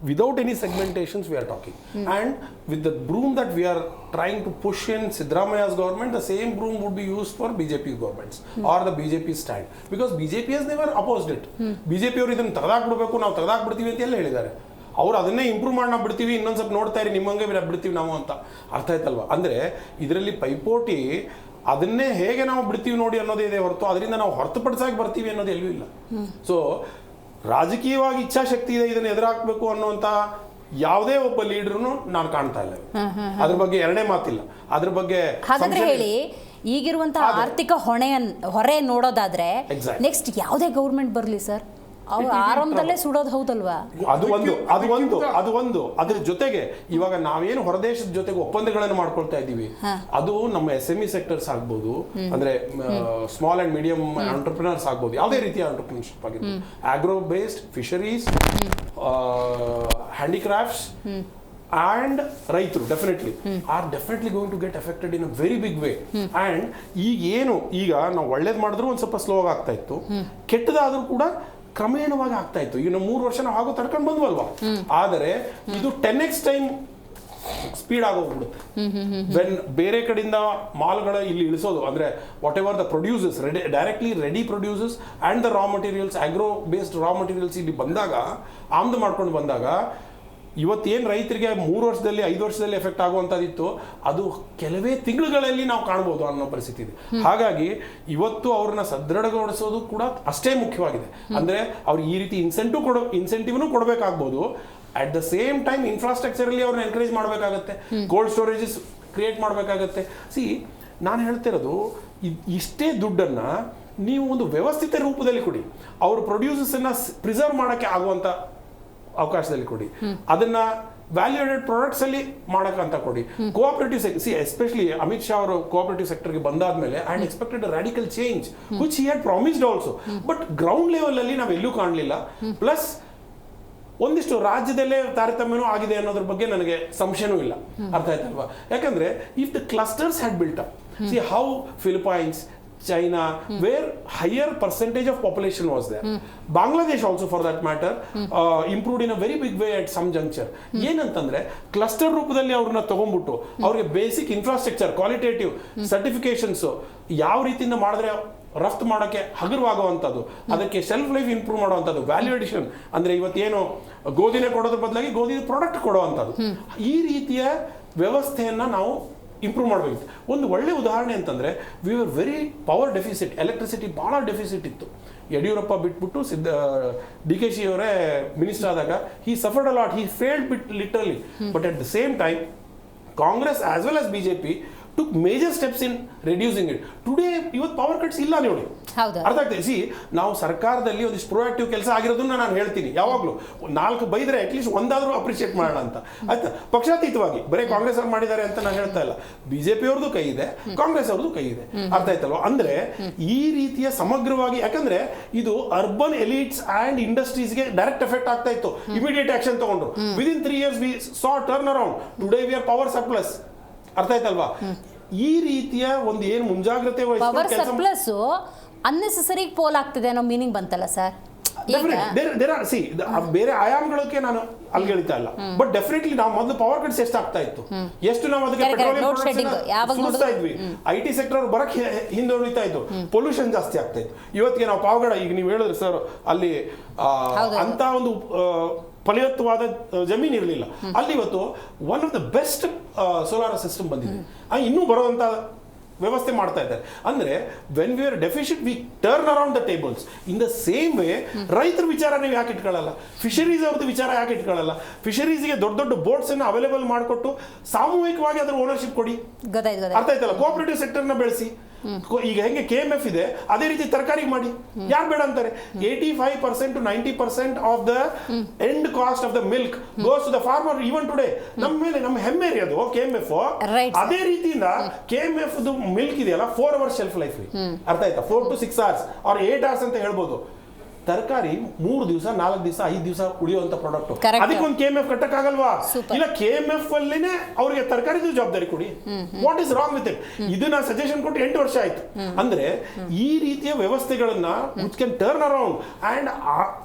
F: without any segmentations we are talking. And with the broom that we are trying to push in Siddaramaiah's government, the same broom would be used for BJP governments or the BJP stand, because BJP has never opposed it. BJP ಅವರು ಇದನ್ನು ತೆಗೆದಾಕ್ಬಿಡ್ಬೇಕು, ನಾವು ತೆಗೆದಾಕ್ಬಿಡ್ತೀವಿ ಅಂತ ಎಲ್ಲ ಹೇಳಿದ್ದಾರೆ. ಅವ್ರು ಅದನ್ನೇ ಇಂಪ್ರೂವ್ ಮಾಡಿ ನಾವು ಬಿಡ್ತೀವಿ, ಇನ್ನೊಂದು ಸ್ವಲ್ಪ ನೋಡ್ತಾ ಇರಿ, ನಿಮ್ಮಂಗೆ ಬಿಡ್ತೀವಿ ನಾವು ಅಂತ. ಅರ್ಥ ಆಯ್ತಲ್ವಾ? ಅಂದರೆ ಇದರಲ್ಲಿ ಪೈಪೋಟಿ ಅದನ್ನೇ ಹೇಗೆ ನಾವು ಬಿಡ್ತೀವಿ ನೋಡಿ ಅನ್ನೋದೇ ಇದೆ ಹೊರತು ಅದರಿಂದ ನಾವು ಹೊರತುಪಡಿಸಾಗಿ ಬರ್ತೀವಿ ಅನ್ನೋದು ಎಲ್ಲೂ ಇಲ್ಲ. ಸೊ ರಾಜಕೀಯವಾಗಿ ಇಚ್ಛಾಶಕ್ತಿ ಇದೆ, ಇದನ್ನು ಎದುರಾಕ್ಬೇಕು ಅನ್ನುವಂಥ ಯಾವುದೇ ಒಬ್ಬ ಲೀಡರ್ನು ನಾನು ಕಾಣ್ತಾ ಇಲ್ಲ. ಅದ್ರ ಬಗ್ಗೆ ಎರಡನೇ ಮಾತಿಲ್ಲ. ಅದ್ರ ಬಗ್ಗೆ
C: ಹಾಗಾದ್ರೆ ಹೇಳಿ, ಈಗಿರುವಂತಹ ಆರ್ಥಿಕ ಹೊರೆ ನೋಡೋದಾದ್ರೆ ನೆಕ್ಸ್ಟ್ ಯಾವುದೇ ಗೌರ್ಮೆಂಟ್ ಬರಲಿ ಸರ್, ಅವ್ರು ಆರಂಭದಲ್ಲೇ ಸುಡೋದು ಹೌದಲ್ವಾ?
F: ಅದು ಒಂದು ಅದ್ರ ಜೊತೆಗೆ ಇವಾಗ ನಾವೇನು ಹೊರದೇಶದ ಜೊತೆಗೆ ಒಪ್ಪಂದಗಳನ್ನು ಮಾಡ್ಕೊಳ್ತಾ ಇದ್ದೀವಿ, ಅದು ನಮ್ಮ SME ಸೆಕ್ಟರ್ಸ್ ಆಗ್ಬೋದು, ಅಂದ್ರೆ ಸ್ಮಾಲ್ ಅಂಡ್ ಮೀಡಿಯಂ ಎಂಟರ್ಪ್ರಿನರ್ಸ್ ಆಗ್ಬೋದು, ಯಾವುದೇ ರೀತಿಯ ಎಂಟರ್ಪ್ರಿನರ್ಶಿಪ್ ಆಗಿರ್ಬೋದು, agro based, fisheries, handicrafts and ರೈತರು definitely going to get affected in a very big way. And ಈಗ ನಾವು ಒಳ್ಳೇದು ಮಾಡಿದ್ರು ಒಂದು ಸ್ವಲ್ಪ ಸ್ಲೋ ಆಗ್ತಾ ಇತ್ತು, ಕೆಟ್ಟದಾದ್ರೂ ಕೂಡ ಕ್ರಮೇಣವಾಗಿ ಆಗ್ತಾ ಇತ್ತು. ಈಗ 3 ವರ್ಷ ನಾವು ಹಾಗೂ ತಡ್ಕೊಂಡು ಬಂದ್ವಲ್ವಾ, ಆದರೆ ಇದು 10x ಟೈಮ್ ಸ್ಪೀಡ್ ಆಗೋಗ್ಬಿಡುತ್ತೆ. ವೆನ್ ಬೇರೆ ಕಡೆಯಿಂದ ಮಾಲ್ಗಳ ಇಲ್ಲಿ ಇಳಿಸೋದು, ಅಂದ್ರೆ what ever the producers directly ready producers and the Ra materials, agro based Ra materials ಇಲ್ಲಿ ಬಂದಾಗ, ಆಮದು ಮಾಡ್ಕೊಂಡು ಬಂದಾಗ, ಇವತ್ತೇನು ರೈತರಿಗೆ 3 ವರ್ಷದಲ್ಲಿ 5 ವರ್ಷದಲ್ಲಿ ಎಫೆಕ್ಟ್ ಆಗುವಂಥದ್ದಿತ್ತು, ಅದು ಕೆಲವೇ ತಿಂಗಳುಗಳಲ್ಲಿ ನಾವು ಕಾಣ್ಬೋದು ಅನ್ನೋ ಪರಿಸ್ಥಿತಿ ಇದೆ. ಹಾಗಾಗಿ ಇವತ್ತು ಅವ್ರನ್ನ ಸದೃಢಗೊಳಿಸೋದು ಕೂಡ ಅಷ್ಟೇ ಮುಖ್ಯವಾಗಿದೆ. ಅಂದರೆ ಅವ್ರು ಈ ರೀತಿ ಇನ್ಸೆಂಟಿವ್ನು ಕೊಡಬೇಕಾಗ್ಬೋದು, ಅಟ್ ದ ಸೇಮ್ ಟೈಮ್ ಇನ್ಫ್ರಾಸ್ಟ್ರಕ್ಚರಲ್ಲಿ ಅವ್ರನ್ನ ಎನ್ಕರೇಜ್ ಮಾಡಬೇಕಾಗತ್ತೆ, ಕೋಲ್ಡ್ ಸ್ಟೋರೇಜಸ್ ಕ್ರಿಯೇಟ್ ಮಾಡಬೇಕಾಗತ್ತೆ. ನಾನು ಹೇಳ್ತಿರೋದು, ಇಷ್ಟೇ ದುಡ್ಡನ್ನು ನೀವು ಒಂದು ವ್ಯವಸ್ಥಿತ ರೂಪದಲ್ಲಿ ಕೊಡಿ, ಅವರು ಪ್ರೊಡ್ಯೂಸರ್ಸನ್ನು ಪ್ರಿಸರ್ವ್ ಮಾಡೋಕ್ಕೆ ಆಗುವಂಥ ಅವಕಾಶದಲ್ಲಿ ಕೊಡಿ. ಅದನ್ನ ವ್ಯಾಲ್ಯೂಡೆಡ್ ಪ್ರಾಡಕ್ಟ್ಸ್ ಅಲ್ಲಿ ಮಾಡಕ್ಕಂತ ಕೊಡಿ. ಕೋಆಪರೇಟಿವ್ ಎಸ್ಪೆಷಲಿ ಅಮಿತ್ ಶಾ ಅವರು ಕೋಆಪರೇಟಿವ್ ಸೆಕ್ಟರ್ಗೆ ಬಂದಾದ್ಮೇಲೆ I had expected a radical change which he had promised also. But ground level ಅಲ್ಲಿ ನಾವು ಎಲ್ಲೂ ಕಾಣಲಿಲ್ಲ. ಪ್ಲಸ್ ಒಂದಿಷ್ಟು ರಾಜ್ಯದಲ್ಲೇ ತಾರತಮ್ಯನೂ ಆಗಿದೆ ಅನ್ನೋದ್ರ ಬಗ್ಗೆ ನನಗೆ ಸಂಶಯನೂ ಇಲ್ಲ. ಅರ್ಥ ಆಯ್ತಲ್ವಾ? ಯಾಕಂದ್ರೆ if the clusters had built up, C how Philippines, China, where higher percentage of population was there. Bangladesh also for that matter improved in a very big way at some juncture. ಏನಂತಂದ್ರೆ ಕ್ಲಸ್ಟರ್ ರೂಪದಲ್ಲಿ ಅವ್ರನ್ನ ತಗೊಂಡ್ಬಿಟ್ಟು ಅವ್ರಿಗೆ ಬೇಸಿಕ್ ಇನ್ಫ್ರಾಸ್ಟ್ರಕ್ಚರ್, ಕ್ವಾಲಿಟೇಟಿವ್ ಸರ್ಟಿಫಿಕೇಶನ್ಸ್ ಯಾವ ರೀತಿಯಿಂದ ಮಾಡಿದ್ರೆ ರಫ್ತು ಮಾಡೋಕ್ಕೆ ಹಗುರವಾಗುವಂಥದ್ದು, ಅದಕ್ಕೆ ಶೆಲ್ಫ್ ಲೈಫ್ ಇಂಪ್ರೂವ್ ಮಾಡುವಂಥದ್ದು, ವ್ಯಾಲ್ಯೂ ಅಡಿಷನ್ ಅಂದರೆ ಇವತ್ತೇನು ಗೋಧಿನೇ ಕೊಡೋದ್ರ ಬದಲಾಗಿ ಗೋಧಿ ಪ್ರಾಡಕ್ಟ್ ಕೊಡುವಂಥದ್ದು, ಈ ರೀತಿಯ ವ್ಯವಸ್ಥೆಯನ್ನು ನಾವು ಇಂಪ್ರೂವ್ ಮಾಡಬೇಕಿತ್ತು. ಒಂದು ಒಳ್ಳೆ ಉದಾಹರಣೆ ಅಂತಂದರೆ we are very power deficit, electricity ಭಾಳ ಡೆಫಿಸಿಟ್ ಇತ್ತು. ಯಡಿಯೂರಪ್ಪ ಬಿಟ್ಬಿಟ್ಟು DK ಶಿ ಅವರೇ ಮಿನಿಸ್ಟರ್ ಆದಾಗ he suffered a lot, he failed ಬಿಟ್ literally. But at the same time Congress as well as BJP took major steps in reducing it. Today ಇವತ್ತು ಪವರ್ ಕಟ್ಸ್ ಇಲ್ಲ ನೋಡಿ. ಅರ್ಥ ಆಗ್ತದೆ. ಸಿ ನಾವು ಸರ್ಕಾರದಲ್ಲಿ ಒಂದಿಷ್ಟು ಪ್ರೊಯಾಕ್ಟಿವ್ ಕೆಲಸ ಆಗಿರೋದನ್ನ ನಾನು ಹೇಳ್ತೀನಿ ಯಾವಾಗಲೂ. 4 ಬೈದ್ರೆ ಅಟ್ಲೀಸ್ಟ್ ಒಂದಾದ್ರೂ ಅಪ್ರಿಷಿಯೇಟ್ ಮಾಡೋಣ ಅಂತ ಆಯ್ತಾ. ಪಕ್ಷಾತೀತವಾಗಿ ಬರೀ ಕಾಂಗ್ರೆಸ್ ಅವ್ರು ಮಾಡಿದ್ದಾರೆ ಅಂತ ನಾನು ಹೇಳ್ತಾ ಇಲ್ಲ. BJP ಅವ್ರದ್ದು ಕೈ ಇದೆ, ಕಾಂಗ್ರೆಸ್ ಅವ್ರದ್ದು ಕೈ ಇದೆ. ಅರ್ಥ ಆಯ್ತಲ್ವಾ? ಅಂದ್ರೆ ಈ ರೀತಿಯ ಸಮಗ್ರವಾಗಿ, ಯಾಕಂದ್ರೆ ಇದು ಅರ್ಬನ್ ಎಲಿಟ್ಸ್ ಅಂಡ್ ಇಂಡಸ್ಟ್ರೀಸ್ಗೆ ಡೈರೆಕ್ಟ್ ಎಫೆಕ್ಟ್ ಆಗ್ತಾ ಇತ್ತು. ಇಮಿಡಿಯೇಟ್ ಆಕ್ಷನ್ ತಗೊಂಡ್ರು. Within 3 years we saw turn around. Today we are power surplus. ಅರ್ಥ ಆಯ್ತಲ್ವಾ? ಈ ರೀತಿಯ ಒಂದು ಏನು ಮುಂಜಾಗ್ರತೆ
C: ಪವರ್ ಸರ್ಪ್ಲಸ್ ಅನ್ನೆಸೆಸರಿ ಪೋಲ್ ಆಗ್ತಿದೆ ಅನ್ನೋ ಮೀನಿಂಗ್ ಬಂತಲ್ಲ ಸರ್.
F: ಬೇರೆ ಆಯಾಮಗಳಕ್ಕೆ ನಾನು ಅಲ್ಗಳಿತಾ ಇಲ್ಲ. ಬಟ್ ಡೆಫಿನೆಟ್ಲಿ ನಾವು ಮೊದಲು ಪವರ್ ಕಟ್ಸ್ ಎಷ್ಟಾಗ್ತಾ ಇತ್ತು, ಎಷ್ಟು ನಾವು ಅದಕ್ಕೆ ಪೆಟ್ರೋಲಿಯಂ ಇದ್ವಿ, IT ಸೆಕ್ಟರ್ ಅವ್ರು ಬರಕ್ಕೆ ಹಿಂದುಳಿತಾ ಇತ್ತು, ಪೊಲ್ಯೂಷನ್ ಜಾಸ್ತಿ ಆಗ್ತಾ ಇತ್ತು. ಇವತ್ತಿಗೆ ನಾವು ಪಾವಗಡ, ಈಗ ನೀವು ಹೇಳಿದ್ರಿ ಸರ್, ಅಲ್ಲಿ ಅಂತ ಒಂದು ಫಲವತ್ತವಾದ ಜಮೀನು ಇರಲಿಲ್ಲ. ಅಲ್ಲಿ ಇವತ್ತು one of the best solar system ಬಂದಿದೆ. ಇನ್ನೂ ಬರುವಂತ ವ್ಯವಸ್ಥೆ ಮಾಡ್ತಾ ಇದ್ದಾರೆ. ಅಂದ್ರೆ when we are deficit we turn around the tables. In the same way ರೈತರ ವಿಚಾರ ನೀವು ಯಾಕೆ ಇಟ್ಕೊಳ್ಳಲ್ಲ? ಫಿಶರೀಸ್ ಅವ್ರದ್ದು ವಿಚಾರ ಯಾಕೆ ಇಟ್ಕೊಳ್ಳಲ್ಲ? ಫಿಶರೀಸ್ಗೆ ದೊಡ್ಡ ದೊಡ್ಡ ಬೋಟ್ಸ್ ಅನ್ನು ಅವೈಲೇಬಲ್ ಮಾಡಿಕೊಟ್ಟು ಸಾಮೂಹಿಕವಾಗಿ ಅದರ ಓನರ್ಶಿಪ್ ಕೊಡಿ. ಅರ್ಥ ಆಯ್ತಲ್ಲ? ಕೋಆಪರೇಟಿವ್ ಸೆಕ್ಟರ್ನ ಬೆಳೆಸಿ. ಈಗ ಹೆಂಗೆ KMF ಇದೆ ಅದೇ ರೀತಿ ತರಕಾರಿ ಮಾಡಿ. ಯಾರು ಬೇಡ ಅಂತಾರೆ? 85% to 90% of the end cost of the milk goes to the farmer. Even today ನಮ್ಮ ಮೇಲೆ ನಮ್ಮ ಹೆಮ್ಮೆ ಅದು KMF. ಅದೇ ರೀತಿಯಿಂದ KMF ಮಿಲ್ಕ್ ಇದೆಯಲ್ಲ 4 hours ಶೆಲ್ಫ್ ಲೈಫ್. ಅರ್ಥ ಆಯ್ತಾ? 4 to 6 hours ಆರ್ 8 hours ಅಂತ ಹೇಳ್ಬೋದು. ತರಕಾರಿ 3 ದಿವಸ 4 ದಿವಸ 5 ದಿವಸ ಉಳಿಯುವಂತ ಪ್ರಾಡಕ್ಟ್. ಅದಕ್ಕೆ ಒಂದು KMF ಕಟ್ಟಕ್ಕಾಗಲ್ವಾ? ಇಲ್ಲ KMF ಅಲ್ಲಿನೇ ಅವ್ರಿಗೆ ತರಕಾರಿದು ಜವಾಬ್ದಾರಿ ಕೊಡಿ. What is wrong with it? ಇದನ್ನ ಸಜೆಷನ್ ಕೊಟ್ಟು 8 ವರ್ಷ ಆಯ್ತು. ಅಂದ್ರೆ ಈ ರೀತಿಯ ವ್ಯವಸ್ಥೆಗಳನ್ನ which can turn around and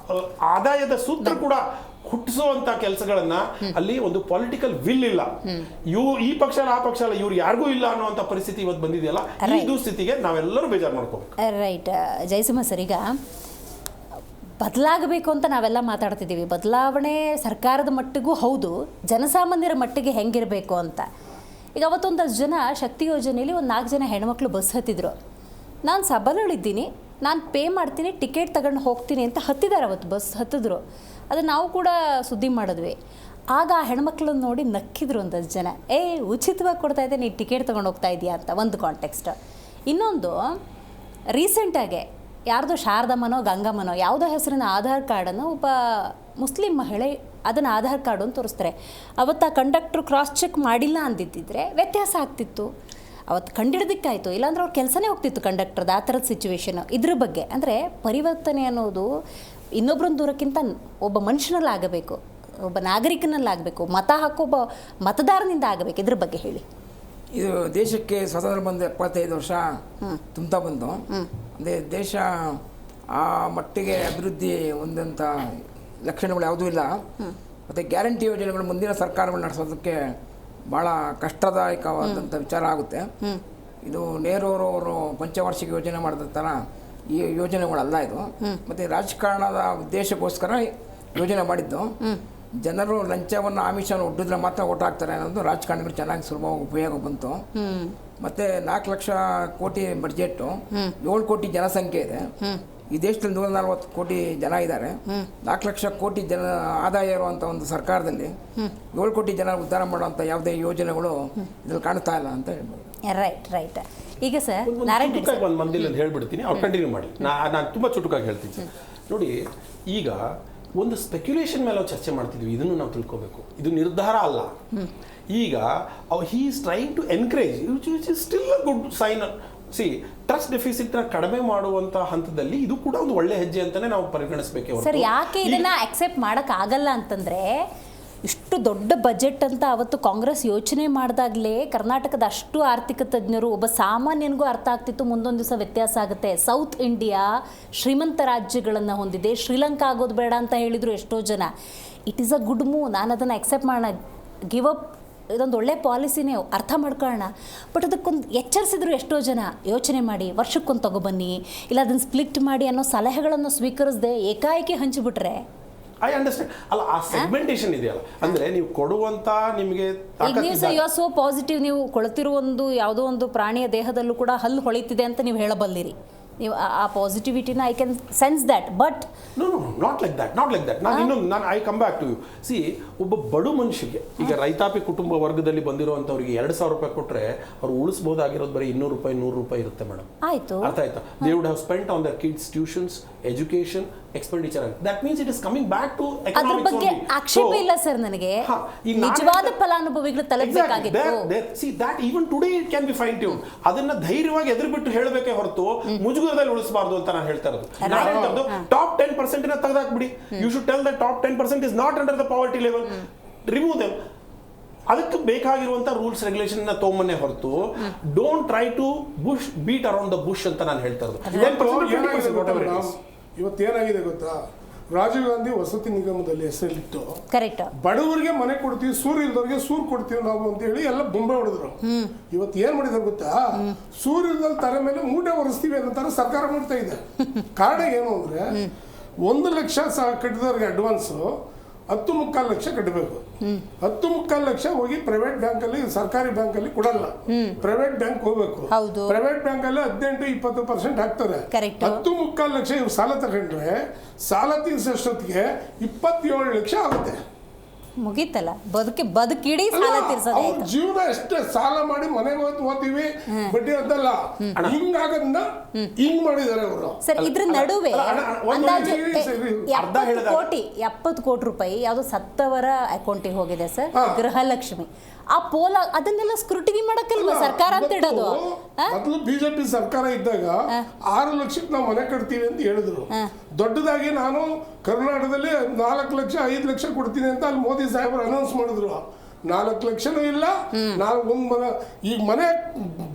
F: ಆದಾಯದ ಸೂತ್ರ ಕೂಡ ಹುಟ್ಟಿಸುವಂತ ಕೆಲಸಗಳನ್ನ ಅಲ್ಲಿ ಒಂದು ಪೊಲಿಟಿಕಲ್ ವಿಲ್ ಇಲ್ಲ. ಈ ಪಕ್ಷ ಅಲ್ಲ ಆ ಪಕ್ಷ ಅಲ್ಲ, ಇವ್ರು ಯಾರಿಗೂ ಇಲ್ಲ ಅನ್ನುವಂತ ಪರಿಸ್ಥಿತಿ ಇವತ್ತು ಬಂದಿದೆಯಲ್ಲ, ಈ ದುಸ್ಥಿತಿಗೆ ನಾವೆಲ್ಲರೂ ಬೇಜಾರು ಮಾಡ್ಕೋಬೇಕು.
C: ರೈಟ್ ಜಯಸಿಂಹ ಸರ್, ಈಗ ಬದಲಾಗಬೇಕು ಅಂತ ನಾವೆಲ್ಲ ಮಾತಾಡ್ತಿದ್ದೀವಿ. ಬದಲಾವಣೆ ಸರ್ಕಾರದ ಮಟ್ಟಿಗೂ ಹೌದು, ಜನಸಾಮಾನ್ಯರ ಮಟ್ಟಿಗೆ ಹೆಂಗಿರಬೇಕು ಅಂತ. ಈಗ ಅವತ್ತೊಂದಷ್ಟು ಜನ ಶಕ್ತಿ ಯೋಜನೆಯಲ್ಲಿ ಒಂದು 4 ಜನ ಹೆಣ್ಮಕ್ಳು ಬಸ್ ಹತ್ತಿದ್ರು. ನಾನು ಸಬಲಳಿದ್ದೀನಿ, ನಾನು ಪೇ ಮಾಡ್ತೀನಿ, ಟಿಕೆಟ್ ತಗೊಂಡು ಹೋಗ್ತೀನಿ ಅಂತ ಹತ್ತಿದ್ದಾರೆ. ಅವತ್ತು ಬಸ್ ಹತ್ತಿದ್ರು. ಅದು ನಾವು ಕೂಡ ಸುದ್ದಿ ಮಾಡಿದ್ವಿ. ಆಗ ಆ ಹೆಣ್ಮಕ್ಳನ್ನ ನೋಡಿ ನಕ್ಕಿದ್ರು ಒಂದಷ್ಟು ಜನ. ಉಚಿತವಾಗಿ ಕೊಡ್ತಾ ಇದ್ದೆ, ನೀನು ಟಿಕೆಟ್ ತೊಗೊಂಡು ಹೋಗ್ತಾ ಇದೆಯಾ ಅಂತ ಒಂದು ಕಾಂಟೆಕ್ಸ್ಟ್. ಇನ್ನೊಂದು ರೀಸೆಂಟಾಗೆ ಯಾರ್ದೋ ಶಾರದಮ್ಮನೋ ಗಂಗಮ್ಮನೋ ಯಾವುದೋ ಹೆಸರಿನ ಆಧಾರ್ ಕಾರ್ಡನ್ನು ಒಬ್ಬ ಮುಸ್ಲಿಂ ಮಹಿಳೆ ಅದನ್ನು ಆಧಾರ್ ಕಾರ್ಡು ಅಂತ ತೋರಿಸ್ತಾರೆ. ಅವತ್ತು ಆ ಕಂಡಕ್ಟ್ರು ಕ್ರಾಸ್ ಚೆಕ್ ಮಾಡಿಲ್ಲ ಅಂದಿದ್ದಿದ್ರೆ ವ್ಯತ್ಯಾಸ ಆಗ್ತಿತ್ತು. ಅವತ್ತು ಕಂಡಿಡ್ದಕ್ಕಾಯಿತು, ಇಲ್ಲಾಂದ್ರೆ ಅವ್ರ ಕೆಲಸನೇ ಹೋಗ್ತಿತ್ತು ಕಂಡಕ್ಟರ್ದು. ಆ ಥರದ ಸಿಚುವೇಶನು. ಇದ್ರ ಬಗ್ಗೆ ಅಂದರೆ ಪರಿವರ್ತನೆ ಅನ್ನೋದು ಇನ್ನೊಬ್ಬರೊಂದು ದೂರಕ್ಕಿಂತ ಒಬ್ಬ ಮನುಷ್ಯನಲ್ಲಿ ಆಗಬೇಕು, ಒಬ್ಬ ನಾಗರಿಕನಲ್ಲಿ ಆಗಬೇಕು, ಮತ ಹಾಕೋ ಒಬ್ಬ ಮತದಾರನಿಂದ ಆಗಬೇಕು. ಇದ್ರ ಬಗ್ಗೆ ಹೇಳಿ.
B: ಇದು ದೇಶಕ್ಕೆ ಸ್ವಾತಂತ್ರ್ಯ ಬಂದು 75 ವರ್ಷ ತುಂಬ್ತಾ ಬಂತು. ಅಂದರೆ ದೇಶ ಆ ಮಟ್ಟಿಗೆ ಅಭಿವೃದ್ಧಿ ಹೊಂದಂಥ ಲಕ್ಷಣಗಳು ಯಾವುದೂ ಇಲ್ಲ. ಮತ್ತು ಗ್ಯಾರಂಟಿ ಯೋಜನೆಗಳು ಮುಂದಿನ ಸರ್ಕಾರಗಳು ನಡೆಸೋದಕ್ಕೆ ಭಾಳ ಕಷ್ಟದಾಯಕವಾದಂಥ ವಿಚಾರ ಆಗುತ್ತೆ. ಇದು ನೆಹರು ಅವರು ಪಂಚವಾರ್ಷಿಕ ಯೋಜನೆ ಮಾಡಿದ ಥರ ಈ ಯೋಜನೆಗಳಲ್ಲ ಇದು. ಮತ್ತು ರಾಜಕಾರಣದ ಉದ್ದೇಶಕ್ಕೋಸ್ಕರ ಯೋಜನೆ ಮಾಡಿದ್ದು. ಜನರು ಲಂಚವನ್ನು ಆಮಿಷವನ್ನು ಒಡ್ಡಿದ್ರೆ ಮಾತ್ರ ಓಟ್ ಹಾಕ್ತಾರೆ ಅನ್ನೋದು ರಾಜಕಾರಣಿಗಳು ಚೆನ್ನಾಗಿ ಸುಲಭವಾಗಿ ಉಪಯೋಗ ಬಂತು. ಮತ್ತು 4 ಲಕ್ಷ ಕೋಟಿ ಬಡ್ಜೆಟ್ಟು, 7 ಕೋಟಿ ಜನಸಂಖ್ಯೆ ಇದೆ ಈ ದೇಶದಲ್ಲಿ. 140 ಕೋಟಿ ಜನ ಇದ್ದಾರೆ. 4 ಲಕ್ಷ ಕೋಟಿ ಜನ ಆದಾಯ ಇರುವಂಥ ಒಂದು ಸರ್ಕಾರದಲ್ಲಿ 7 ಕೋಟಿ ಜನ ಉದ್ಧಾರ ಮಾಡುವಂಥ ಯಾವುದೇ ಯೋಜನೆಗಳು ಇದ್ರಲ್ಲಿ ಕಾಣ್ತಾ ಇಲ್ಲ ಅಂತ ಹೇಳ್ಬೋದು.
C: ರೈಟ್. ಈಗ ಸರ್
F: ಒಂದು ಮಂದಿಲಿ ಹೇಳ್ಬಿಡ್ತೀನಿ, ಅವ್ರು ಕಂಟಿನ್ಯೂ ಮಾಡಿ. ನಾನು ತುಂಬ ಚುಟುಕಾಗಿ ಹೇಳ್ತೀನಿ ಸರ್. ನೋಡಿ, ಈಗ ಒಂದು ಸ್ಪೆಕ್ಯುಲೇಷನ್ ಮೇಲೆ ನಾವು ಚರ್ಚೆ ಮಾಡ್ತಿದ್ವಿ, ಇದನ್ನು ನಾವು ತಿಳ್ಕೋಬೇಕು. ಇದು ನಿರ್ಧಾರ ಅಲ್ಲ. ಈಗ he is trying to encourage, which is still a good sign. Trust ಡೆಫಿಸಿಟ್ನ ಕಡಿಮೆ ಮಾಡುವಂತ ಹಂತದಲ್ಲಿ ಇದು ಕೂಡ ಒಂದು ಒಳ್ಳೆ ಹೆಜ್ಜೆ ಅಂತಾನೆ ನಾವು ಪರಿಗಣಿಸಬೇಕೆ.
C: ಸರ್, ಯಾಕೆ ಇದನ್ನ ಅಕ್ಸೆಪ್ಟ್ ಮಾಡಕ್ ಆಗಲ್ಲ ಅಂತಂದ್ರೆ, ಇಷ್ಟು ದೊಡ್ಡ ಬಜೆಟ್ ಅಂತ ಅವತ್ತು ಕಾಂಗ್ರೆಸ್ ಯೋಚನೆ ಮಾಡಿದಾಗಲೇ ಕರ್ನಾಟಕದ ಅಷ್ಟು ಆರ್ಥಿಕ ತಜ್ಞರು, ಒಬ್ಬ ಸಾಮಾನ್ಯನಿಗೂ ಅರ್ಥ ಆಗ್ತಿತ್ತು ಮುಂದೊಂದು ದಿವಸ ವ್ಯತ್ಯಾಸ ಆಗುತ್ತೆ. ಸೌತ್ ಇಂಡಿಯಾ ಶ್ರೀಮಂತ ರಾಜ್ಯಗಳನ್ನು ಹೊಂದಿದೆ, ಶ್ರೀಲಂಕಾ ಆಗೋದು ಬೇಡ ಅಂತ ಹೇಳಿದರು ಎಷ್ಟೋ ಜನ. It is a good move, ನಾನು ಅದನ್ನು ಅಕ್ಸೆಪ್ಟ್ ಮಾಡೋಣ, ಗಿವ್ ಅಪ್, ಇದೊಂದು ಒಳ್ಳೆ ಪಾಲಿಸಿನೇ, ಅರ್ಥ ಮಾಡ್ಕೊಳ್ಳೋಣ. ಬಟ್ ಅದಕ್ಕೊಂದು ಎಚ್ಚರಿಸಿದ್ರು ಎಷ್ಟೋ ಜನ, ಯೋಚನೆ ಮಾಡಿ ವರ್ಷಕ್ಕೊಂದು ತಗೊಬನ್ನಿ, ಇಲ್ಲ ಅದನ್ನು ಸ್ಪ್ಲಿಟ್ ಮಾಡಿ ಅನ್ನೋ ಸಲಹೆಗಳನ್ನು ಸ್ವೀಕರಿಸದೆ ಏಕಾಏಕಿ ಹಂಚಿಬಿಟ್ರೆ.
F: I understand. ಅಲ್ಲ, ಆ ಸೆಗ್ಮೆಂಟೇಷನ್ ಇದೆಯಲ್ಲ, ಅಂದ್ರೆ ನೀವು ಕೊಡುವಂತ ನಿಮಗೆ
C: ಸೋ ಪಾಸಿಟಿವ್, ನೀವು ಕೊಳ್ತಿರೋ ಒಂದು ಯಾವುದೋ ಒಂದು ಪ್ರಾಣಿಯ ದೇಹದಲ್ಲೂ ಕೂಡ ಹಲ್ಲು ಹೊಳಿತಿದೆ ಅಂತ ನೀವು ಹೇಳಬಲ್ಲಿರಿ. ನೀವು ಆ ಪಾಸಿಟಿವಿಟಿನ I can sense that. But
F: not like that. ನಾನು I come back to you. See, ಒಬ್ಬ ಬಡು ಮನುಷ್ಯಗೆ, ಈಗ ರೈತಾಪಿ ಕುಟುಂಬ ವರ್ಗದಲ್ಲಿ ಬಂದಿರುವಂತವ್ರಿಗೆ 2,000 ರೂಪಾಯಿ ಕೊಟ್ಟರೆ ಅವ್ರು ಉಳಿಸಬಹುದಾಗಿರೋದು ಬರೀ 200 ರೂಪಾಯಿ 100 ರೂಪಾಯಿ ಇರುತ್ತೆ ಮೇಡಮ್.
C: ಆಯ್ತು,
F: ಅರ್ಥ ಆಯ್ತಾ? They would have spent on their kids tuitions, education, expenditure. That means it is coming back to
C: ಅದ್ರ ಬಗ್ಗೆ ಆಕ್ಷೇಪ ಇಲ್ಲ ಸರ್ ನನಗೆ. ನಿಜವಾದ ಫಲಾನುಭವಿಗಳು ತಲುಪಬೇಕಾಗಿತ್ತು.
F: See that even today it can be fine tune. ಅದನ್ನ ಧೈರ್ಯವಾಗಿ ಎದುರು ಬಿಟ್ಟು ಹೇಳಬೇಕೆ ಹೊರತು ಮುಜುಗರದಲ್ಲಿ ಉಳಿಸಬಾರ್ದು ಅಂತ ನಾನು ಹೇಳ್ತಾ ಇರೋದು. ಟಾಪ್ 10% ತೆಗೆದಾಕ್ಬಿಡಿ. You should tell that top 10% is not under the poverty level. Remove them. ಅದಕ್ಕೆ ಬೇಕಾಗಿರುವಂತ ರೂಲ್ಸ್ ರೆಗ್ಯುಲೇಷನ್ ತಗೊಂಬನ್ನೇ ಹೊರತು don't try to beat around the bush ಅಂತ ನಾನು ಹೇಳ್ತಾ ಇರೋದು.
D: ಇವತ್ತೇನಾಗಿದೆ ಗೊತ್ತಾ, ರಾಜೀವ್ ಗಾಂಧಿ ವಸತಿ ನಿಗಮದಲ್ಲಿ ಹೆಸರಿಟ್ಟು
C: ಕರೆಕ್ಟ್,
D: ಬಡವರಿಗೆ ಮನೆ ಕೊಡ್ತೀವಿ, ಸೂರು ಇಲ್ದವ್ರಿಗೆ ಸೂರು ಕೊಡ್ತೀವಿ ನಾವು ಅಂತ ಹೇಳಿ ಎಲ್ಲ ಬೊಂಬೆ ಹೊಡೆದ್ರು. ಇವತ್ತು ಏನ್ ಮಾಡಿದಾರೆ ಗೊತ್ತಾ, ಸೂರು ಇಲ್ದಲ್ಲಿ ತಲೆ ಮೇಲೆ ಮೂಟೆ ಒರೆಸ್ತೀವಿ ಅನ್ನೋ ಸರ್ಕಾರ ಮಾಡ್ತಾ ಇದೆ. ಕಾರಣ ಏನು ಅಂದ್ರೆ 1 ಲಕ್ಷ ಕಟ್ಟಿದವ್ರಿಗೆ ಅಡ್ವಾನ್ಸ್ 10.25 ಲಕ್ಷ ಕಟ್ಟಬೇಕು. 10.25 ಲಕ್ಷ ಹೋಗಿ ಪ್ರೈವೇಟ್ ಬ್ಯಾಂಕಲ್ಲಿ, ಸರ್ಕಾರಿ ಬ್ಯಾಂಕಲ್ಲಿ ಕೊಡಲ್ಲ, ಪ್ರೈವೇಟ್ ಬ್ಯಾಂಕ್ ಹೋಗ್ಬೇಕು. ಪ್ರೈವೇಟ್ ಬ್ಯಾಂಕಲ್ಲಿ 18-20% ಹಾಕ್ತಾರೆ. 10.25 ಲಕ್ಷ ಇವ್ರು ಸಾಲ ತಗೊಂಡ್ರೆ ಸಾಲ ತೀರ್ಸೋಷ್ಟೊತ್ತಿಗೆ 27 ಲಕ್ಷ ಆಗುತ್ತೆ.
C: ಮುಗೀತಲ್ಲ, ಬದುಕಿಡೀ ಸಾಲ ತೀರ್ಸೋದು.
D: ಜೀವನ ಎಷ್ಟೇ ಸಾಲ ಮಾಡಿ ಮನೆಗೆ ಓದ್ತೀವಿ, ಬಡ್ಡಿ ಅಂತಲ್ಲ, ಹಿಂಗಾಗನ್ನ ಹಿಂಗ್ ಮಾಡಿದ್ದಾರೆ ಅವರು.
C: ಸರ್, ಇದ್ರ ನಡುವೆ ಅಂದಾಜು 70 ಕೋಟಿ ರೂಪಾಯಿ ಯಾವ್ದೋ ಸತ್ತವರ ಅಕೌಂಟಿಗೆ ಹೋಗಿದೆ ಸರ್, ಗೃಹಲಕ್ಷ್ಮಿ. ಆ ಪೋಲ ಅದನ್ನೆಲ್ಲ ಸ್ಕ್ರೂಟಿನಿ ಮಾಡಕ್ಕಲ್ವಾ ಸರ್ಕಾರ ಅಂತ ಇಡೋದು?
D: ಮೊದಲು ಬಿಜೆಪಿ ಸರ್ಕಾರ ಇದ್ದಾಗ 6 ಲಕ್ಷಕ್ಕೆ ನಾವು ಮನೆ ಕಟ್ತೀವಿ ಅಂತ ಹೇಳಿದ್ರು. ದೊಡ್ಡದಾಗಿ ನಾನು ಕರ್ನಾಟಕದಲ್ಲಿ 4 ಲಕ್ಷ 5 ಲಕ್ಷ ಕೊಡ್ತೀನಿ ಅಂತ ಅಲ್ಲಿ ಮೋದಿ ಸಾಹೇಬರು ಅನೌನ್ಸ್ ಮಾಡಿದ್ರು. 4 ಲಕ್ಷನೂ ಇಲ್ಲ, ಈಗ ಮನೆ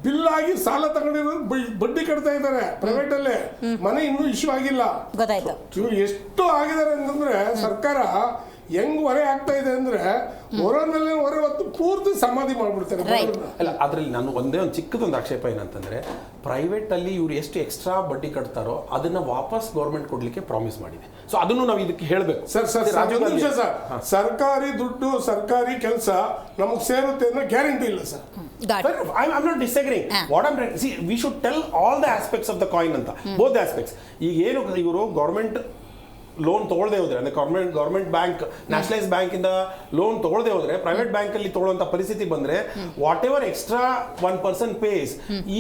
D: ಬಿಲ್ ಆಗಿ ಸಾಲ ತಗೊಂಡಿರೋದು ಬಡ್ಡಿ ಕಟ್ತಾ ಇದ್ದಾರೆ ಪ್ರೈವೇಟ್ ಅಲ್ಲೇ. ಮನೆ ಇನ್ನೂ ಇಶ್ಯೂ ಆಗಿಲ್ಲ.
C: ಗೊತ್ತಾಯ್ತು
D: ಇವ್ರು ಎಷ್ಟು ಆಗಿದ್ದಾರೆ ಅಂತಂದ್ರೆ ಸರ್ಕಾರ ಹೆಂಗ್ ಹೊರೆ ಆಗ್ತಾ ಇದೆ ಅಂದ್ರೆ ಹೊರನಲ್ಲೇ ಹೊರೆ ಹೊತ್ತು ಪೂರ್ತಿ ಸಮಾಧಿ ಮಾಡ್ಬಿಡ್ತಾರೆ.
F: ಅಲ್ಲ, ಅದ್ರಲ್ಲಿ ನಾನು ಒಂದೇ ಒಂದು ಚಿಕ್ಕದೊಂದು ಆಕ್ಷೇಪ ಏನಂತಂದ್ರೆ, ಪ್ರೈವೇಟ್ ಅಲ್ಲಿ ಇವ್ರು ಎಷ್ಟು ಎಕ್ಸ್ಟ್ರಾ ಬಡ್ಡಿ ಕಟ್ತಾರೋ ಅದನ್ನ ವಾಪಸ್ ಗೌರ್ಮೆಂಟ್ ಕೊಡ್ಲಿಕ್ಕೆ ಪ್ರಾಮಿಸ್ ಮಾಡಿದೆ. ಸೊ ಅದನ್ನು ನಾವು ಇದಕ್ಕೆ ಹೇಳ್ಬೇಕು.
D: ಸರ್, ಸರ್ಕಾರಿ ದುಡ್ಡು, ಸರ್ಕಾರಿ ಕೆಲಸ ನಮಗ್ ಸೇರುತ್ತೆ ಅನ್ನೋ ಗ್ಯಾರಂಟಿ ಇಲ್ಲ sir.
F: I'm not disagreeing. What I'm trying, see, we should tell all the aspects of the coin ಅಂತ, both the aspects. ಈಗ ಏನು ಇವರು ಗೌರ್ಮೆಂಟ್ ಲೋನ್ ತಗೊಳ್ಳದೆ ಹೋದ್ರೆ, ಅಂದ್ರೆ ಗೌರ್ಮೆಂಟ್ ಬ್ಯಾಂಕ್, ನ್ಯಾಷನಲೈಸ್ ಬ್ಯಾಂಕ್ ಇಂದ ಲೋನ್ ತಗೊಳ್ಳದೆ ಹೋದ್ರೆ ಪ್ರೈವೇಟ್ ಬ್ಯಾಂಕ್ ಅಲ್ಲಿ ತಗೊಳ್ಳುವಂತ ಪರಿಸ್ಥಿತಿ ಬಂದ್ರೆ whatever extra 1% pays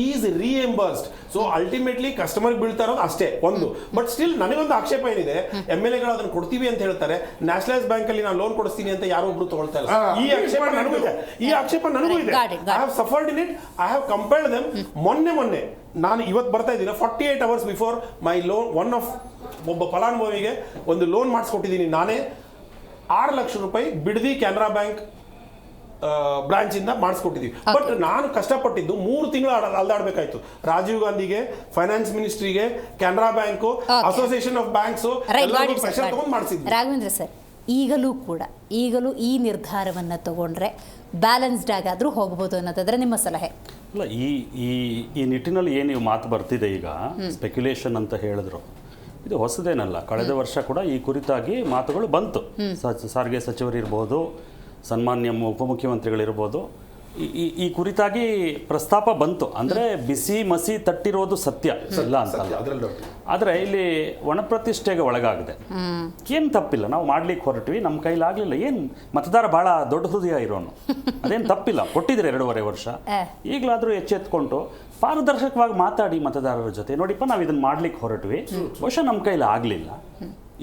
F: is reimbursed. So ultimately customer ಬೀಳ್ತಾ ಇರೋದು ಅಷ್ಟೇ ಒಂದು. ಬಟ್ ಸ್ಟಿಲ್ ನನಗೊಂದು ಆಕ್ಷೇಪ ಏನಿದೆ, MLA ಗಳು ಅದನ್ನ ಕೊಡ್ತೀವಿ ಅಂತ ಹೇಳ್ತಾರೆ, ನ್ಯಾಷನಲೈಸ್ ಬ್ಯಾಂಕ್ ಅಲ್ಲಿ ನಾನು ಲೋನ್ ಕೊಡಿಸ್ತೀನಿ ಅಂತ ಯಾರೋ ಒಬ್ರು ತಗೊಳ್ತಾ ಇಲ್ಲ. ಈ ಆಕ್ಷೇಪ ನನಗೂ ಇದೆ. I have suffered in it, I have compared them. ಮೊನ್ನೆ ನಾನು ಇವತ್ತು ಬರ್ತಾ ಇದ್ದೀನಿ, 48 hours ಬಿಫೋರ್ ಮೈ ಲೋನ್, ಒಬ್ಬ ಫಲಾನುಭವಿಗೆ ಒಂದು ಲೋನ್ ಮಾಡಿಸ್ಕೊಟ್ಟಿದ್ದೀನಿ ನಾನೇ. 6 ಲಕ್ಷ ರೂಪಾಯಿ ಬಿಡದಿ ಕೆನರಾ ಬ್ಯಾಂಕ್ ಬ್ರಾಂಚ್ ಇಂದ ಮಾಡಿಸ್ಕೊಟ್ಟಿದ್ದೀವಿ. ಬಟ್ ನಾನು ಕಷ್ಟಪಟ್ಟಿದ್ದು 3 ತಿಂಗಳು ಅಲ್ದಾಡ್ಬೇಕಾಯ್ತು. ರಾಜೀವ್ ಗಾಂಧಿಗೆ, ಫೈನಾನ್ಸ್ ಮಿನಿಸ್ಟ್ರಿಗೆ, Canara bank, association of banks ತಗೊಂಡು ಮಾಡಿಸಿದ್ವಿ.
C: ರಾಘವೇಂದ್ರ ಸರ್, ಈಗಲೂ ಈ ನಿರ್ಧಾರವನ್ನು ತಗೊಂಡ್ರೆ ಬ್ಯಾಲೆನ್ಸ್ಡ್ ಆಗಾದ್ರೂ ಹೋಗ್ಬೋದು ಅನ್ನೋದಾದ್ರೆ ನಿಮ್ಮ ಸಲಹೆ?
E: ಅಲ್ಲ, ಈ ನಿಟ್ಟಿನಲ್ಲಿ ಏನು ನೀವು ಮಾತು ಬರ್ತಿದೆ ಈಗ, ಸ್ಪೆಕ್ಯುಲೇಷನ್ ಅಂತ ಹೇಳಿದ್ರು, ಇದು ಹೊಸದೇನಲ್ಲ. ಕಳೆದ ವರ್ಷ ಕೂಡ ಈ ಕುರಿತಾಗಿ ಮಾತುಗಳು ಬಂತು. ಸಾರಿಗೆ ಸಚಿವರಿರ್ಬೋದು, ಸನ್ಮಾನ್ಯ ಉಪಮುಖ್ಯಮಂತ್ರಿಗಳಿರ್ಬೋದು, ಈ ಕುರಿತಾಗಿ ಪ್ರಸ್ತಾಪ ಬಂತು. ಅಂದರೆ ಬಿಸಿ ಮಸಿ ತಟ್ಟಿರೋದು ಸತ್ಯ ಇಲ್ಲ ಅಂತಲ್ಲ. ಆದರೆ ಇಲ್ಲಿ ಒಣಪ್ರತಿಷ್ಠೆಗೆ ಒಳಗಾಗಿದೆ. ಏನು ತಪ್ಪಿಲ್ಲ, ನಾವು ಮಾಡ್ಲಿಕ್ಕೆ ಹೊರಟ್ವಿ, ನಮ್ಮ ಕೈಲಾಗಲಿಲ್ಲ. ಏನು ಮತದಾರ ಭಾಳ ದೊಡ್ಡ ಹೃದಯ ಇರೋನು, ಅದೇನು ತಪ್ಪಿಲ್ಲ. ಕೊಟ್ಟಿದ್ರೆ 2.5 ವರ್ಷ. ಈಗಲಾದರೂ ಎಚ್ಚೆತ್ಕೊಂಡು ಪಾರದರ್ಶಕವಾಗಿ ಮಾತಾಡಿ ಮತದಾರರ ಜೊತೆ, ನೋಡಿಪ್ಪ ನಾವು ಇದನ್ನು ಮಾಡ್ಲಿಕ್ಕೆ ಹೊರಟ್ವಿ, ಬಹುಶಃ ನಮ್ಮ ಕೈಲಿ ಆಗಲಿಲ್ಲ,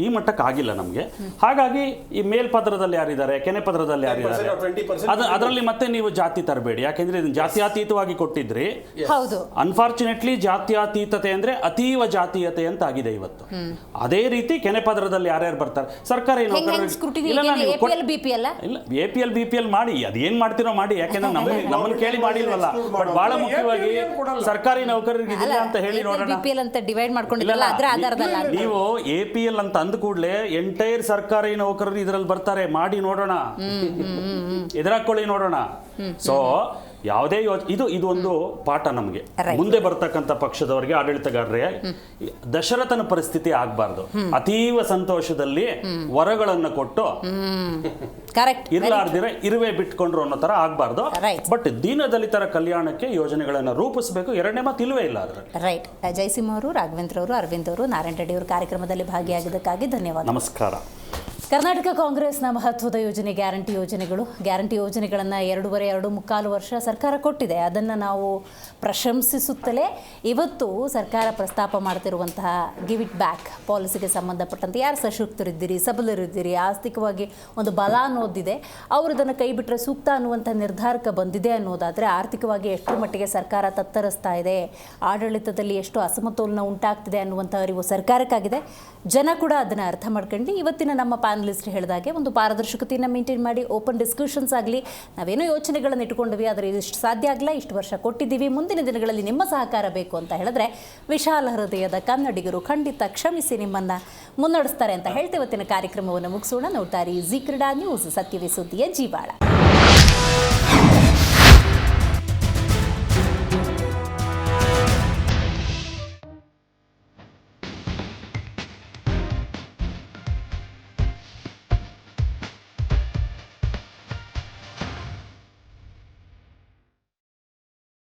E: ಈ ಮಟ್ಟಕ್ಕೆ ಆಗಿಲ್ಲ ನಮಗೆ. ಹಾಗಾಗಿ ಈ ಮೇಲ್ಪದರದಲ್ಲಿ ಯಾರಿದ್ದಾರೆ, ಕೆನೆ ಪದರದಲ್ಲಿ ಯಾರಿದ್ದಾರೆ, ಅದರಲ್ಲಿ ಮತ್ತೆ ನೀವು ಜಾತಿ ತರಬೇಡಿ. ಯಾಕೆಂದ್ರೆ ಇದನ್ನ ಜಾತ್ಯಾತೀತವಾಗಿ ಕೊಟ್ಟಿದ್ರಿ.
C: ಹೌದು,
E: ಅನ್ಫಾರ್ಚುನೇಟ್ಲಿ ಜಾತ್ಯಾತೀತತೆ ಅಂದ್ರೆ ಅತೀವ ಜಾತೀಯತೆ ಅಂತ ಆಗಿದೆ ಇವತ್ತು. ಅದೇ ರೀತಿ ಕೆನೆ ಪದರದಲ್ಲಿ ಯಾರ್ಯಾರು ಬರ್ತಾರೆ, ಸರ್ಕಾರಿ
C: ಸ್ಕ್ರೂಟಿನಿ
E: ಇಲ್ಲ
C: APL BPL
E: APL BPL ಮಾಡಿ, ಅದೇನ್ ಮಾಡ್ತಿರೋ ಮಾಡಿ. ಯಾಕೆಂದ್ರೆ ನಮ್ಮನ್ನು ಕೇಳಿ ಮಾಡಿಲ್ವಲ್ಲ. ಬಟ್ ಬಹಳ ಮುಖ್ಯವಾಗಿ ಸರ್ಕಾರಿ ನೌಕರರಿಗೆ ಇದಿಲ್ಲ ಅಂತ ಹೇಳಿ ನೋಡೋಣ.
C: BPL ಅಂತ ಡಿವೈಡ್ ಮಾಡ್ಕೊಂಡಿಲ್ಲ, ಅದರ ಆಧಾರದಲ್ಲ.
E: ನೀವು APL ಅಂತ ಅಂದ ಕೂಡಲೇ ಎಂಟೈರ್ ಸರ್ಕಾರಿ ನೌಕರರು ಇದರಲ್ಲಿ ಬರ್ತಾರೆ, ಮಾಡಿ ನೋಡೋಣ, ಎದುರಾಕೊಳ್ಳಿ ನೋಡೋಣ. ಸೊ ಯಾವುದೇ ಇದು ಒಂದು ಪಾಠ ನಮಗೆ. ಮುಂದೆ ಬರ್ತಕ್ಕಂಥ ಪಕ್ಷದವರಿಗೆ, ಆಡಳಿತಗಾರರಿಗೆ ದಶರಥನ ಪರಿಸ್ಥಿತಿ ಆಗ್ಬಾರ್ದು. ಅತೀವ ಸಂತೋಷದಲ್ಲಿ ವರಗಳನ್ನು ಕೊಟ್ಟು ಇರ್ಲಾರ್ದಿರ ಇರುವೆ ಬಿಟ್ಕೊಂಡ್ರು ಅನ್ನೋ ತರ ಆಗ್ಬಾರ್ದು. ಬಟ್ ದೀನದಲಿತರ ಕಲ್ಯಾಣಕ್ಕೆ ಯೋಜನೆಗಳನ್ನ ರೂಪಿಸಬೇಕು. ಎರಡನೇ ಮಾತು ಇಲ್ವೇ ಇಲ್ಲ ಅದ್ರಲ್ಲಿ.
C: ರೈಟ್. ಜಯಸಿಂಹ ಅವರು, ರಾಘವೇಂದ್ರ ಅವರು, ಅರವಿಂದ್ ಅವರು, ನಾರಾಯಣ ರೆಡ್ಡಿ ಅವರು ಕಾರ್ಯಕ್ರಮದಲ್ಲಿ ಭಾಗಿಯಾಗಿದ್ದಕ್ಕಾಗಿ ಧನ್ಯವಾದ.
E: ನಮಸ್ಕಾರ.
C: ಕರ್ನಾಟಕ ಕಾಂಗ್ರೆಸ್ನ ಮಹತ್ವದ ಯೋಜನೆ ಗ್ಯಾರಂಟಿ ಯೋಜನೆಗಳು. ಗ್ಯಾರಂಟಿ ಯೋಜನೆಗಳನ್ನು 2.5 ವರ್ಷ ಸರ್ಕಾರ ಕೊಟ್ಟಿದೆ. ಅದನ್ನು ನಾವು ಪ್ರಶಂಸಿಸುತ್ತಲೇ ಇವತ್ತು ಸರ್ಕಾರ ಪ್ರಸ್ತಾಪ ಮಾಡ್ತಿರುವಂತಹ ಗಿವ್ ಇಟ್ ಬ್ಯಾಕ್ ಪಾಲಿಸಿಗೆ ಸಂಬಂಧಪಟ್ಟಂತೆ ಯಾರು ಸಶಕ್ತರಿದ್ದೀರಿ, ಸಬಲರಿದ್ದೀರಿ, ಆರ್ಥಿಕವಾಗಿ ಒಂದು ಬಲ ಅನ್ನೋದಿದೆ, ಅವರು ಇದನ್ನು ಕೈ ಬಿಟ್ಟರೆ ಸೂಕ್ತ ಅನ್ನುವಂಥ ನಿರ್ಧಾರಕ್ಕೆ ಬಂದಿದೆ ಅನ್ನೋದಾದರೆ ಆರ್ಥಿಕವಾಗಿ ಎಷ್ಟರ ಮಟ್ಟಿಗೆ ಸರ್ಕಾರ ತತ್ತರಿಸ್ತಾ ಇದೆ, ಆಡಳಿತದಲ್ಲಿ ಎಷ್ಟು ಅಸಮತೋಲನ ಉಂಟಾಗ್ತಿದೆ ಅನ್ನುವಂಥ ಅರಿವು ಸರ್ಕಾರಕ್ಕಾಗಿದೆ. ಜನ ಕೂಡ ಅದನ್ನು ಅರ್ಥ ಮಾಡ್ಕೊಂಡು ಇವತ್ತಿನ ನಮ್ಮ ಪ್ಯಾನಲಿಸ್ಟ್ ಹೇಳಿದಾಗೆ ಒಂದು ಪಾರದರ್ಶಕತೆಯನ್ನು ಮೇಂಟೈನ್ ಮಾಡಿ ಓಪನ್ ಡಿಸ್ಕಷನ್ಸ್ ಆಗಲಿ, ನಾವೇನೋ ಯೋಚನೆಗಳನ್ನು ಇಟ್ಕೊಂಡ್ವಿ, ಆದರೆ ಇಷ್ಟು ಸಾಧ್ಯ ಆಗಲ್ಲ, ಇಷ್ಟು ವರ್ಷ ಕೊಟ್ಟಿದ್ದೀವಿ, ಮುಂದಿನ ದಿನಗಳಲ್ಲಿ ನಿಮ್ಮ ಸಹಕಾರ ಬೇಕು ಅಂತ ಹೇಳಿದ್ರೆ ವಿಶಾಲ ಹೃದಯದ ಕನ್ನಡಿಗರು ಖಂಡಿತ ಕ್ಷಮಿಸಿ ನಿಮ್ಮನ್ನು ಮುನ್ನಡೆಸ್ತಾರೆ ಅಂತ ಹೇಳ್ತೇವೆ. ಇವತ್ತಿನ ಕಾರ್ಯಕ್ರಮವನ್ನು ಮುಗಿಸೋಣ. ನೋಡ್ತಾರೆ ಜೀ ಕ್ರೀಡಾ ನ್ಯೂಸ್, ಸತ್ಯವೇ ಸುದ್ದಿಯ ಜೀವಾಳ.